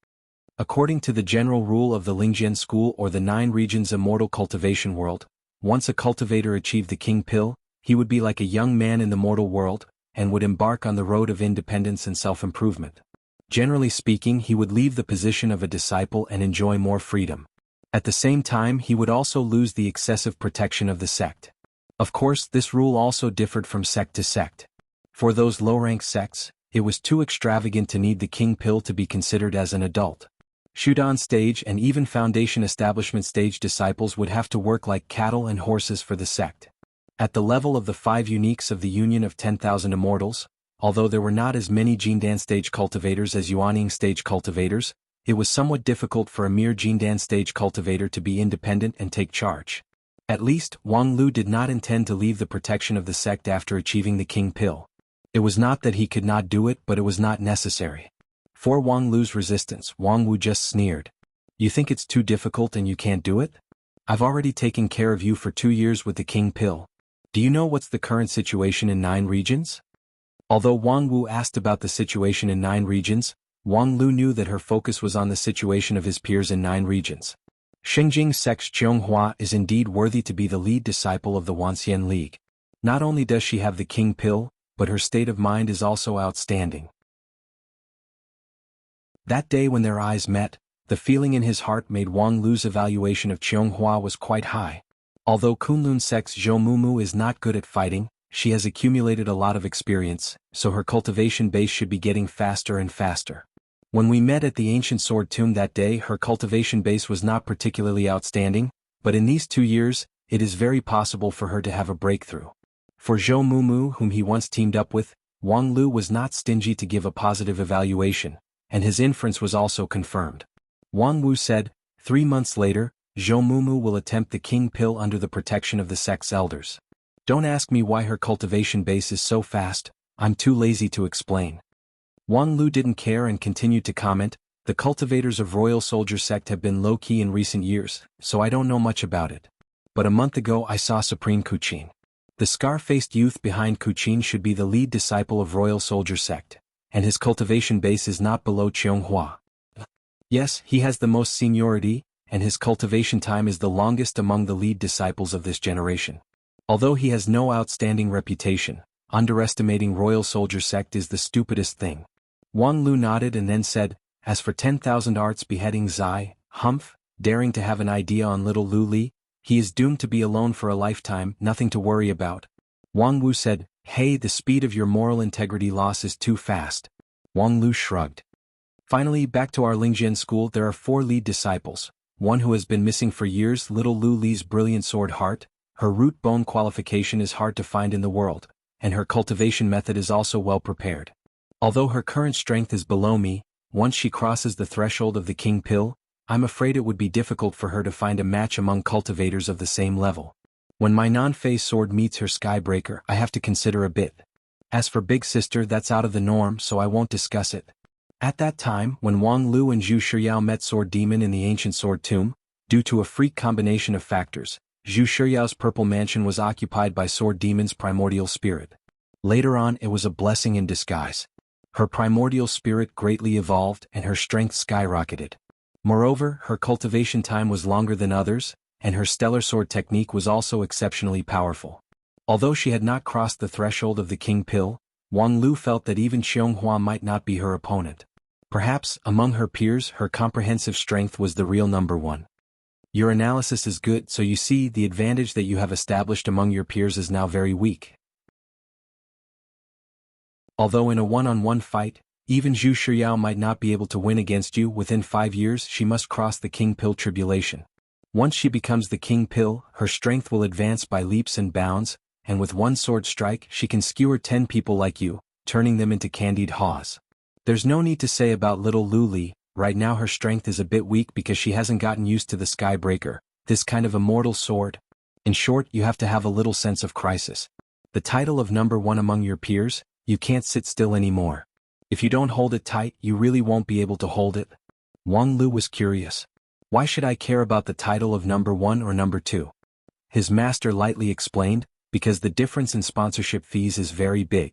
According to the general rule of the Lingjian school or the 9 regions immortal cultivation world, once a cultivator achieved the king pill, he would be like a young man in the mortal world, and would embark on the road of independence and self-improvement. Generally speaking, he would leave the position of a disciple and enjoy more freedom. At the same time, he would also lose the excessive protection of the sect. Of course, this rule also differed from sect to sect. For those low-rank sects, it was too extravagant to need the king pill to be considered as an adult. Shudan stage and even foundation establishment stage disciples would have to work like cattle and horses for the sect. At the level of the 5 uniques of the Union of 10,000 Immortals, although there were not as many Jindan stage cultivators as Yuanying stage cultivators, it was somewhat difficult for a mere Jindan stage cultivator to be independent and take charge. At least, Wang Lu did not intend to leave the protection of the sect after achieving the king pill. It was not that he could not do it, but it was not necessary. For Wang Lu's resistance, Wang Wu just sneered. You think it's too difficult and you can't do it? I've already taken care of you for 2 years with the king pill. Do you know what's the current situation in 9 regions? Although Wang Wu asked about the situation in 9 regions, Wang Lu knew that her focus was on the situation of his peers in 9 regions. Xingjing Sect's Zhonghua is indeed worthy to be the lead disciple of the Wanxian League. Not only does she have the king pill, but her state of mind is also outstanding. That day when their eyes met, the feeling in his heart made Wang Lu's evaluation of Zhonghua was quite high. Although Kunlun Sect's Zhou Mumu is not good at fighting, she has accumulated a lot of experience, so her cultivation base should be getting faster and faster. When we met at the ancient sword tomb that day, her cultivation base was not particularly outstanding, but in these 2 years, it is very possible for her to have a breakthrough. For Zhou Mumu, whom he once teamed up with, Wang Lu was not stingy to give a positive evaluation, and his inference was also confirmed. Wang Wu said, 3 months later, Zhou Mumu will attempt the king pill under the protection of the sect's elders. Don't ask me why her cultivation base is so fast, I'm too lazy to explain. Wang Lu didn't care and continued to comment, the cultivators of Royal Soldier sect have been low-key in recent years, so I don't know much about it. But a month ago I saw Supreme Kuchin. The scar-faced youth behind Kuchin should be the lead disciple of Royal Soldier sect, and his cultivation base is not below Zhonghua. Yes, he has the most seniority, and his cultivation time is the longest among the lead disciples of this generation. Although he has no outstanding reputation, underestimating Royal Soldier sect is the stupidest thing. Wang Lu nodded and then said, as for 10,000 arts beheading Zai, Humph, daring to have an idea on little Lu Li, he is doomed to be alone for a lifetime, nothing to worry about. Wang Wu said, hey, the speed of your moral integrity loss is too fast. Wang Lu shrugged. Finally, back to our Lingjian school, there are 4 lead disciples, one who has been missing for years, little Lu Li's brilliant sword heart. Her root bone qualification is hard to find in the world, and her cultivation method is also well prepared. Although her current strength is below me, once she crosses the threshold of the king pill, I'm afraid it would be difficult for her to find a match among cultivators of the same level. When my non-phase sword meets her skybreaker, I have to consider a bit. As for big sister, that's out of the norm, so I won't discuss it. At that time, when Wang Lu and Zhu Shiyao met Sword Demon in the ancient sword tomb, due to a freak combination of factors, Zhu Shiyao's purple mansion was occupied by Sword Demon's primordial spirit. Later on, it was a blessing in disguise. Her primordial spirit greatly evolved and her strength skyrocketed. Moreover, her cultivation time was longer than others, and her stellar sword technique was also exceptionally powerful. Although she had not crossed the threshold of the King Pill, Wang Lu felt that even Xianghua might not be her opponent. Perhaps, among her peers, her comprehensive strength was the real number one. Your analysis is good, so you see the advantage that you have established among your peers is now very weak. Although in a one-on-one fight, even Zhu Shiyao might not be able to win against you, within 5 years she must cross the King Pill tribulation. Once she becomes the King Pill, her strength will advance by leaps and bounds, and with one sword strike she can skewer 10 people like you, turning them into candied haws. There's no need to say about little Lu Li. Right now her strength is a bit weak because she hasn't gotten used to the Skybreaker, this kind of immortal sword. In short, you have to have a little sense of crisis. The title of number one among your peers, you can't sit still anymore. If you don't hold it tight, you really won't be able to hold it. Wang Lu was curious. Why should I care about the title of number one or number two? His master lightly explained, because the difference in sponsorship fees is very big.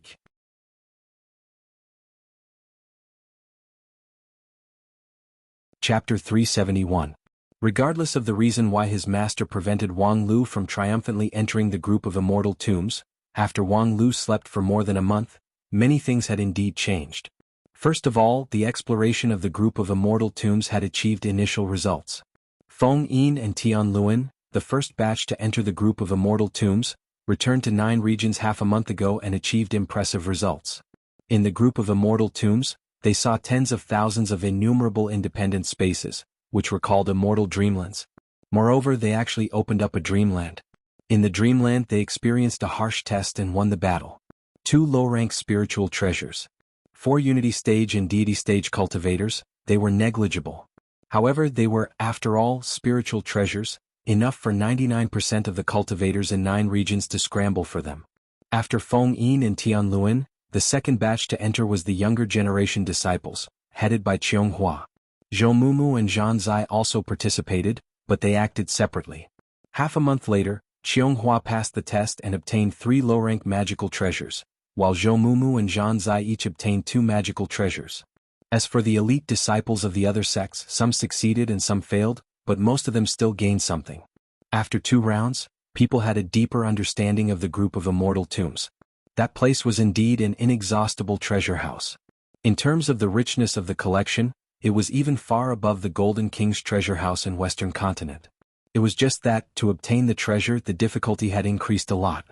Chapter 371. Regardless of the reason why his master prevented Wang Lu from triumphantly entering the group of immortal tombs, after Wang Lu slept for more than a month, many things had indeed changed. First of all, the exploration of the group of immortal tombs had achieved initial results. Feng Yin and Tian Luan, the first batch to enter the group of immortal tombs, returned to 9 regions half a month ago and achieved impressive results. In the group of immortal tombs, they saw tens of thousands of innumerable independent spaces, which were called immortal dreamlands. Moreover, they actually opened up a dreamland. In the dreamland they experienced a harsh test and won the battle. 2 low-rank spiritual treasures. 4 unity stage and deity stage cultivators, they were negligible. However, they were, after all, spiritual treasures, enough for 99% of the cultivators in 9 regions to scramble for them. After Feng Yin and Tian Luan, the second batch to enter was the younger generation disciples, headed by Qianghua. Zhou Mumu and Zhan Zai also participated, but they acted separately. Half a month later, Qianghua passed the test and obtained 3 low-rank magical treasures, while Zhou Mumu and Zhan Zai each obtained 2 magical treasures. As for the elite disciples of the other sects, some succeeded and some failed, but most of them still gained something. After 2 rounds, people had a deeper understanding of the group of immortal tombs. That place was indeed an inexhaustible treasure house. In terms of the richness of the collection, it was even far above the Golden King's treasure house in Western continent. It was just that, to obtain the treasure, the difficulty had increased a lot.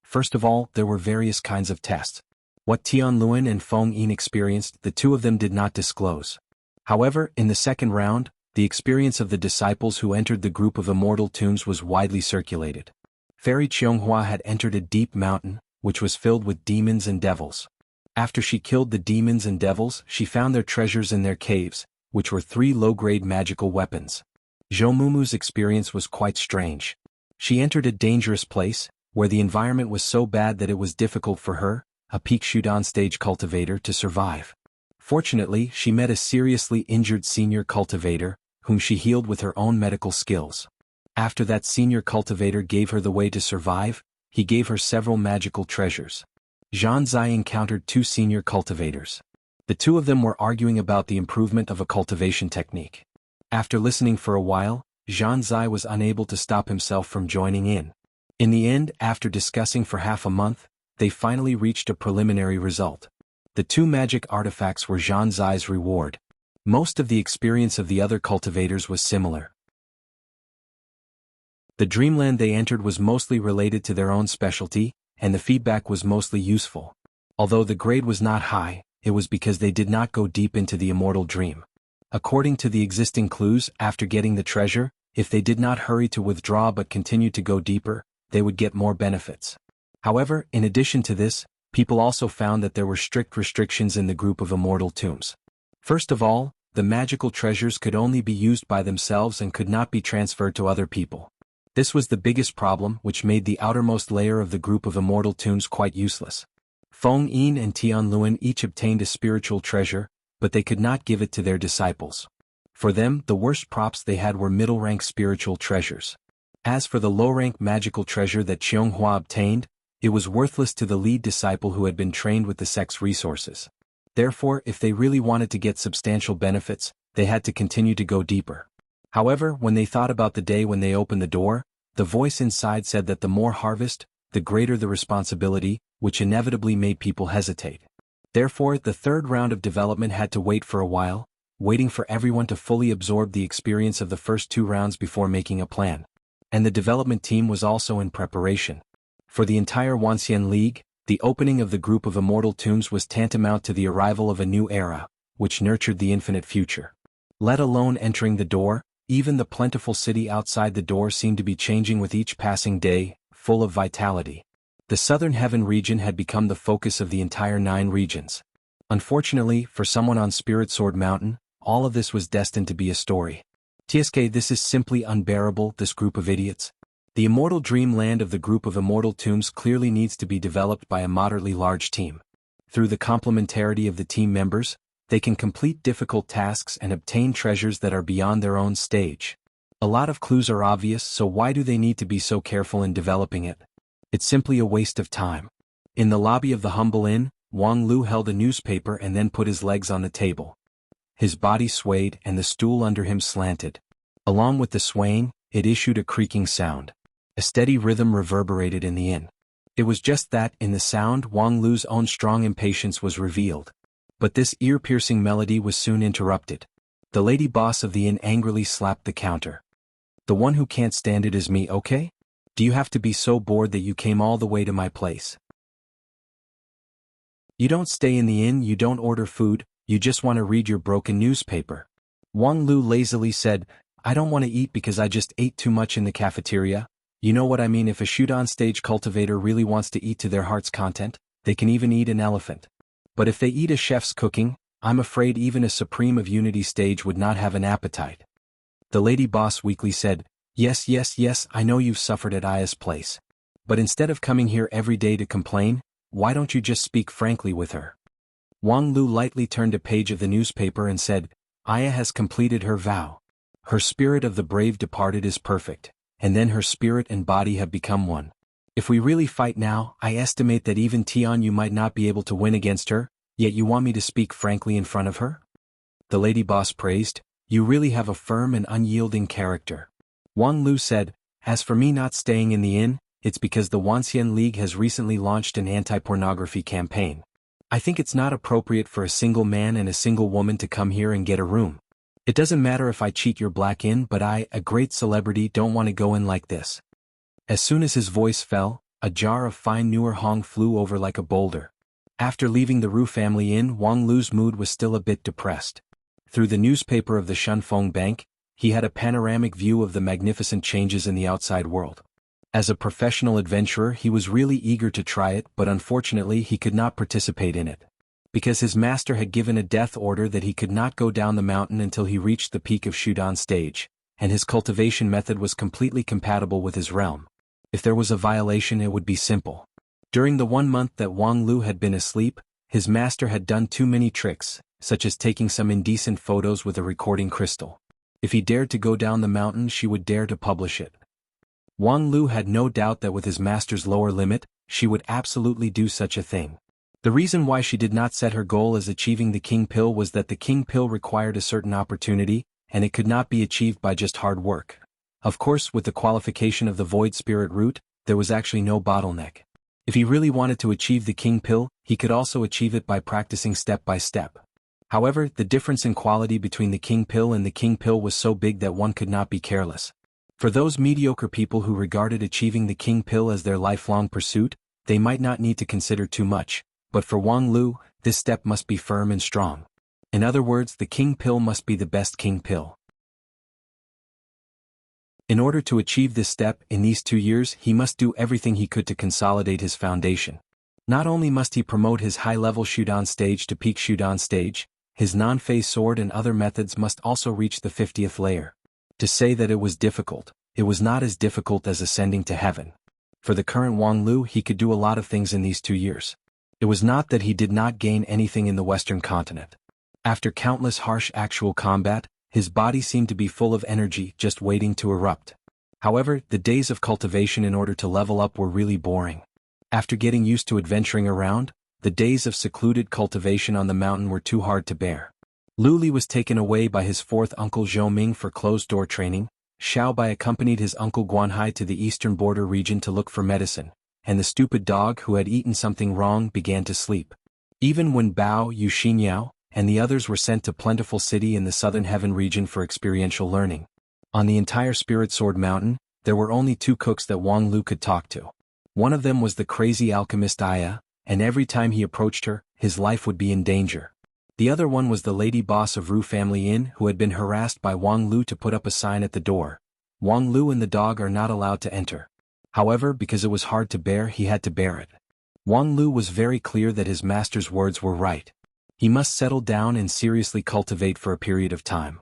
First of all, there were various kinds of tests. What Tian Luan and Feng Yin experienced, the 2 of them did not disclose. However, in the second round, the experience of the disciples who entered the group of immortal tombs was widely circulated. Fairy Qianghua had entered a deep mountain, which was filled with demons and devils. After she killed the demons and devils, she found their treasures in their caves, which were 3 low-grade magical weapons. Zhou Mumu's experience was quite strange. She entered a dangerous place, where the environment was so bad that it was difficult for her, a peak Shudan stage cultivator, to survive. Fortunately, she met a seriously injured senior cultivator, whom she healed with her own medical skills. After that senior cultivator gave her the way to survive, he gave her several magical treasures. Zhan Zai encountered 2 senior cultivators. The 2 of them were arguing about the improvement of a cultivation technique. After listening for a while, Zhan Zai was unable to stop himself from joining in. In the end, after discussing for half a month, they finally reached a preliminary result. The 2 magic artifacts were Zhan Zai's reward. Most of the experience of the other cultivators was similar. The dreamland they entered was mostly related to their own specialty, and the feedback was mostly useful. Although the grade was not high, it was because they did not go deep into the immortal dream. According to the existing clues, after getting the treasure, if they did not hurry to withdraw but continued to go deeper, they would get more benefits. However, in addition to this, people also found that there were strict restrictions in the group of immortal tombs. First of all, the magical treasures could only be used by themselves and could not be transferred to other people. This was the biggest problem, which made the outermost layer of the group of immortal tombs quite useless. Feng Yin and Tian Luan each obtained a spiritual treasure, but they could not give it to their disciples. For them, the worst props they had were middle-rank spiritual treasures. As for the low-rank magical treasure that Qianghua obtained, it was worthless to the lead disciple who had been trained with the sect's resources. Therefore, if they really wanted to get substantial benefits, they had to continue to go deeper. However, when they thought about the day when they opened the door, the voice inside said that the more harvest, the greater the responsibility, which inevitably made people hesitate. Therefore, the third round of development had to wait for a while, waiting for everyone to fully absorb the experience of the first 2 rounds before making a plan. And the development team was also in preparation. For the entire Wanxian League, the opening of the group of immortal tombs was tantamount to the arrival of a new era, which nurtured the infinite future. Let alone entering the door, even the plentiful city outside the door seemed to be changing with each passing day, full of vitality. The Southern Heaven region had become the focus of the entire 9 regions. Unfortunately, for someone on Spirit Sword Mountain, all of this was destined to be a story. TSK, this is simply unbearable, this group of idiots. The immortal dreamland of the group of immortal tombs clearly needs to be developed by a moderately large team. Through the complementarity of the team members, they can complete difficult tasks and obtain treasures that are beyond their own stage. A lot of clues are obvious, so why do they need to be so careful in developing it? It's simply a waste of time. In the lobby of the humble inn, Wang Lu held a newspaper and then put his legs on the table. His body swayed and the stool under him slanted. Along with the swaying, it issued a creaking sound. A steady rhythm reverberated in the inn. It was just that, in the sound, Wang Lu's own strong impatience was revealed. But this ear-piercing melody was soon interrupted. The lady boss of the inn angrily slapped the counter. The one who can't stand it is me, okay? Do you have to be so bored that you came all the way to my place? You don't stay in the inn, you don't order food, you just want to read your broken newspaper. Wang Lu lazily said, I don't want to eat because I just ate too much in the cafeteria. You know what I mean? If a shoot-on-stage cultivator really wants to eat to their heart's content, they can even eat an elephant. But if they eat a chef's cooking, I'm afraid even a Supreme of Unity stage would not have an appetite. The lady boss weakly said, Yes, I know you've suffered at Aya's place. But instead of coming here every day to complain, why don't you just speak frankly with her? Wang Lu lightly turned a page of the newspaper and said, Aya has completed her vow. Her spirit of the brave departed is perfect, and then her spirit and body have become one. If we really fight now, I estimate that even Tian you might not be able to win against her, yet you want me to speak frankly in front of her? The lady boss praised, You really have a firm and unyielding character. Wang Lu said, As for me not staying in the inn, it's because the Wanxian League has recently launched an anti-pornography campaign. I think it's not appropriate for a single man and a single woman to come here and get a room. It doesn't matter if I cheat your black inn, but I, a great celebrity, don't want to go in like this. As soon as his voice fell, a jar of fine newer Hong flew over like a boulder. After leaving the Ru family inn, Wang Lu's mood was still a bit depressed. Through the newspaper of the Shunfeng Bank, he had a panoramic view of the magnificent changes in the outside world. As a professional adventurer, he was really eager to try it, but unfortunately he could not participate in it. Because his master had given a death order that he could not go down the mountain until he reached the peak of Shudan stage, and his cultivation method was completely compatible with his realm. If there was a violation, it would be simple. During the 1 month that Wang Lu had been asleep, his master had done too many tricks, such as taking some indecent photos with a recording crystal. If he dared to go down the mountain, she would dare to publish it. Wang Lu had no doubt that with his master's lower limit, she would absolutely do such a thing. The reason why she did not set her goal as achieving the King Pill was that the King Pill required a certain opportunity, and it could not be achieved by just hard work. Of course, with the qualification of the Void Spirit root, there was actually no bottleneck. If he really wanted to achieve the King Pill, he could also achieve it by practicing step by step. However, the difference in quality between the King Pill and the King Pill was so big that one could not be careless. For those mediocre people who regarded achieving the King Pill as their lifelong pursuit, they might not need to consider too much, but for Wang Lu, this step must be firm and strong. In other words, the King Pill must be the best King Pill. In order to achieve this step, in these 2 years, he must do everything he could to consolidate his foundation. Not only must he promote his high-level Shudan stage to peak Shudan stage, his non-phase sword and other methods must also reach the 50th layer. To say that it was difficult, it was not as difficult as ascending to heaven. For the current Wang Lu, he could do a lot of things in these 2 years. It was not that he did not gain anything in the Western continent. After countless harsh actual combat, his body seemed to be full of energy, just waiting to erupt. However, the days of cultivation in order to level up were really boring. After getting used to adventuring around, the days of secluded cultivation on the mountain were too hard to bear. Lu Li was taken away by his fourth uncle Zhou Ming for closed-door training. Xiao Bai accompanied his uncle Guanhai to the eastern border region to look for medicine, and the stupid dog who had eaten something wrong began to sleep. Even when Bao Yuxinyao and the others were sent to Plentiful City in the Southern Heaven region for experiential learning. On the entire Spirit Sword Mountain, there were only 2 cooks that Wang Lu could talk to. One of them was the crazy alchemist Aya, and every time he approached her, his life would be in danger. The other one was the lady boss of Ru Family Inn who had been harassed by Wang Lu to put up a sign at the door. Wang Lu and the dog are not allowed to enter. However, because it was hard to bear, he had to bear it. Wang Lu was very clear that his master's words were right. He must settle down and seriously cultivate for a period of time.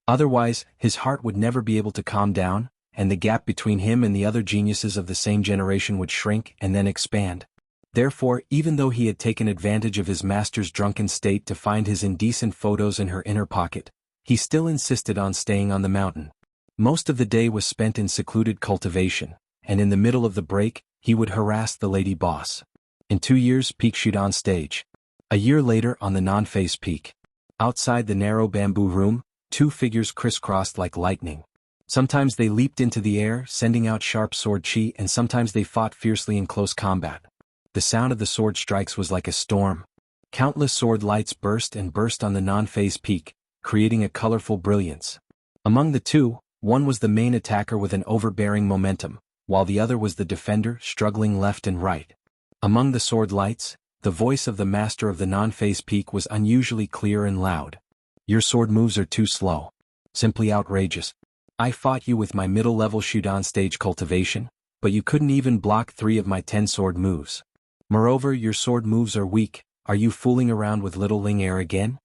Otherwise, his heart would never be able to calm down, and the gap between him and the other geniuses of the same generation would shrink and then expand. Therefore, even though he had taken advantage of his master's drunken state to find his indecent photos in her inner pocket, he still insisted on staying on the mountain. Most of the day was spent in secluded cultivation, and in the middle of the break, he would harass the lady boss. In 2 years, Peak Shudan stage. A year later on the non-face peak. Outside the narrow bamboo room, 2 figures crisscrossed like lightning. Sometimes they leaped into the air, sending out sharp sword chi, and sometimes they fought fiercely in close combat. The sound of the sword strikes was like a storm. Countless sword lights burst on the non-phase peak, creating a colorful brilliance. Among the 2, one was the main attacker with an overbearing momentum, while the other was the defender struggling left and right. Among the sword lights, the voice of the master of the non-phase peak was unusually clear and loud. Your sword moves are too slow. Simply outrageous. I fought you with my middle-level Shudan stage cultivation, but you couldn't even block 3 of my 10 sword moves. Moreover, your sword moves are weak. Are you fooling around with little Ling Air again?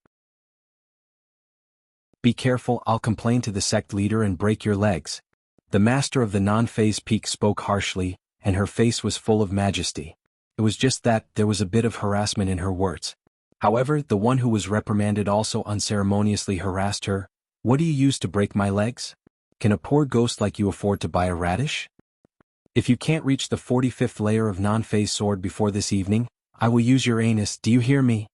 Be careful, I'll complain to the sect leader and break your legs. The master of the non-phase peak spoke harshly, and her face was full of majesty. It was just that there was a bit of harassment in her words. However, the one who was reprimanded also unceremoniously harassed her. What do you use to break my legs? Can a poor ghost like you afford to buy a radish? If you can't reach the 45th layer of non-phase sword before this evening, I will use your anus, do you hear me?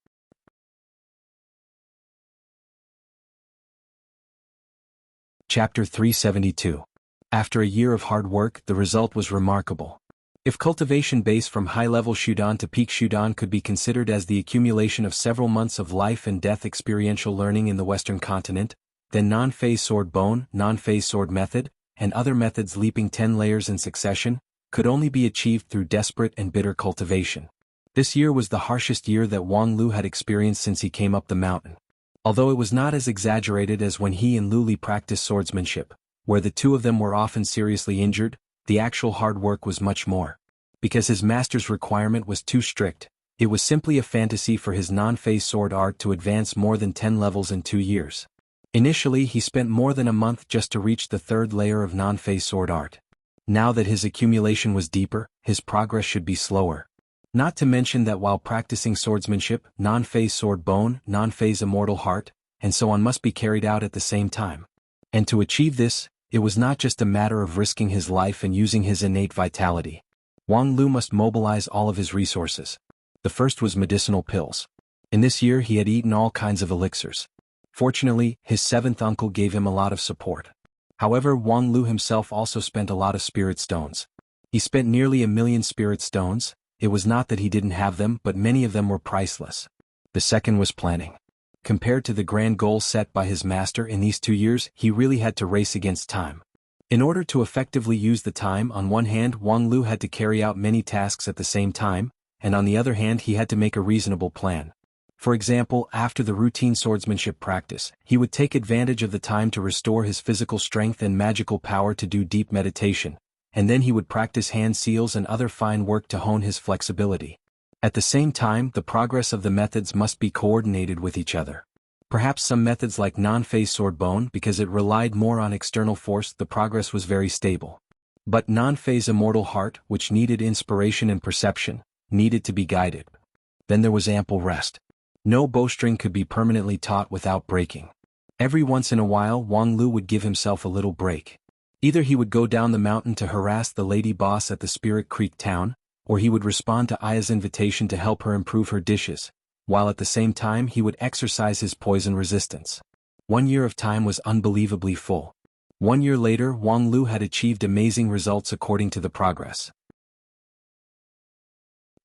Chapter 372. After a year of hard work, the result was remarkable. If cultivation base from high-level Shudan to peak Shudan could be considered as the accumulation of several months of life and death experiential learning in the Western continent, then non-phase sword bone, non-phase sword method, and other methods leaping 10 layers in succession, could only be achieved through desperate and bitter cultivation. This year was the harshest year that Wang Lu had experienced since he came up the mountain. Although it was not as exaggerated as when he and Luli practiced swordsmanship, where the 2 of them were often seriously injured, the actual hard work was much more. Because his master's requirement was too strict, it was simply a fantasy for his non-phase sword art to advance more than 10 levels in 2 years. Initially, he spent more than a month just to reach the 3rd layer of non-phase sword art. Now that his accumulation was deeper, his progress should be slower. Not to mention that while practicing swordsmanship, non-phase sword bone, non-phase immortal heart, and so on must be carried out at the same time. And to achieve this, it was not just a matter of risking his life and using his innate vitality. Wang Lu must mobilize all of his resources. The first was medicinal pills. In this year he had eaten all kinds of elixirs. Fortunately, his 7th uncle gave him a lot of support. However, Wang Lu himself also spent a lot of spirit stones. He spent nearly 1,000,000 spirit stones. It was not that he didn't have them, but many of them were priceless. The second was planning. Compared to the grand goal set by his master in these 2 years, he really had to race against time. In order to effectively use the time, on one hand Wang Lu had to carry out many tasks at the same time, and on the other hand he had to make a reasonable plan. For example, after the routine swordsmanship practice, he would take advantage of the time to restore his physical strength and magical power to do deep meditation, and then he would practice hand seals and other fine work to hone his flexibility. At the same time, the progress of the methods must be coordinated with each other. Perhaps some methods like non-phase sword bone, because it relied more on external force, the progress was very stable. But non-phase immortal heart, which needed inspiration and perception, needed to be guided. Then there was ample rest. No bowstring could be permanently taut without breaking. Every once in a while Wang Lu would give himself a little break. Either he would go down the mountain to harass the lady boss at the Spirit Creek town, or he would respond to Aya's invitation to help her improve her dishes, while at the same time he would exercise his poison resistance. 1 year of time was unbelievably full. 1 year later Wang Lu had achieved amazing results according to the progress.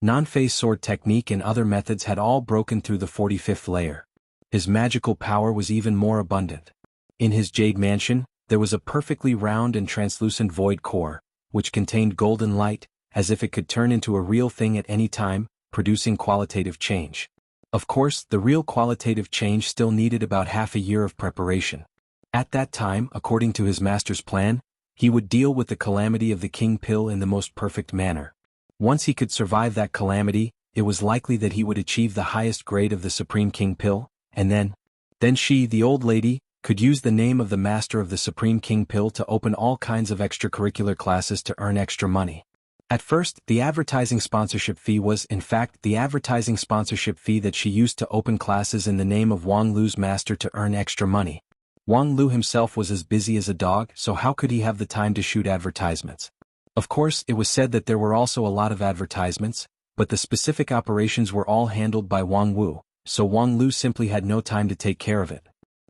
Non-phase sword technique and other methods had all broken through the 45th layer. His magical power was even more abundant. In his jade mansion, there was a perfectly round and translucent void core, which contained golden light, as if it could turn into a real thing at any time, producing qualitative change. Of course, the real qualitative change still needed about half a year of preparation. At that time, according to his master's plan, he would deal with the calamity of the king pill in the most perfect manner. Once he could survive that calamity, it was likely that he would achieve the highest grade of the Supreme King pill, and then she, the old lady, could use the name of the master of the Supreme King pill to open all kinds of extracurricular classes to earn extra money. At first, the advertising sponsorship fee was in fact the advertising sponsorship fee that she used to open classes in the name of Wang Lu's master to earn extra money. Wang Lu himself was as busy as a dog, so how could he have the time to shoot advertisements? Of course, it was said that there were also a lot of advertisements, but the specific operations were all handled by Wang Wu, so Wang Lu simply had no time to take care of it.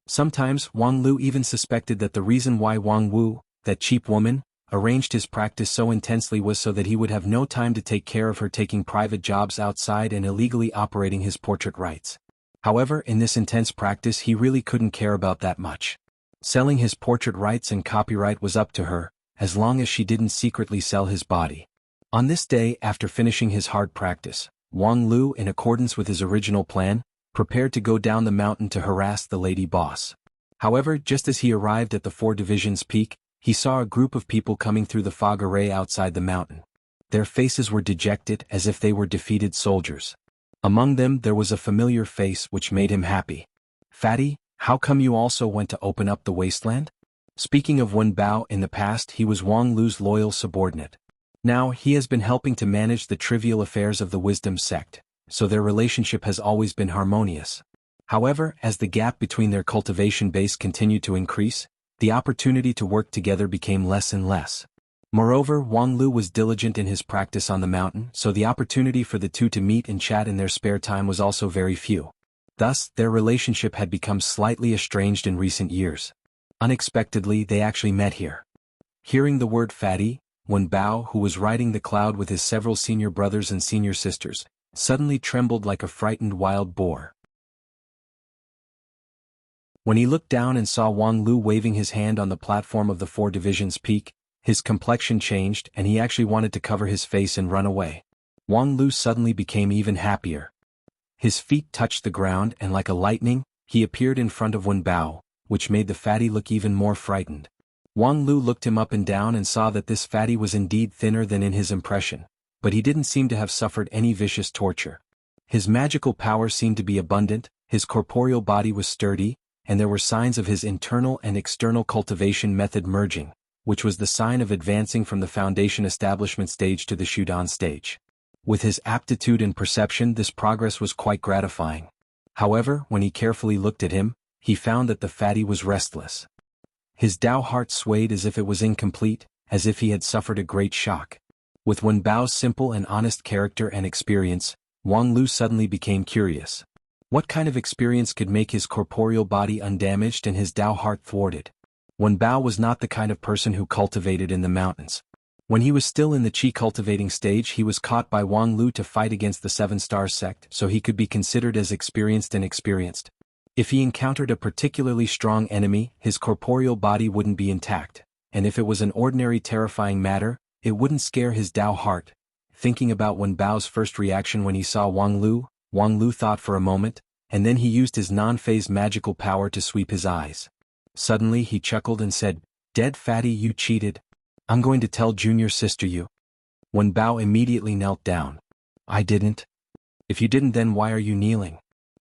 Sometimes, Wang Lu even suspected that the reason why Wang Wu, that cheap woman, arranged his practice so intensely was so that he would have no time to take care of her taking private jobs outside and illegally operating his portrait rights. However, in this intense practice he really couldn't care about that much. Selling his portrait rights and copyright was up to her, as long as she didn't secretly sell his body. On this day, after finishing his hard practice, Wang Lu, in accordance with his original plan, prepared to go down the mountain to harass the lady boss. However, just as he arrived at the 4 divisions peak, he saw a group of people coming through the fog array outside the mountain. Their faces were dejected as if they were defeated soldiers. Among them there was a familiar face which made him happy. "Fatty, how come you also went to open up the wasteland?" Speaking of Wen Bao, in the past he was Wang Lu's loyal subordinate. Now he has been helping to manage the trivial affairs of the wisdom sect, so their relationship has always been harmonious. However, as the gap between their cultivation base continued to increase, the opportunity to work together became less and less. Moreover, Wang Lu was diligent in his practice on the mountain, so the opportunity for the two to meet and chat in their spare time was also very few. Thus, their relationship had become slightly estranged in recent years. Unexpectedly, they actually met here. Hearing the word fatty, Wen Bao, who was riding the cloud with his several senior brothers and senior sisters, suddenly trembled like a frightened wild boar. When he looked down and saw Wang Lu waving his hand on the platform of the 4 divisions peak, his complexion changed and he actually wanted to cover his face and run away. Wang Lu suddenly became even happier. His feet touched the ground and like a lightning, he appeared in front of Wen Bao, which made the fatty look even more frightened. Wang Lu looked him up and down and saw that this fatty was indeed thinner than in his impression, but he didn't seem to have suffered any vicious torture. His magical power seemed to be abundant, his corporeal body was sturdy, and there were signs of his internal and external cultivation method merging, which was the sign of advancing from the foundation establishment stage to the Shudan stage. With his aptitude and perception, this progress was quite gratifying. However, when he carefully looked at him, he found that the fatty was restless. His Tao heart swayed as if it was incomplete, as if he had suffered a great shock. With Wen Bao's simple and honest character and experience, Wang Lu suddenly became curious. What kind of experience could make his corporeal body undamaged and his Tao heart thwarted? Wen Bao was not the kind of person who cultivated in the mountains. When he was still in the Qi cultivating stage, he was caught by Wang Lu to fight against the 7 Star sect, so he could be considered as experienced and experienced. If he encountered a particularly strong enemy, his corporeal body wouldn't be intact, and if it was an ordinary terrifying matter, it wouldn't scare his Tao heart. Thinking about Wen Bao's first reaction when he saw Wang Lu thought for a moment, and then he used his non-phase magical power to sweep his eyes. Suddenly he chuckled and said, "Dead fatty, you cheated. I'm going to tell junior sister you." Wen Bao immediately knelt down. "I didn't." "If you didn't, then why are you kneeling?"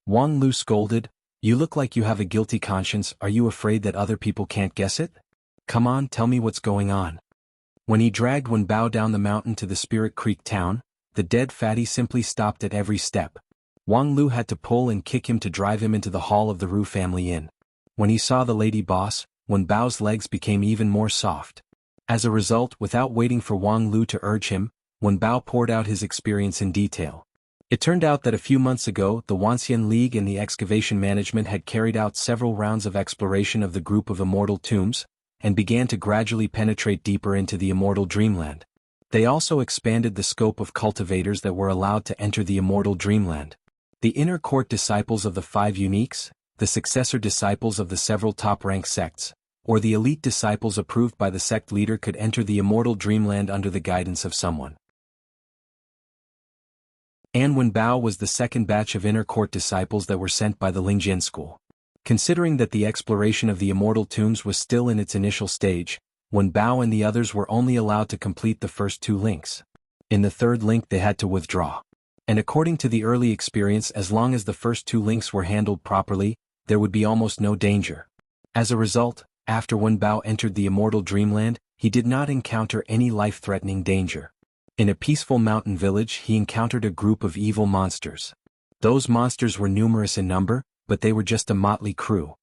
Wang Lu scolded. "You look like you have a guilty conscience. Are you afraid that other people can't guess it? Come on, tell me what's going on." When he dragged Wen Bao down the mountain to the Spirit Creek town, the dead fatty simply stopped at every step. Wang Lu had to pull and kick him to drive him into the hall of the Ru family inn. When he saw the lady boss, Wen Bao's legs became even more soft. As a result, without waiting for Wang Lu to urge him, Wen Bao poured out his experience in detail. It turned out that a few months ago, the Wanxian League and the excavation management had carried out several rounds of exploration of the group of immortal tombs, and began to gradually penetrate deeper into the immortal dreamland. They also expanded the scope of cultivators that were allowed to enter the immortal dreamland. The inner court disciples of the 5 uniques, the successor disciples of the several top-ranked sects, or the elite disciples approved by the sect leader could enter the immortal dreamland under the guidance of someone. An Wenbao was the second batch of inner court disciples that were sent by the Lingjian school. Considering that the exploration of the immortal tombs was still in its initial stage, Wenbao and the others were only allowed to complete the first 2 links. In the 3rd link they had to withdraw. And according to the early experience, as long as the first 2 links were handled properly, there would be almost no danger. As a result, after Wenbao entered the immortal dreamland, he did not encounter any life-threatening danger. In a peaceful mountain village he encountered a group of evil monsters. Those monsters were numerous in number, but they were just a motley crew.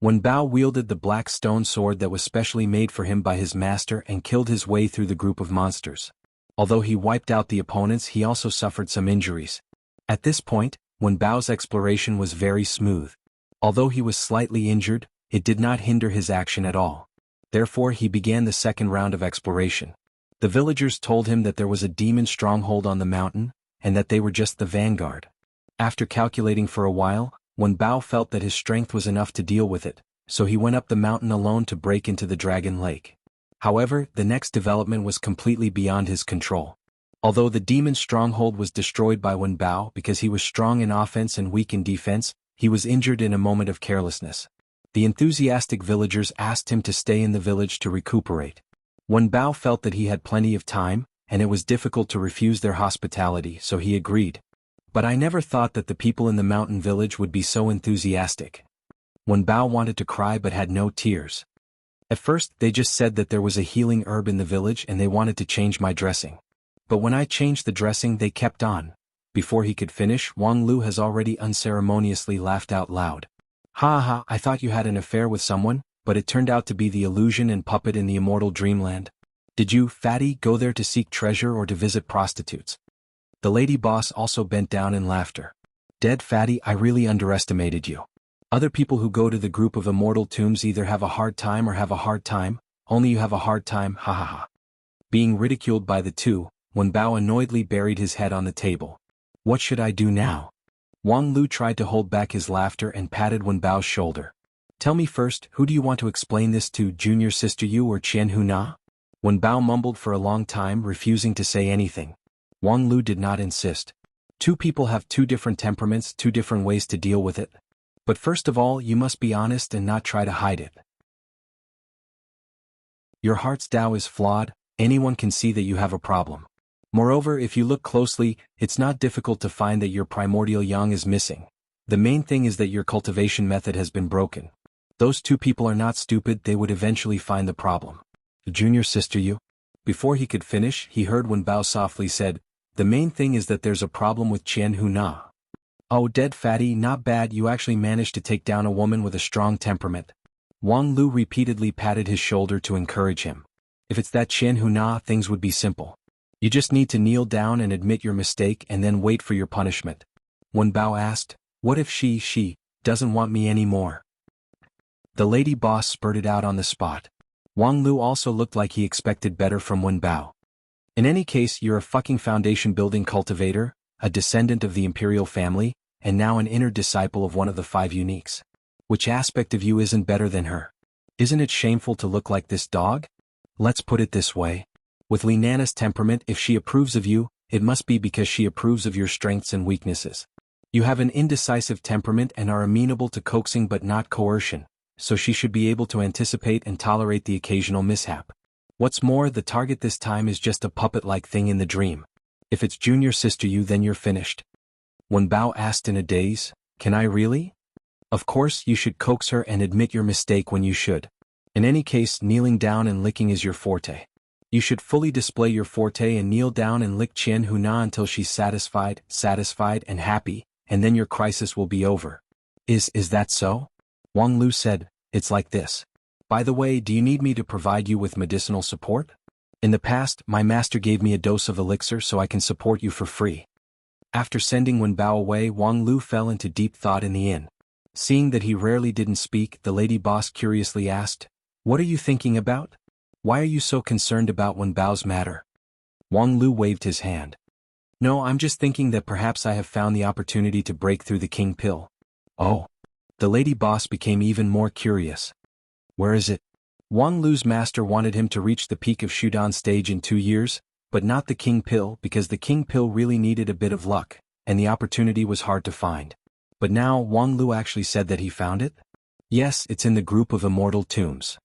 Wenbao wielded the black stone sword that was specially made for him by his master and killed his way through the group of monsters. Although he wiped out the opponents, he also suffered some injuries. At this point, Wenbao's exploration was very smooth. Although he was slightly injured, it did not hinder his action at all. Therefore he began the 2nd round of exploration. The villagers told him that there was a demon stronghold on the mountain, and that they were just the vanguard. After calculating for a while, Wenbao felt that his strength was enough to deal with it, so he went up the mountain alone to break into the Dragon Lake. However, the next development was completely beyond his control. Although the demon stronghold was destroyed by Wenbao because he was strong in offense and weak in defense, he was injured in a moment of carelessness. The enthusiastic villagers asked him to stay in the village to recuperate. Wenbao felt that he had plenty of time, and it was difficult to refuse their hospitality, so he agreed. But I never thought that the people in the mountain village would be so enthusiastic. Wenbao wanted to cry but had no tears. At first, they just said that there was a healing herb in the village and they wanted to change my dressing. But when I changed the dressing, they kept on. Before he could finish, Wang Lu has already unceremoniously laughed out loud. Ha ha, I thought you had an affair with someone, but it turned out to be the illusion and puppet in the immortal dreamland. Did you, fatty, go there to seek treasure or to visit prostitutes? The lady boss also bent down in laughter. Dead fatty, I really underestimated you. Other people who go to the group of immortal tombs either have a hard time or have a hard time, only you have a hard time, ha ha ha. Being ridiculed by the 2, Wenbao annoyedly buried his head on the table. What should I do now? Wang Lu tried to hold back his laughter and patted Wenbao's shoulder. Tell me first, who do you want to explain this to, junior sister Yu or Qian Huna? Wenbao mumbled for a long time, refusing to say anything. Wang Lu did not insist. 2 people have 2 different temperaments, 2 different ways to deal with it. But first of all, you must be honest and not try to hide it. Your heart's Tao is flawed, anyone can see that you have a problem. Moreover, if you look closely, it's not difficult to find that your primordial yang is missing. The main thing is that your cultivation method has been broken. Those 2 people are not stupid, they would eventually find the problem. Junior sister Yu. Before he could finish, he heard Wenbao softly said, the main thing is that there's a problem with Qian Huna. Oh, dead fatty, not bad, you actually managed to take down a woman with a strong temperament. Wang Lu repeatedly patted his shoulder to encourage him. If it's that Qian Huna, things would be simple. You just need to kneel down and admit your mistake and then wait for your punishment. Wenbao asked, what if she doesn't want me anymore? The lady boss spurted out on the spot. Wang Lu also looked like he expected better from Wenbao. In any case, you're a fucking foundation-building cultivator, a descendant of the imperial family, and now an inner disciple of one of the 5 uniques. Which aspect of you isn't better than her? Isn't it shameful to look like this dog? Let's put it this way. With Li Nana's temperament, if she approves of you, it must be because she approves of your strengths and weaknesses. You have an indecisive temperament and are amenable to coaxing but not coercion, so she should be able to anticipate and tolerate the occasional mishap. What's more, the target this time is just a puppet-like thing in the dream. If it's junior sister Yu, then you're finished. Wenbao asked in a daze, can I really? Of course, you should coax her and admit your mistake when you should. In any case, kneeling down and licking is your forte. You should fully display your forte and kneel down and lick Qian Huna until she's satisfied and happy, and then your crisis will be over. Is that so? Wang Lu said, it's like this. By the way, do you need me to provide you with medicinal support? In the past, my master gave me a dose of elixir so I can support you for free. After sending Wenbao away, Wang Lu fell into deep thought in the inn. Seeing that he rarely didn't speak, the lady boss curiously asked, what are you thinking about? Why are you so concerned about Wenbao's matter? Wang Lu waved his hand. No, I'm just thinking that perhaps I have found the opportunity to break through the king pill. Oh. The lady boss became even more curious. Where is it? Wang Lu's master wanted him to reach the peak of Shudan stage in 2 years, but not the king pill because the king pill really needed a bit of luck, and the opportunity was hard to find. But now Wang Lu actually said that he found it? Yes, it's in the group of immortal tombs.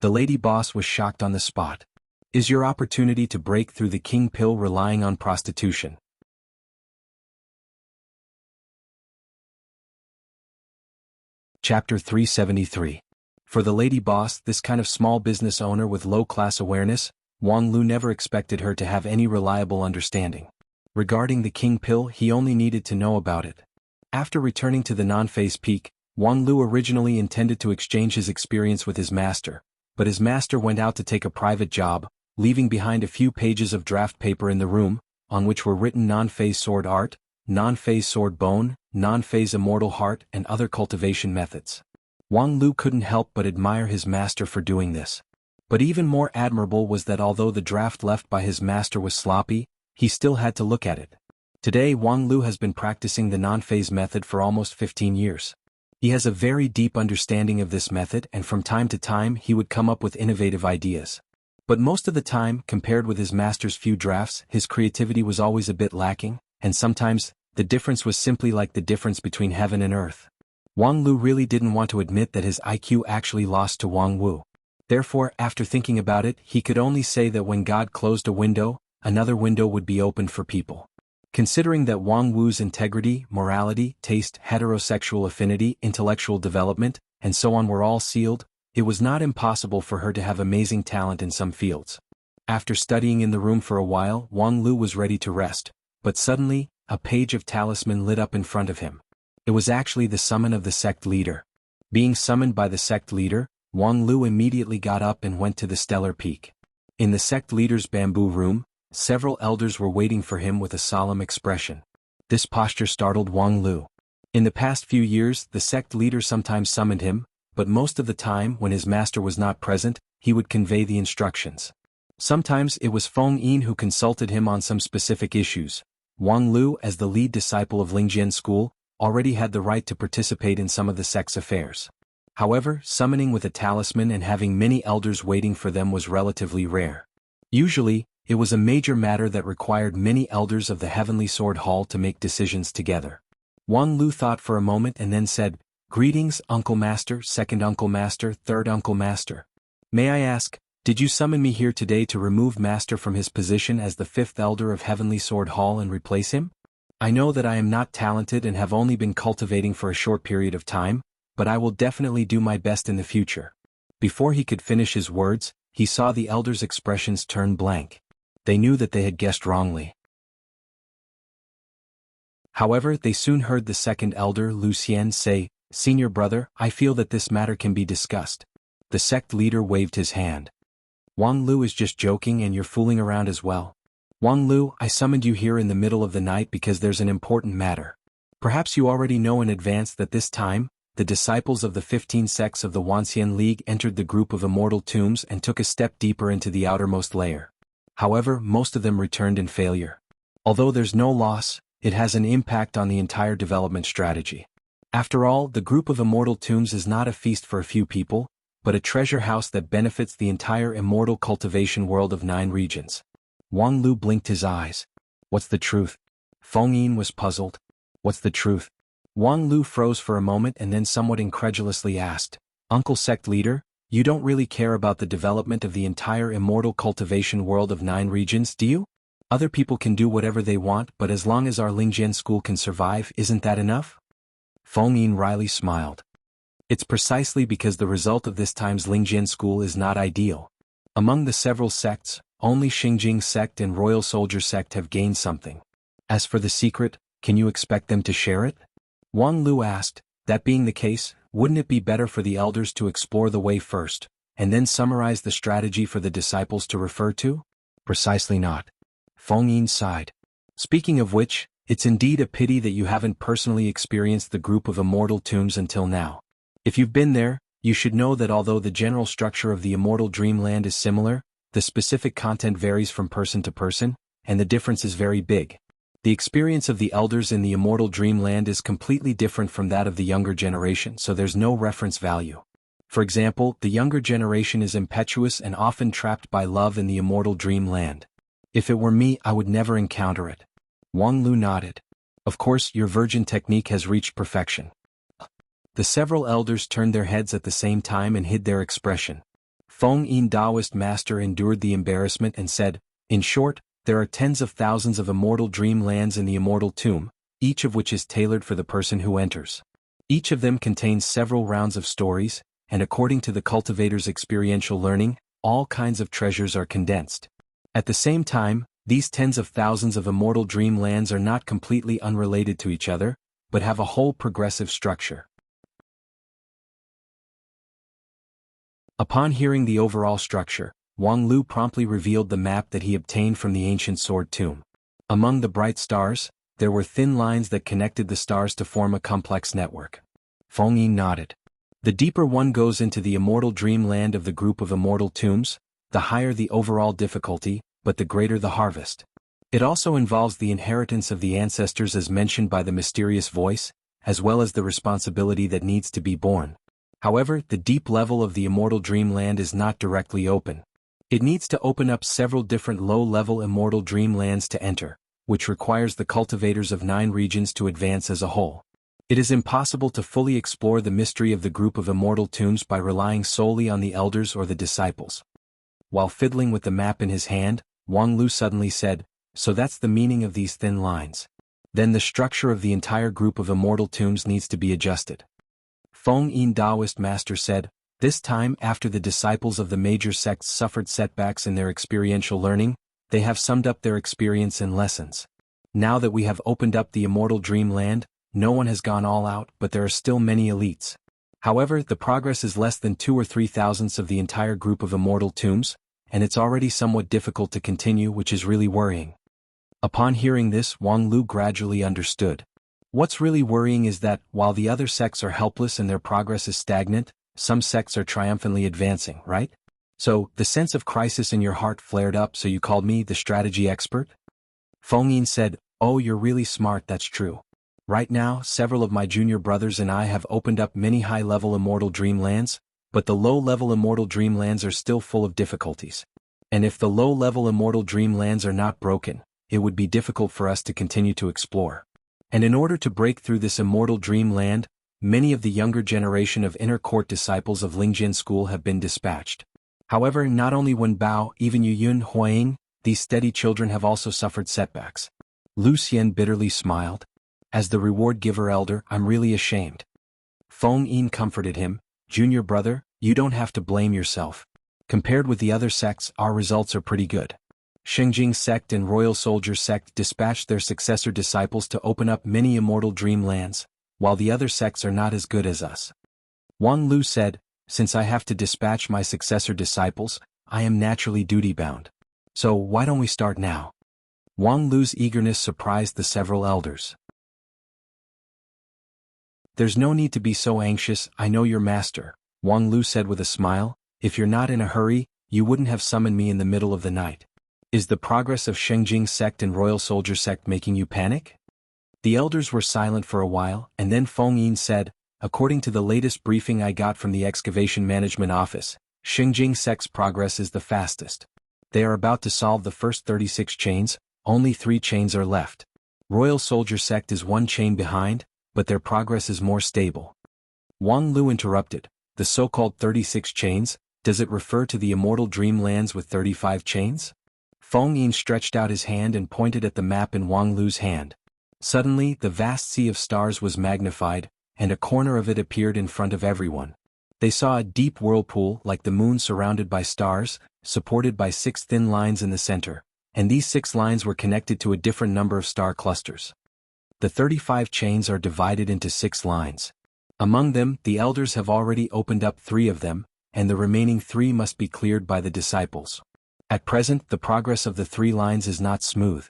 The lady boss was shocked on the spot. Is your opportunity to break through the king pill relying on prostitution? Chapter 373. For the lady boss, this kind of small business owner with low-class awareness, Wang Lu never expected her to have any reliable understanding. Regarding the king pill, he only needed to know about it. After returning to the non-phase peak, Wang Lu originally intended to exchange his experience with his master, but his master went out to take a private job, leaving behind a few pages of draft paper in the room, on which were written non-phase sword art, non-phase sword bone, non-phase immortal heart and other cultivation methods. Wang Lu couldn't help but admire his master for doing this. But even more admirable was that although the draft left by his master was sloppy, he still had to look at it. Today Wang Lu has been practicing the non-phase method for almost 15 years. He has a very deep understanding of this method and from time to time he would come up with innovative ideas. But most of the time, compared with his master's few drafts, his creativity was always a bit lacking, and sometimes, the difference was simply like the difference between heaven and earth. Wang Lu really didn't want to admit that his IQ actually lost to Wang Wu. Therefore, after thinking about it, he could only say that when God closed a window, another window would be opened for people. Considering that Wang Wu's integrity, morality, taste, heterosexual affinity, intellectual development, and so on were all sealed, it was not impossible for her to have amazing talent in some fields. After studying in the room for a while, Wang Lu was ready to rest, but suddenly, a page of talisman lit up in front of him. It was actually the summon of the sect leader. Being summoned by the sect leader, Wang Lu immediately got up and went to the stellar peak. In the sect leader's bamboo room, several elders were waiting for him with a solemn expression. This posture startled Wang Lu. In the past few years, the sect leader sometimes summoned him, but most of the time when his master was not present, he would convey the instructions. Sometimes it was Feng Yin who consulted him on some specific issues. Wang Lu, as the lead disciple of Lingjian school, already had the right to participate in some of the sect's affairs. However, summoning with a talisman and having many elders waiting for them was relatively rare. Usually, it was a major matter that required many elders of the Heavenly Sword Hall to make decisions together. Wang Lu thought for a moment and then said, "Greetings, Uncle Master, second Uncle Master, third Uncle Master. May I ask, did you summon me here today to remove Master from his position as the fifth elder of Heavenly Sword Hall and replace him? I know that I am not talented and have only been cultivating for a short period of time, but I will definitely do my best in the future." Before he could finish his words, he saw the elders' expressions turn blank. They knew that they had guessed wrongly. However, they soon heard the second elder, Lu Xian, say, "Senior brother, I feel that this matter can be discussed." The sect leader waved his hand. "Wang Lu is just joking and you're fooling around as well. Wang Lu, I summoned you here in the middle of the night because there's an important matter. Perhaps you already know in advance that this time, the disciples of the 15 sects of the Wanxian League entered the group of immortal tombs and took a step deeper into the outermost layer. However, most of them returned in failure. Although there's no loss, it has an impact on the entire development strategy. After all, the group of immortal tombs is not a feast for a few people, but a treasure house that benefits the entire immortal cultivation world of 9 regions." Wang Lu blinked his eyes. "What's the truth?" Feng Yin was puzzled. "What's the truth?" Wang Lu froze for a moment and then somewhat incredulously asked, "Uncle Sect Leader, you don't really care about the development of the entire immortal cultivation world of 9 regions, do you? Other people can do whatever they want, but as long as our Lingjian school can survive, isn't that enough?" Feng Yin wryly smiled. "It's precisely because the result of this time's Lingjian school is not ideal. Among the several sects, only Xingjing sect and Royal Soldier sect have gained something. As for the secret, can you expect them to share it?" Wang Lu asked, "That being the case, wouldn't it be better for the elders to explore the way first, and then summarize the strategy for the disciples to refer to?" "Precisely not." Feng Yin sighed. "Speaking of which, it's indeed a pity that you haven't personally experienced the group of immortal tombs until now. If you've been there, you should know that although the general structure of the immortal dreamland is similar, the specific content varies from person to person, and the difference is very big. The experience of the elders in the immortal dreamland is completely different from that of the younger generation, so there's no reference value. For example, the younger generation is impetuous and often trapped by love in the immortal dreamland. If it were me, I would never encounter it. Wang Lu nodded. Of course, your virgin technique has reached perfection. The several elders turned their heads at the same time and hid their expression. Feng Yin Taoist master endured the embarrassment and said, in short, there are tens of thousands of immortal dreamlands in the immortal tomb, each of which is tailored for the person who enters. Each of them contains several rounds of stories, and according to the cultivator's experiential learning, all kinds of treasures are condensed. At the same time, these tens of thousands of immortal dreamlands are not completely unrelated to each other, but have a whole progressive structure. Upon hearing the overall structure, Wang Lu promptly revealed the map that he obtained from the ancient sword tomb. Among the bright stars, there were thin lines that connected the stars to form a complex network. Feng Yin nodded. The deeper one goes into the immortal dreamland of the group of immortal tombs, the higher the overall difficulty, but the greater the harvest. It also involves the inheritance of the ancestors as mentioned by the mysterious voice, as well as the responsibility that needs to be borne. However, the deep level of the immortal dreamland is not directly open. It needs to open up several different low-level immortal dreamlands to enter, which requires the cultivators of 9 regions to advance as a whole. It is impossible to fully explore the mystery of the group of immortal tombs by relying solely on the elders or the disciples. While fiddling with the map in his hand, Wang Lu suddenly said, so that's the meaning of these thin lines. Then the structure of the entire group of immortal tombs needs to be adjusted. Feng Yin Taoist master said, this time after the disciples of the major sects suffered setbacks in their experiential learning, they have summed up their experience in lessons. Now that we have opened up the immortal dreamland, no one has gone all out, but there are still many elites. However, the progress is less than 2 or 3 thousandths of the entire group of immortal tombs, and it's already somewhat difficult to continue, which is really worrying. Upon hearing this, Wang Lu gradually understood. What's really worrying is that, while the other sects are helpless and their progress is stagnant, some sects are triumphantly advancing, right? So, the sense of crisis in your heart flared up, so you called me the strategy expert? Feng Yin said, oh, you're really smart, that's true. Right now, several of my junior brothers and I have opened up many high-level immortal dreamlands, but the low-level immortal dreamlands are still full of difficulties. And if the low-level immortal dreamlands are not broken, it would be difficult for us to continue to explore. And in order to break through this immortal dreamland, many of the younger generation of inner court disciples of Lingjin school have been dispatched. However, not only Wen Bao, even Yu Yun Huaying, these steady children have also suffered setbacks. Lu Xian bitterly smiled. As the reward-giver elder, I'm really ashamed. Feng Yin comforted him, junior brother, you don't have to blame yourself. Compared with the other sects, our results are pretty good. Shengjing sect and Royal Soldier sect dispatched their successor disciples to open up many immortal dreamlands, while the other sects are not as good as us. Wang Lu said, since I have to dispatch my successor disciples, I am naturally duty-bound. So why don't we start now? Wang Lu's eagerness surprised the several elders. There's no need to be so anxious, I know your master, Wang Lu said with a smile, if you're not in a hurry, you wouldn't have summoned me in the middle of the night. Is the progress of Shengjing sect and Royal Soldier sect making you panic? The elders were silent for a while, and then Feng Yin said, according to the latest briefing I got from the Excavation Management Office, Shengjing sect's progress is the fastest. They are about to solve the first 36 chains, only 3 chains are left. Royal Soldier sect is 1 chain behind, but their progress is more stable. Wang Lu interrupted, the so-called 36 chains, does it refer to the immortal dreamlands with 35 chains? Feng Yin stretched out his hand and pointed at the map in Wang Lu's hand. Suddenly, the vast sea of stars was magnified, and a corner of it appeared in front of everyone. They saw a deep whirlpool like the moon surrounded by stars, supported by 6 thin lines in the center, and these 6 lines were connected to a different number of star clusters. The 35 chains are divided into 6 lines. Among them, the elders have already opened up 3 of them, and the remaining 3 must be cleared by the disciples. At present, the progress of the 3 lines is not smooth.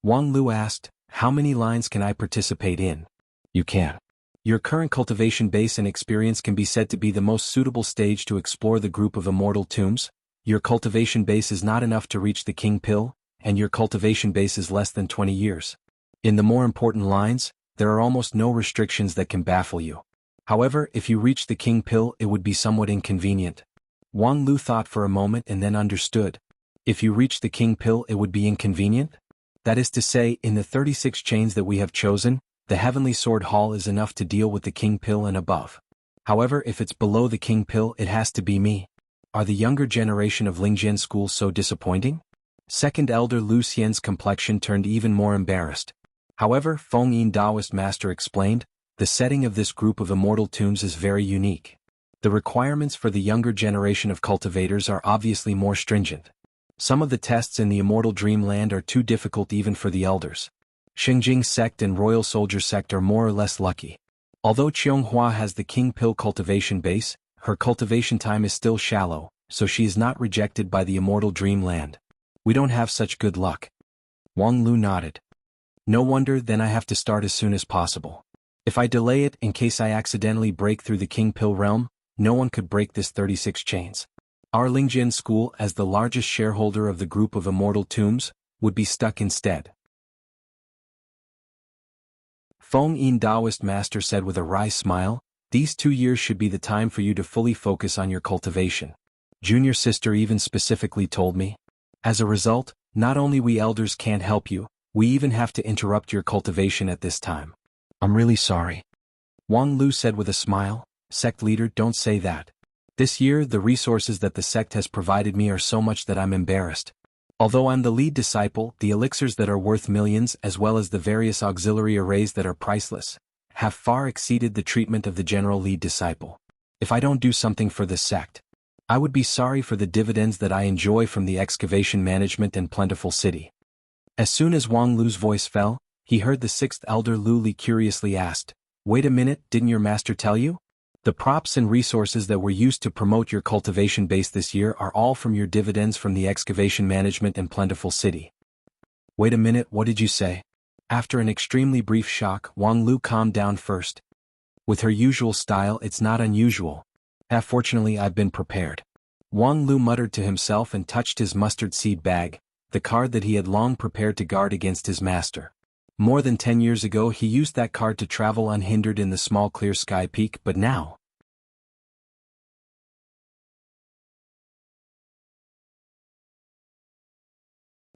Wang Lu asked, how many lines can I participate in? You can. Your current cultivation base and experience can be said to be the most suitable stage to explore the group of immortal tombs. Your cultivation base is not enough to reach the King Pill, and your cultivation base is less than 20 years. In the more important lines, there are almost no restrictions that can baffle you. However, if you reach the king pill, it would be somewhat inconvenient. Wang Lu thought for a moment and then understood. If you reach the king pill, it would be inconvenient? That is to say, in the 36 chains that we have chosen, the Heavenly Sword Hall is enough to deal with the king pill and above. However, if it's below the king pill, it has to be me. Are the younger generation of Lingjian school so disappointing? Second elder Lu Xian's complexion turned even more embarrassed. However, Feng Yin Taoist master explained, the setting of this group of immortal tombs is very unique. The requirements for the younger generation of cultivators are obviously more stringent. Some of the tests in the immortal dreamland are too difficult even for the elders. Xingjing sect and Royal Soldier sect are more or less lucky. Although Qianghua has the king pill cultivation base, her cultivation time is still shallow, so she is not rejected by the immortal dreamland. We don't have such good luck. Wang Lu nodded. No wonder, then I have to start as soon as possible. If I delay it in case I accidentally break through the king pill realm, no one could break this 36 chains. Our Lingjian school, as the largest shareholder of the group of immortal tombs, would be stuck instead. Feng Yin Taoist master said with a wry smile, these 2 years should be the time for you to fully focus on your cultivation. Junior sister even specifically told me. As a result, not only we elders can't help you, we even have to interrupt your cultivation at this time. I'm really sorry. Wang Lu said with a smile, sect leader, don't say that. This year the resources that the sect has provided me are so much that I'm embarrassed. Although I'm the lead disciple, the elixirs that are worth millions as well as the various auxiliary arrays that are priceless, have far exceeded the treatment of the general lead disciple. If I don't do something for this sect, I would be sorry for the dividends that I enjoy from the excavation management and plentiful city. As soon as Wang Lu's voice fell, he heard the sixth elder Lu Li curiously asked, wait a minute, didn't your master tell you? The props and resources that were used to promote your cultivation base this year are all from your dividends from the excavation management and plentiful city. Wait a minute, what did you say? After an extremely brief shock, Wang Lu calmed down first. With her usual style, it's not unusual. Fortunately, I've been prepared. Wang Lu muttered to himself and touched his mustard seed bag, the card that he had long prepared to guard against his master. More than 10 years ago he used that card to travel unhindered in the small clear sky peak, but now...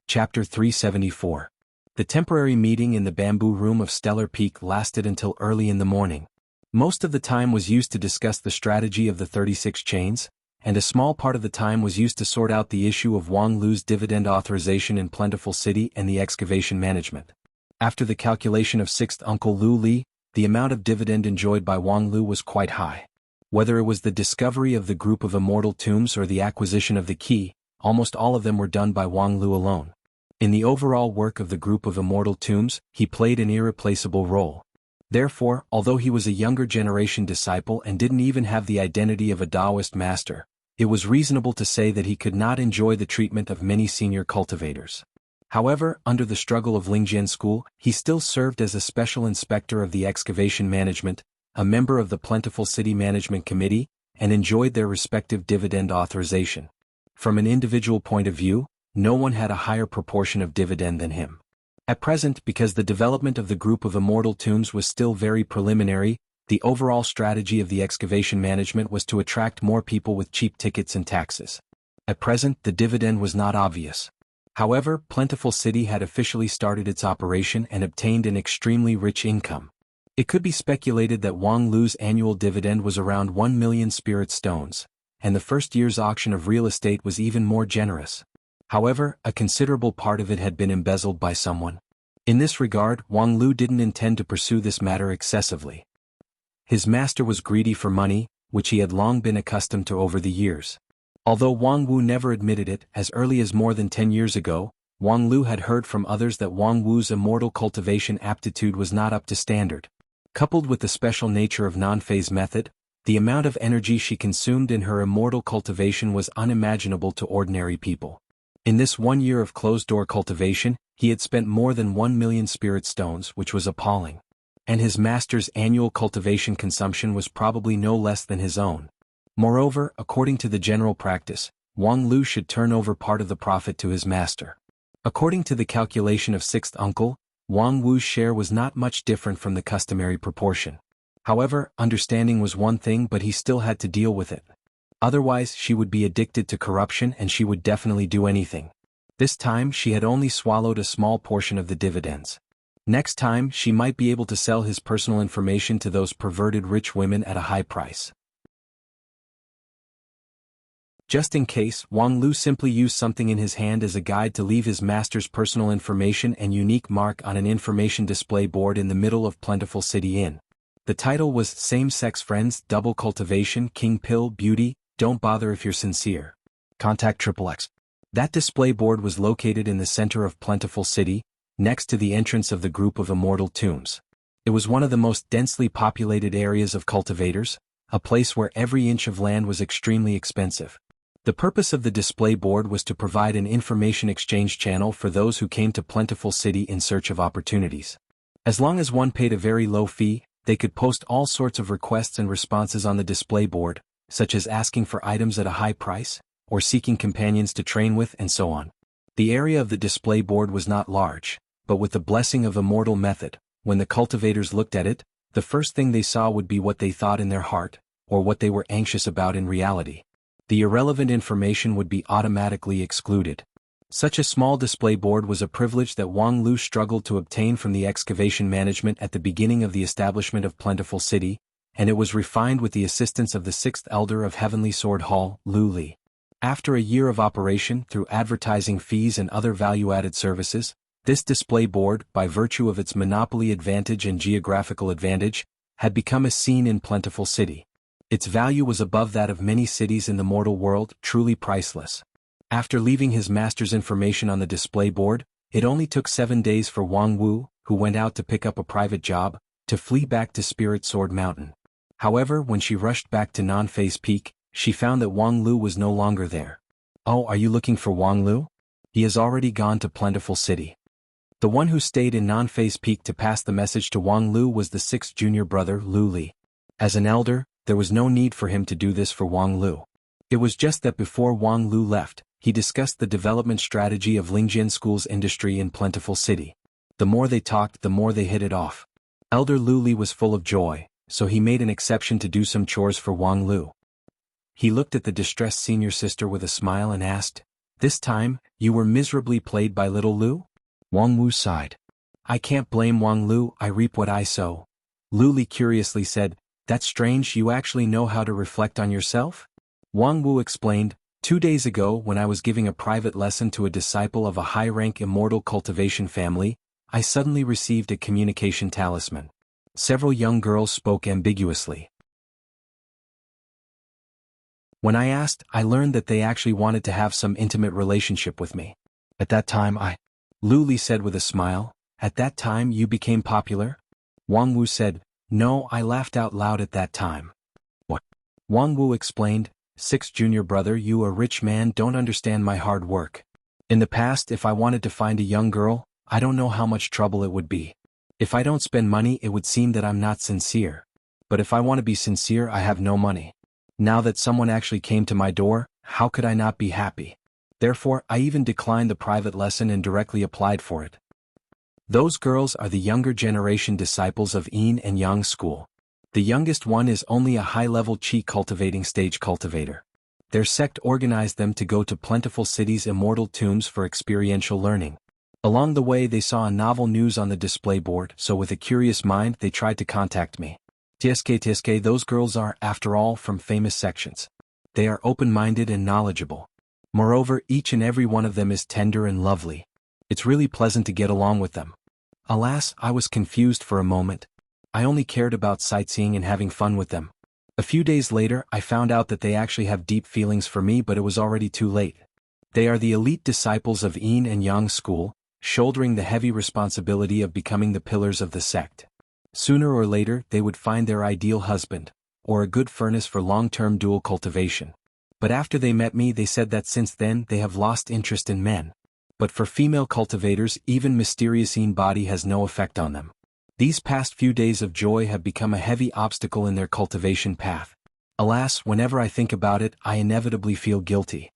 Chapter 374. The temporary meeting in the bamboo room of Stellar Peak lasted until early in the morning. Most of the time was used to discuss the strategy of the 36 chains, and a small part of the time was used to sort out the issue of Wang Lu's dividend authorization in Plentiful City and the excavation management. After the calculation of sixth uncle Lu Li, the amount of dividend enjoyed by Wang Lu was quite high. Whether it was the discovery of the group of immortal tombs or the acquisition of the key, almost all of them were done by Wang Lu alone. In the overall work of the group of immortal tombs, he played an irreplaceable role. Therefore, although he was a younger generation disciple and didn't even have the identity of a Taoist master, it was reasonable to say that he could not enjoy the treatment of many senior cultivators. However, under the struggle of Lingjian school, he still served as a special inspector of the excavation management, a member of the Plentiful City Management Committee, and enjoyed their respective dividend authorization. From an individual point of view, no one had a higher proportion of dividend than him. At present, because the development of the group of immortal tombs was still very preliminary, the overall strategy of the excavation management was to attract more people with cheap tickets and taxes. At present, the dividend was not obvious. However, Plentiful City had officially started its operation and obtained an extremely rich income. It could be speculated that Wang Lu's annual dividend was around 1 million spirit stones, and the first year's auction of real estate was even more generous. However, a considerable part of it had been embezzled by someone. In this regard, Wang Lu didn't intend to pursue this matter excessively. His master was greedy for money, which he had long been accustomed to over the years. Although Wang Wu never admitted it, as early as more than 10 years ago, Wang Lu had heard from others that Wang Wu's immortal cultivation aptitude was not up to standard. Coupled with the special nature of non-phase method, the amount of energy she consumed in her immortal cultivation was unimaginable to ordinary people. In this 1 year of closed-door cultivation, he had spent more than 1 million spirit stones, which was appalling. And his master's annual cultivation consumption was probably no less than his own. Moreover, according to the general practice, Wang Lu should turn over part of the profit to his master. According to the calculation of sixth uncle, Wang Wu's share was not much different from the customary proportion. However, understanding was one thing, but he still had to deal with it. Otherwise, she would be addicted to corruption and she would definitely do anything. This time she had only swallowed a small portion of the dividends. Next time she might be able to sell his personal information to those perverted rich women at a high price. Just in case, Wang Lu simply used something in his hand as a guide to leave his master's personal information and unique mark on an information display board in the middle of Plentiful City Inn. The title was Same-Sex Friends, Double Cultivation, King Pill, Beauty, Don't Bother If You're Sincere. Contact XXX. That display board was located in the center of Plentiful City, next to the entrance of the group of immortal tombs. It was one of the most densely populated areas of cultivators, a place where every inch of land was extremely expensive. The purpose of the display board was to provide an information exchange channel for those who came to Plentiful City in search of opportunities. As long as one paid a very low fee, they could post all sorts of requests and responses on the display board, such as asking for items at a high price, or seeking companions to train with, and so on. The area of the display board was not large, but with the blessing of immortal method, when the cultivators looked at it, the first thing they saw would be what they thought in their heart, or what they were anxious about in reality. The irrelevant information would be automatically excluded. Such a small display board was a privilege that Wang Lu struggled to obtain from the excavation management at the beginning of the establishment of Plentiful City, and it was refined with the assistance of the sixth elder of Heavenly Sword Hall, Lu Li. After a year of operation through advertising fees and other value-added services, this display board, by virtue of its monopoly advantage and geographical advantage, had become a scene in Plentiful City. Its value was above that of many cities in the mortal world, truly priceless. After leaving his master's information on the display board, it only took 7 days for Wang Wu, who went out to pick up a private job, to flee back to Spirit Sword Mountain. However, when she rushed back to Non-Face Peak, she found that Wang Lu was no longer there. "Oh, are you looking for Wang Lu? He has already gone to Plentiful City." The one who stayed in Non-Face Peak to pass the message to Wang Lu was the sixth junior brother, Lu Li. As an elder, there was no need for him to do this for Wang Lu. It was just that before Wang Lu left, he discussed the development strategy of Lingjian School's industry in Plentiful City. The more they talked, the more they hit it off. Elder Lu Li was full of joy, so he made an exception to do some chores for Wang Lu. He looked at the distressed senior sister with a smile and asked, "This time, you were miserably played by little Lu?" Wang Wu sighed. "I can't blame Wang Lu, I reap what I sow." Lu Li curiously said, "That's strange, you actually know how to reflect on yourself?" Wang Wu explained, 2 days ago when I was giving a private lesson to a disciple of a high-rank immortal cultivation family, I suddenly received a communication talisman. Several young girls spoke ambiguously. When I asked, I learned that they actually wanted to have some intimate relationship with me. At that time Lu Li said with a smile, "At that time you became popular?" Wang Wu said, "No, I laughed out loud at that time." "What?" Wang Wu explained, "Sixth junior brother, you a rich man don't understand my hard work. In the past, if I wanted to find a young girl, I don't know how much trouble it would be. If I don't spend money, it would seem that I'm not sincere. But if I want to be sincere, I have no money. Now that someone actually came to my door, how could I not be happy? Therefore, I even declined the private lesson and directly applied for it." Those girls are the younger generation disciples of Yin and Yang school. The youngest one is only a high-level qi cultivating stage cultivator. Their sect organized them to go to Plentiful City's immortal tombs for experiential learning. Along the way they saw a novel news on the display board, so with a curious mind they tried to contact me. Tiske, those girls are, after all, from famous sections. They are open-minded and knowledgeable. Moreover, each and every one of them is tender and lovely. It's really pleasant to get along with them. Alas, I was confused for a moment. I only cared about sightseeing and having fun with them. A few days later, I found out that they actually have deep feelings for me, but it was already too late. They are the elite disciples of Yin and Yang school, shouldering the heavy responsibility of becoming the pillars of the sect. Sooner or later, they would find their ideal husband, or a good furnace for long-term dual cultivation. But after they met me, they said that since then they have lost interest in men. But for female cultivators, even mysterious Yin body has no effect on them. These past few days of joy have become a heavy obstacle in their cultivation path. Alas, whenever I think about it, I inevitably feel guilty.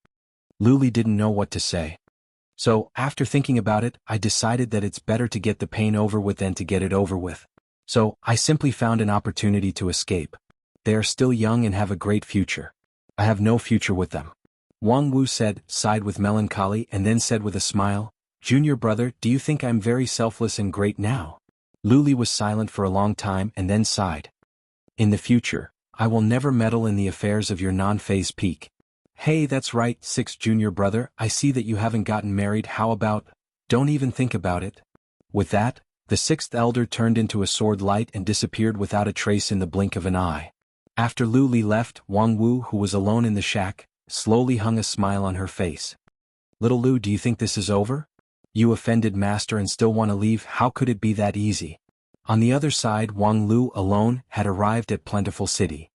Lu Li didn't know what to say. So, after thinking about it, I decided that it's better to get the pain over with than to get it over with. So, I simply found an opportunity to escape. They are still young and have a great future. I have no future with them. Wang Wu said, sighed with melancholy, and then said with a smile, "Junior brother, do you think I'm very selfless and great now?" Lu Li was silent for a long time and then sighed. "In the future, I will never meddle in the affairs of your non-phase peak." "Hey, that's right, sixth junior brother, I see that you haven't gotten married. How about, don't even think about it?" With that, the sixth elder turned into a sword light and disappeared without a trace in the blink of an eye. After Lu Li left, Wang Wu, who was alone in the shack, slowly hung a smile on her face. "Little Lu, do you think this is over? You offended master and still want to leave? How could it be that easy?" On the other side, Wang Lu alone had arrived at Plentiful City.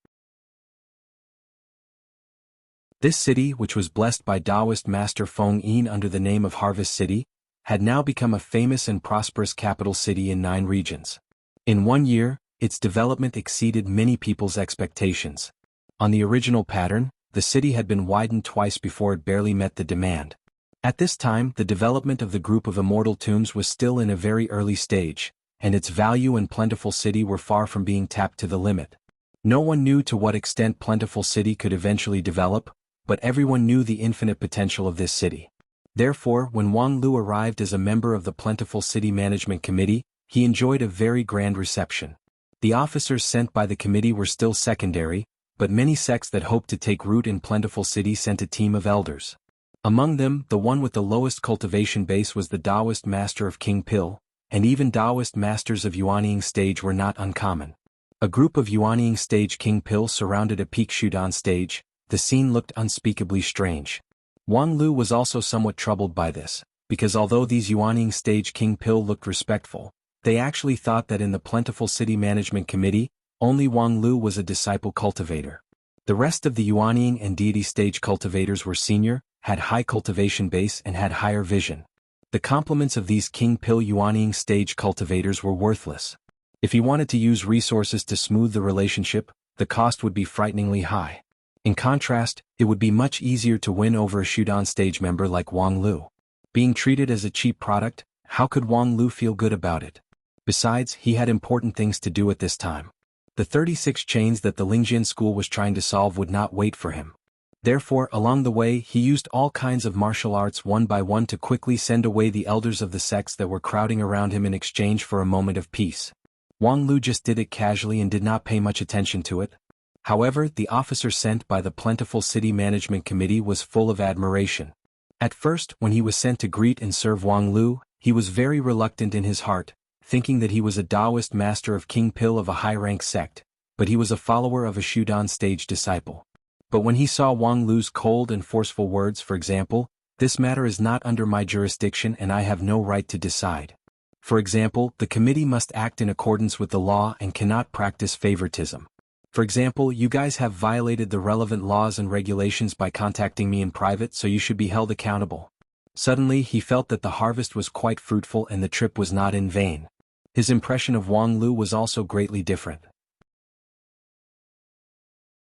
This city, which was blessed by Taoist master Feng Yin under the name of Harvest City, had now become a famous and prosperous capital city in 9 regions. In 1 year, its development exceeded many people's expectations. On the original pattern, the city had been widened twice before it barely met the demand. At this time, the development of the group of immortal tombs was still in a very early stage, and its value and Plentiful City were far from being tapped to the limit. No one knew to what extent Plentiful City could eventually develop, but everyone knew the infinite potential of this city. Therefore, when Wang Lu arrived as a member of the Plentiful City Management Committee, he enjoyed a very grand reception. The officers sent by the committee were still secondary, but many sects that hoped to take root in Plentiful City sent a team of elders. Among them, the one with the lowest cultivation base was the Taoist master of King Pil, and even Taoist masters of Yuanying stage were not uncommon. A group of Yuanying stage King Pil surrounded a peak Shudan stage. The scene looked unspeakably strange. Wang Lu was also somewhat troubled by this, because although these Yuanying stage King Pil looked respectful, they actually thought that in the Plentiful City Management Committee, only Wang Lu was a disciple cultivator. The rest of the Yuanying and deity stage cultivators were senior, had high cultivation base and had higher vision. The compliments of these King Pil Yuanying stage cultivators were worthless. If he wanted to use resources to smooth the relationship, the cost would be frighteningly high. In contrast, it would be much easier to win over a Shudan stage member like Wang Lu. Being treated as a cheap product, how could Wang Lu feel good about it? Besides, he had important things to do at this time. The 36 chains that the Lingjian school was trying to solve would not wait for him. Therefore, along the way, he used all kinds of martial arts one by one to quickly send away the elders of the sects that were crowding around him in exchange for a moment of peace. Wang Lu just did it casually and did not pay much attention to it. However, the officer sent by the Plentiful City Management Committee was full of admiration. At first, when he was sent to greet and serve Wang Lu, he was very reluctant in his heart, thinking that he was a Taoist master of King Pil of a high-rank sect, but he was a follower of a Shudan stage disciple. But when he saw Wang Lu's cold and forceful words, for example, "This matter is not under my jurisdiction and I have no right to decide. For example, the committee must act in accordance with the law and cannot practice favoritism. For example, you guys have violated the relevant laws and regulations by contacting me in private, so you should be held accountable." Suddenly, he felt that the harvest was quite fruitful and the trip was not in vain. His impression of Wang Lu was also greatly different.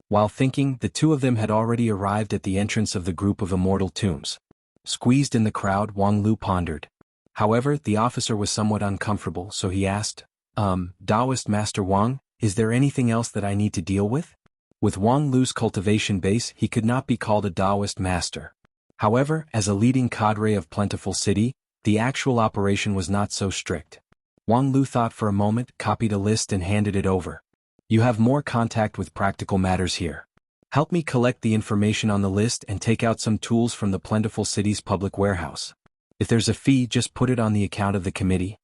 While thinking, the two of them had already arrived at the entrance of the group of immortal tombs. Squeezed in the crowd, Wang Lu pondered. However, the officer was somewhat uncomfortable, so he asked, Taoist Master Wang, is there anything else that I need to deal with? With Wang Lu's cultivation base, he could not be called a Taoist master. However, as a leading cadre of Plentiful City, the actual operation was not so strict. Wang Lu thought for a moment, copied a list and handed it over. You have more contact with practical matters here. Help me collect the information on the list and take out some tools from the Plentiful City's public warehouse. If there's a fee, just put it on the account of the committee.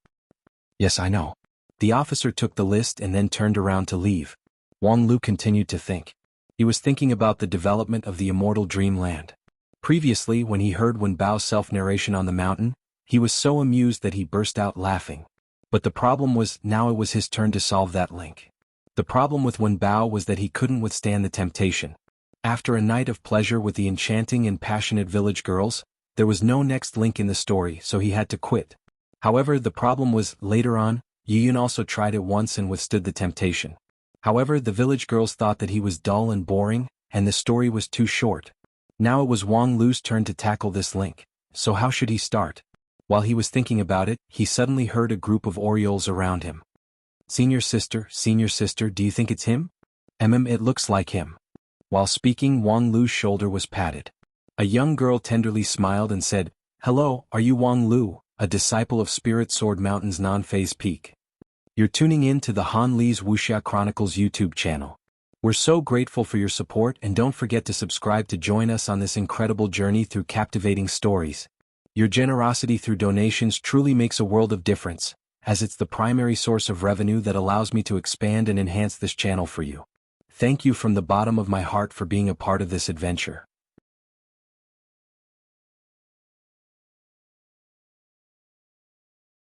Yes, I know. The officer took the list and then turned around to leave. Wang Lu continued to think. He was thinking about the development of the immortal dreamland. Previously, when he heard Wen Bao's self-narration on the mountain, he was so amused that he burst out laughing. But the problem was, now it was his turn to solve that link. The problem with Wen Bao was that he couldn't withstand the temptation. After a night of pleasure with the enchanting and passionate village girls, there was no next link in the story, so he had to quit. However, the problem was, later on, Yiyun also tried it once and withstood the temptation. However, the village girls thought that he was dull and boring, and the story was too short. Now it was Wang Lu's turn to tackle this link. So how should he start? While he was thinking about it, he suddenly heard a group of Orioles around him. Senior sister, do you think it's him? It looks like him. While speaking, Wang Lu's shoulder was patted. A young girl tenderly smiled and said, "Hello, are you Wang Lu, a disciple of Spirit Sword Mountain's non-phase peak? You're tuning in to the Han Li's Wuxia Chronicles YouTube channel. We're so grateful for your support, and don't forget to subscribe to join us on this incredible journey through captivating stories. Your generosity through donations truly makes a world of difference, as it's the primary source of revenue that allows me to expand and enhance this channel for you. Thank you from the bottom of my heart for being a part of this adventure."